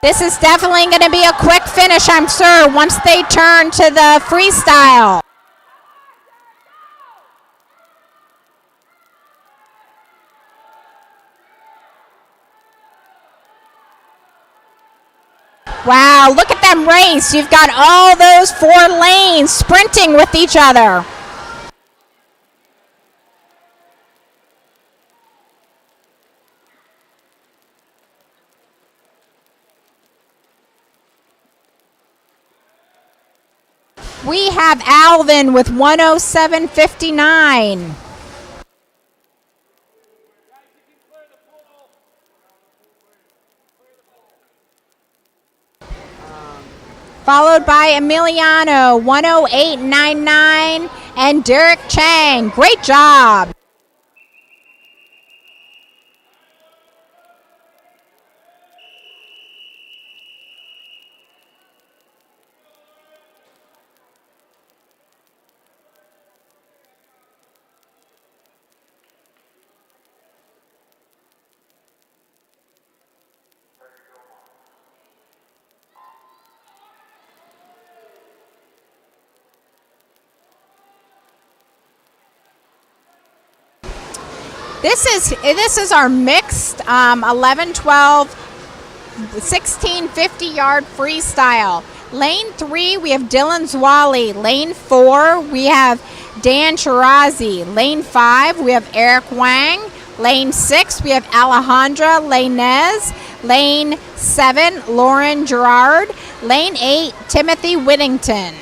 This is definitely going to be a quick finish, I'm sure, once they turn to the freestyle. Wow, look at them race. You've got all those 4 lanes sprinting with each other. We have Alvin with 107.59. Followed by Emiliano, 108.99, and Derek Chang. Great job. This is our mixed 11, 12, 16, 50-yard freestyle. Lane 3, we have Dylan Zwali. Lane 4, we have Dan Shirazi. Lane 5, we have Eric Wang. Lane 6, we have Alejandra Lainez. Lane 7, Lauren Gerard. Lane 8, Timothy Whittington.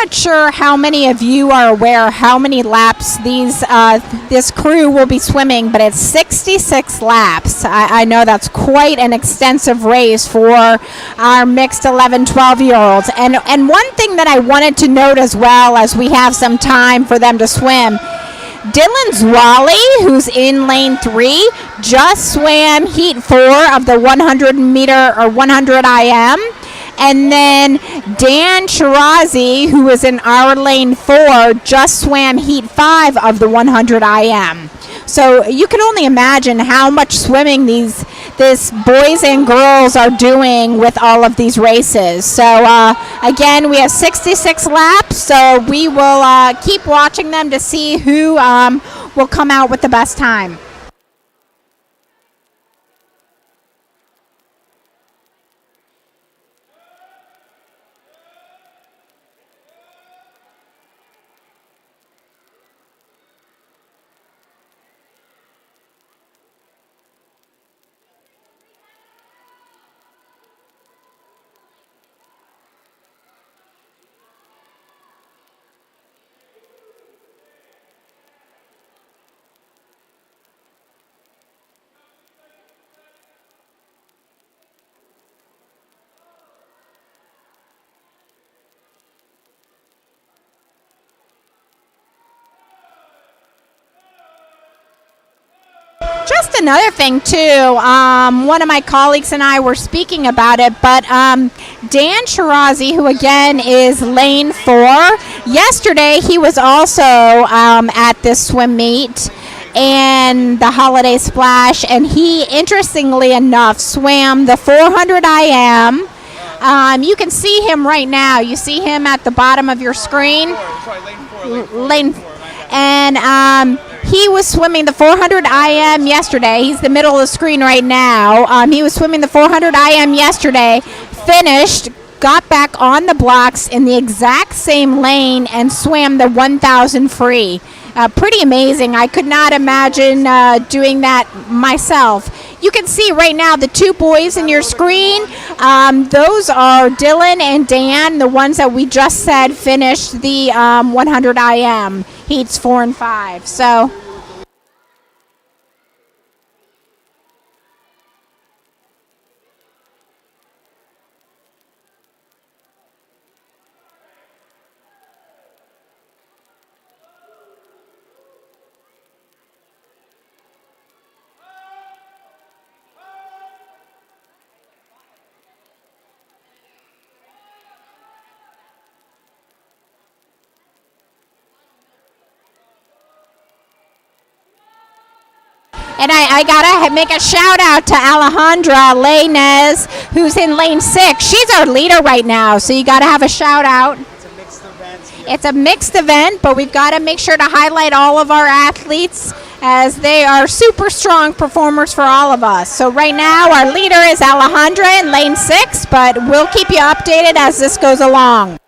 not sure how many of you are aware how many laps this crew will be swimming, but it's 66 laps. I know that's quite an extensive race for our mixed 11, 12-year-olds. And one thing that I wanted to note as well, as we have some time for them to swim, Dylan Zwally, who's in lane 3, just swam heat 4 of the 100 meter or 100 IM. And then Dan Shirazi, who was in our lane 4, just swam heat 5 of the 100 IM. So you can only imagine how much swimming these boys and girls are doing with all of these races. So again, we have 66 laps, so we will keep watching them to see who will come out with the best time. Just another thing too, one of my colleagues and I were speaking about it, but Dan Shirazi, who again is lane 4, yesterday he was also at this swim meet and the holiday splash, and he, interestingly enough, swam the 400 IM. You can see him right now. You see him at the bottom of your screen. Lane 4. And he was swimming the 400 IM yesterday. He's the middle of the screen right now. He was swimming the 400 IM yesterday, finished, got back on the blocks in the exact same lane, and swam the 1,000 free. Pretty amazing. I could not imagine doing that myself. You can see right now the two boys in your screen. Those are Dylan and Dan, the ones that we just said finished the 100 IM, heats 4 and 5. So. And I gotta make a shout out to Alejandra Lainez, who's in lane 6. She's our leader right now, so you gotta have a shout out. It's a mixed event. It's a mixed event, but we've got to make sure to highlight all of our athletes, as they are super strong performers for all of us. So right now our leader is Alejandra in lane 6, but we'll keep you updated as this goes along.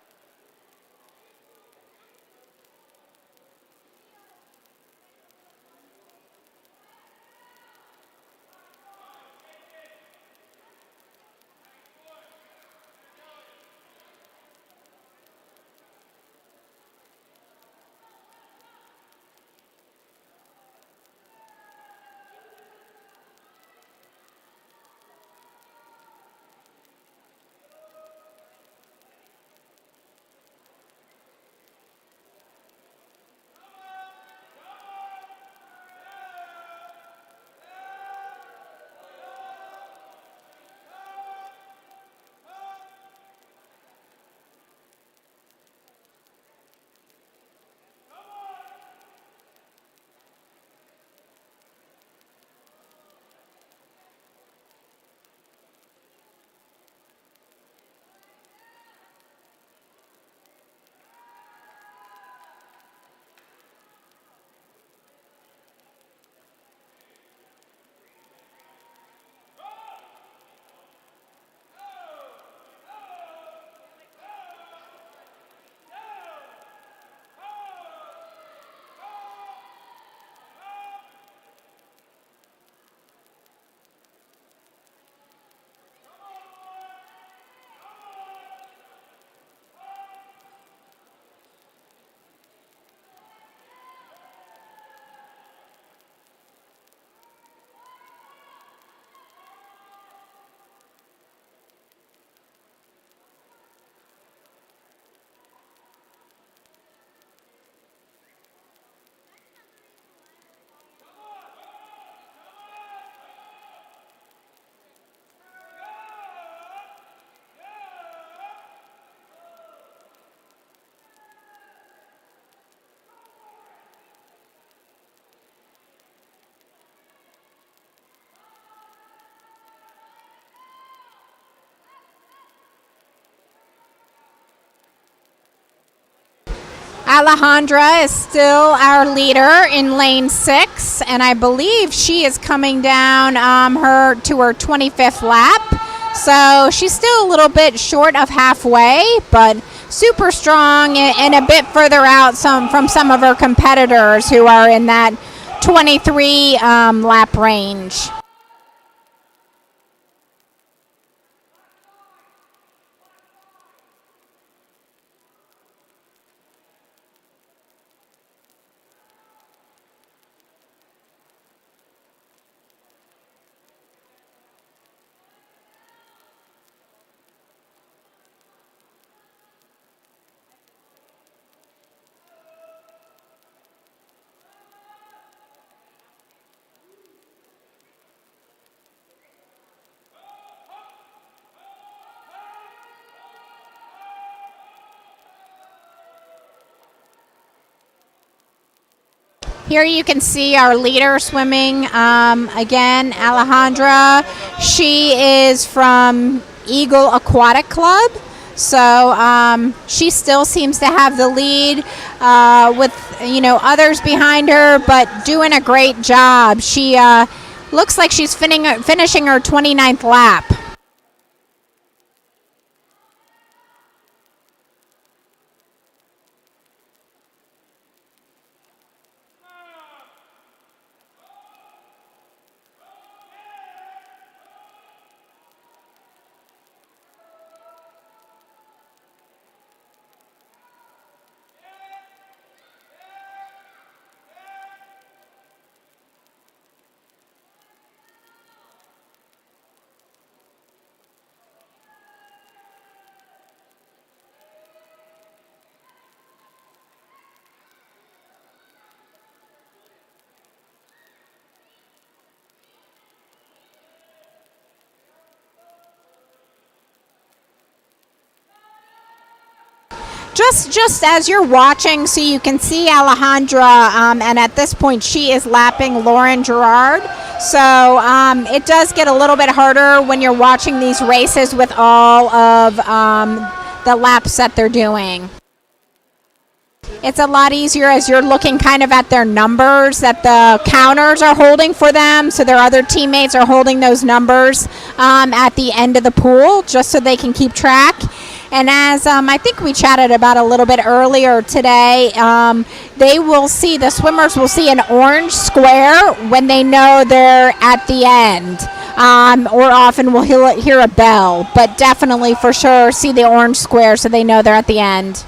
Alejandra is still our leader in lane 6, and I believe she is coming down her 25th lap. So she's still a little bit short of halfway, but super strong and a bit further out from some of her competitors who are in that 23 lap range. Here you can see our leader swimming. Again, Alejandra. She is from Eagle Aquatic Club. So she still seems to have the lead with others behind her, but doing a great job. She looks like she's finishing her 29th lap. Just as you're watching, so you can see Alejandra, and at this point she is lapping Lauren Gerard. So it does get a little bit harder when you're watching these races with all of the laps that they're doing. It's a lot easier as you're looking kind of at their numbers that the counters are holding for them. So their other teammates are holding those numbers at the end of the pool just so they can keep track. And as I think we chatted about a little bit earlier today, the swimmers will see an orange square when they know they're at the end. Or often we'll hear a bell, but definitely for sure see the orange square so they know they're at the end.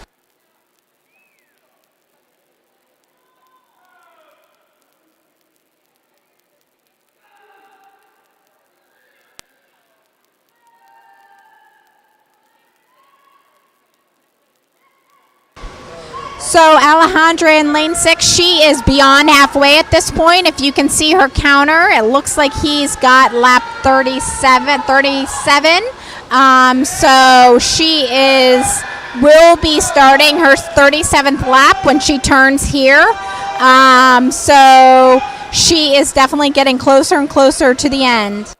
So Alejandra in lane 6, she is beyond halfway at this point. If you can see her counter, it looks like he's got lap 37. So she will be starting her 37th lap when she turns here. So she is definitely getting closer and closer to the end.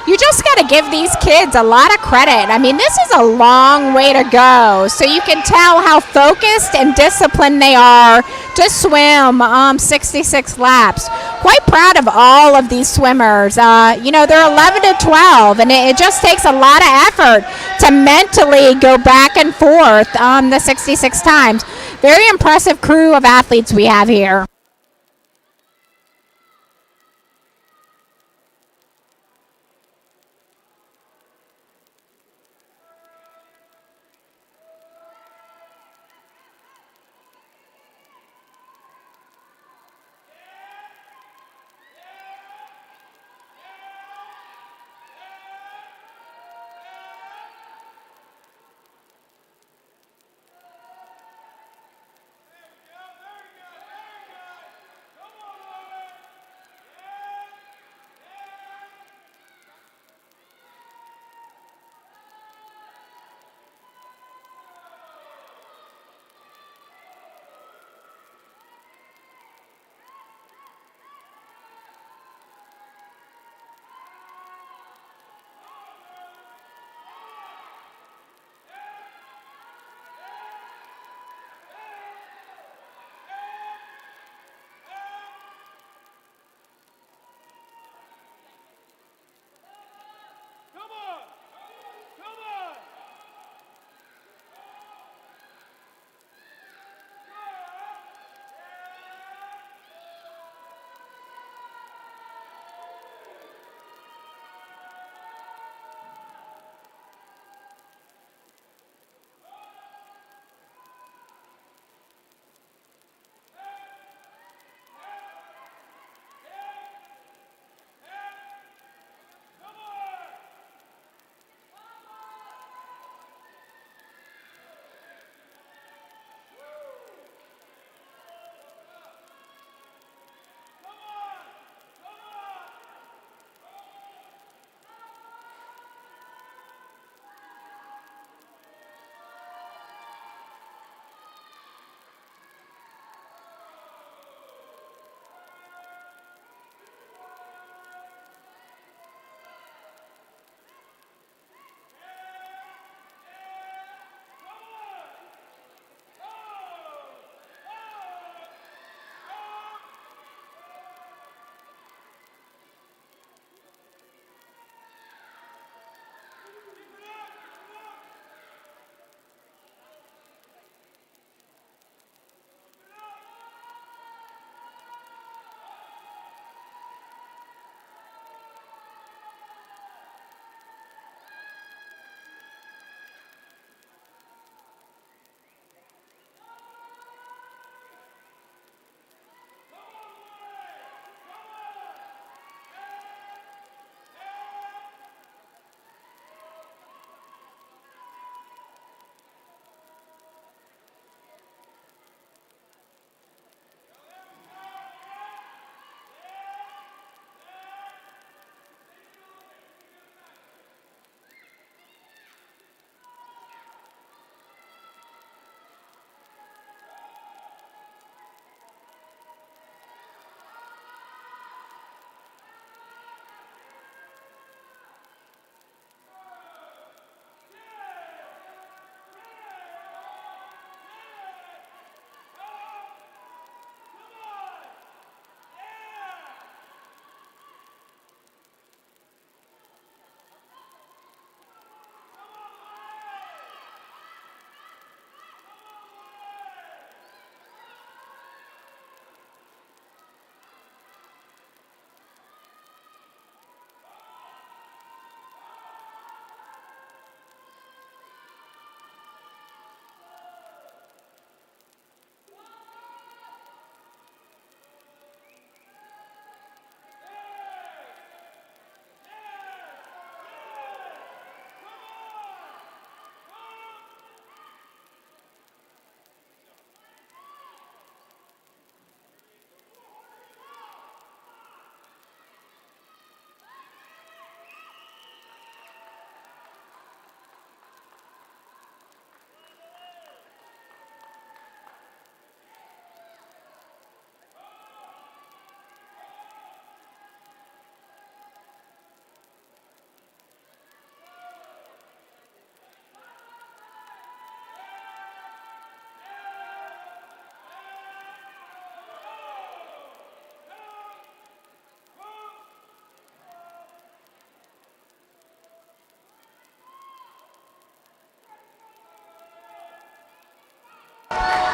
You just got to give these kids a lot of credit. I mean, this is a long way to go. So you can tell how focused and disciplined they are to swim 66 laps. Quite proud of all of these swimmers. They're 11 to 12, and it just takes a lot of effort to mentally go back and forth the 66 times. Very impressive crew of athletes we have here.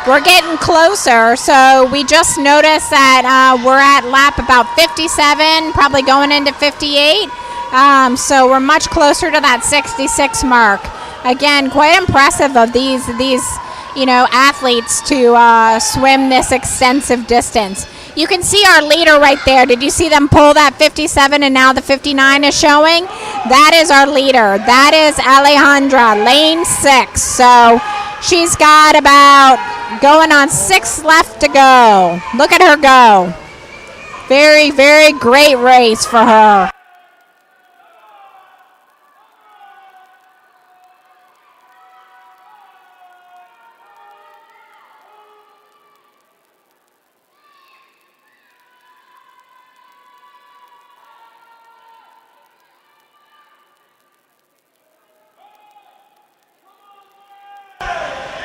We're getting closer, so we just noticed that we're at lap about 57, probably going into 58. So we're much closer to that 66 mark. Again, quite impressive of these athletes to swim this extensive distance. You can see our leader right there. Did you see them pull that 57 and now the 59 is showing? That is our leader. That is Alejandra, lane 6. So she's got about going on 6 left to go. Look at her go. Very, very great race for her.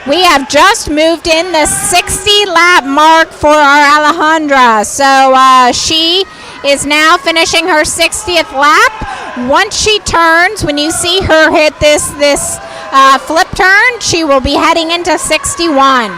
We have just moved in the 60 lap mark for our Alejandra. So she is now finishing her 60th lap. Once she turns, when you see her hit this flip turn, she will be heading into 61.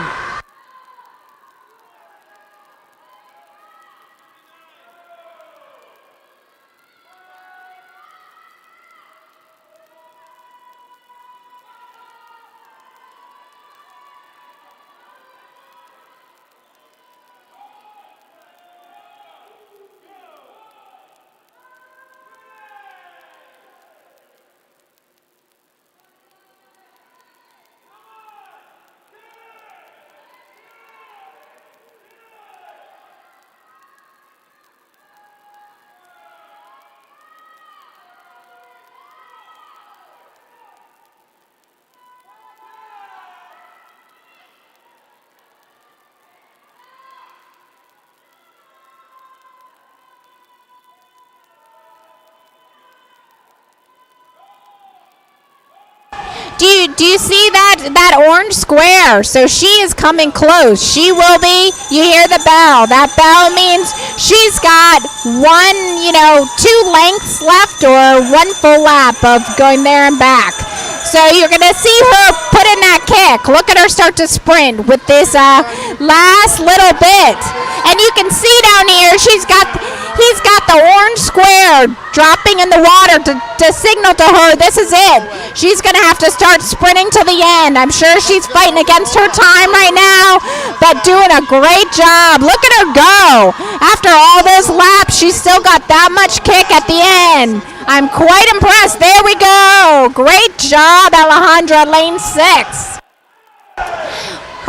Do you see that orange square? So she is coming close. She will be. You hear the bell. That bell means she's got 2 lengths left or 1 full lap of going there and back. So you're going to see her put in that kick. Look at her start to sprint with this last little bit. And you can see down here he's got the orange square dropping in the water to signal to her this is it. She's going to have to start sprinting to the end. I'm sure she's fighting against her time right now, but doing a great job. Look at her go. After all those laps, she's still got that much kick at the end. I'm quite impressed. There we go. Great job, Alejandra, lane 6.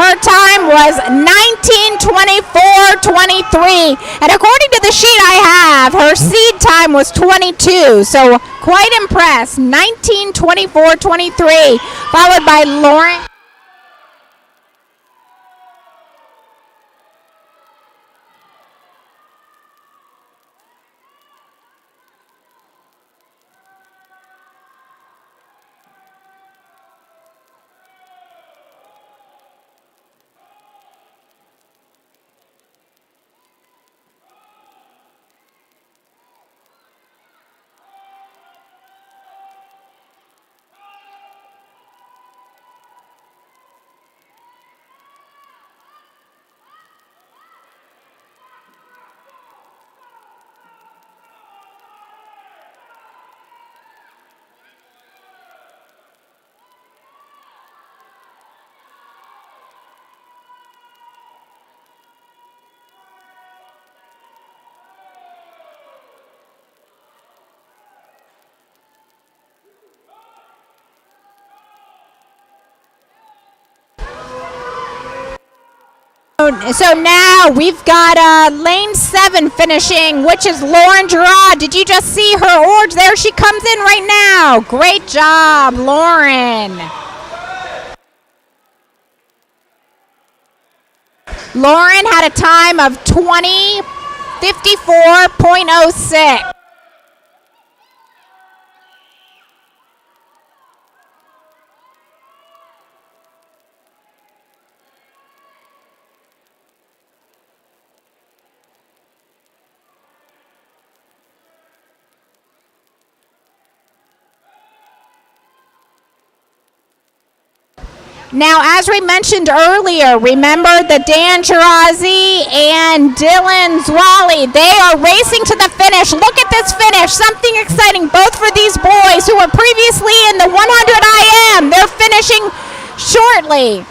Her time was 19:24:23, and according to the sheet I have, her seed time was 22. So quite impressed. 19:24:23, followed by Lauren. So now we've got lane 7 finishing, which is Lauren Gerard. Did you just see her orange? There she comes in right now. Great job, Lauren. Lauren had a time of 20:54.06. Now, as we mentioned earlier, remember the Dan Girazi and Dylan Zwali. They are racing to the finish. Look at this finish. Something exciting, both for these boys who were previously in the 100 IM. They're finishing shortly.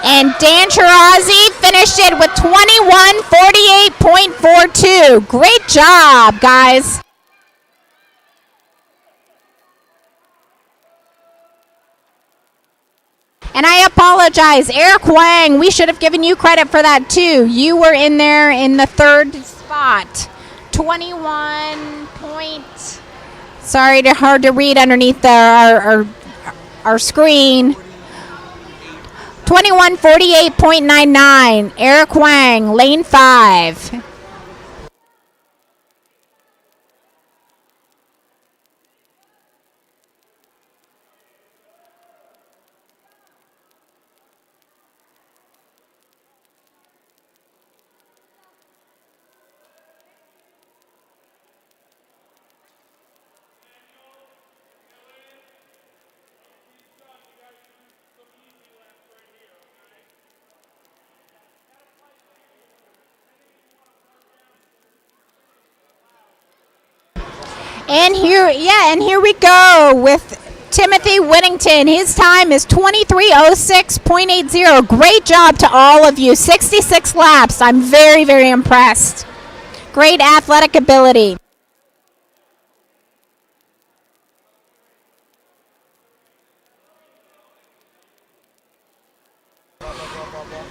And Dan Girazi finished it with 21:48.42. Great job, guys. And I apologize, Eric Wang, we should have given you credit for that too. You were in there in the third spot. 21 point. Sorry, hard to read underneath our screen. 21:48.99. Eric Wang, lane 5. And here we go with Timothy Whittington. His time is 23:06.80. Great job to all of you. 66 laps. I'm very, very impressed. Great athletic ability.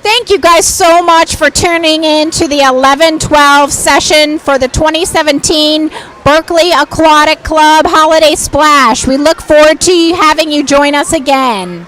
Thank you guys so much for tuning in to the 11-12 session for the 2017 Berkeley Aquatic Club Holiday Splash. We look forward to having you join us again.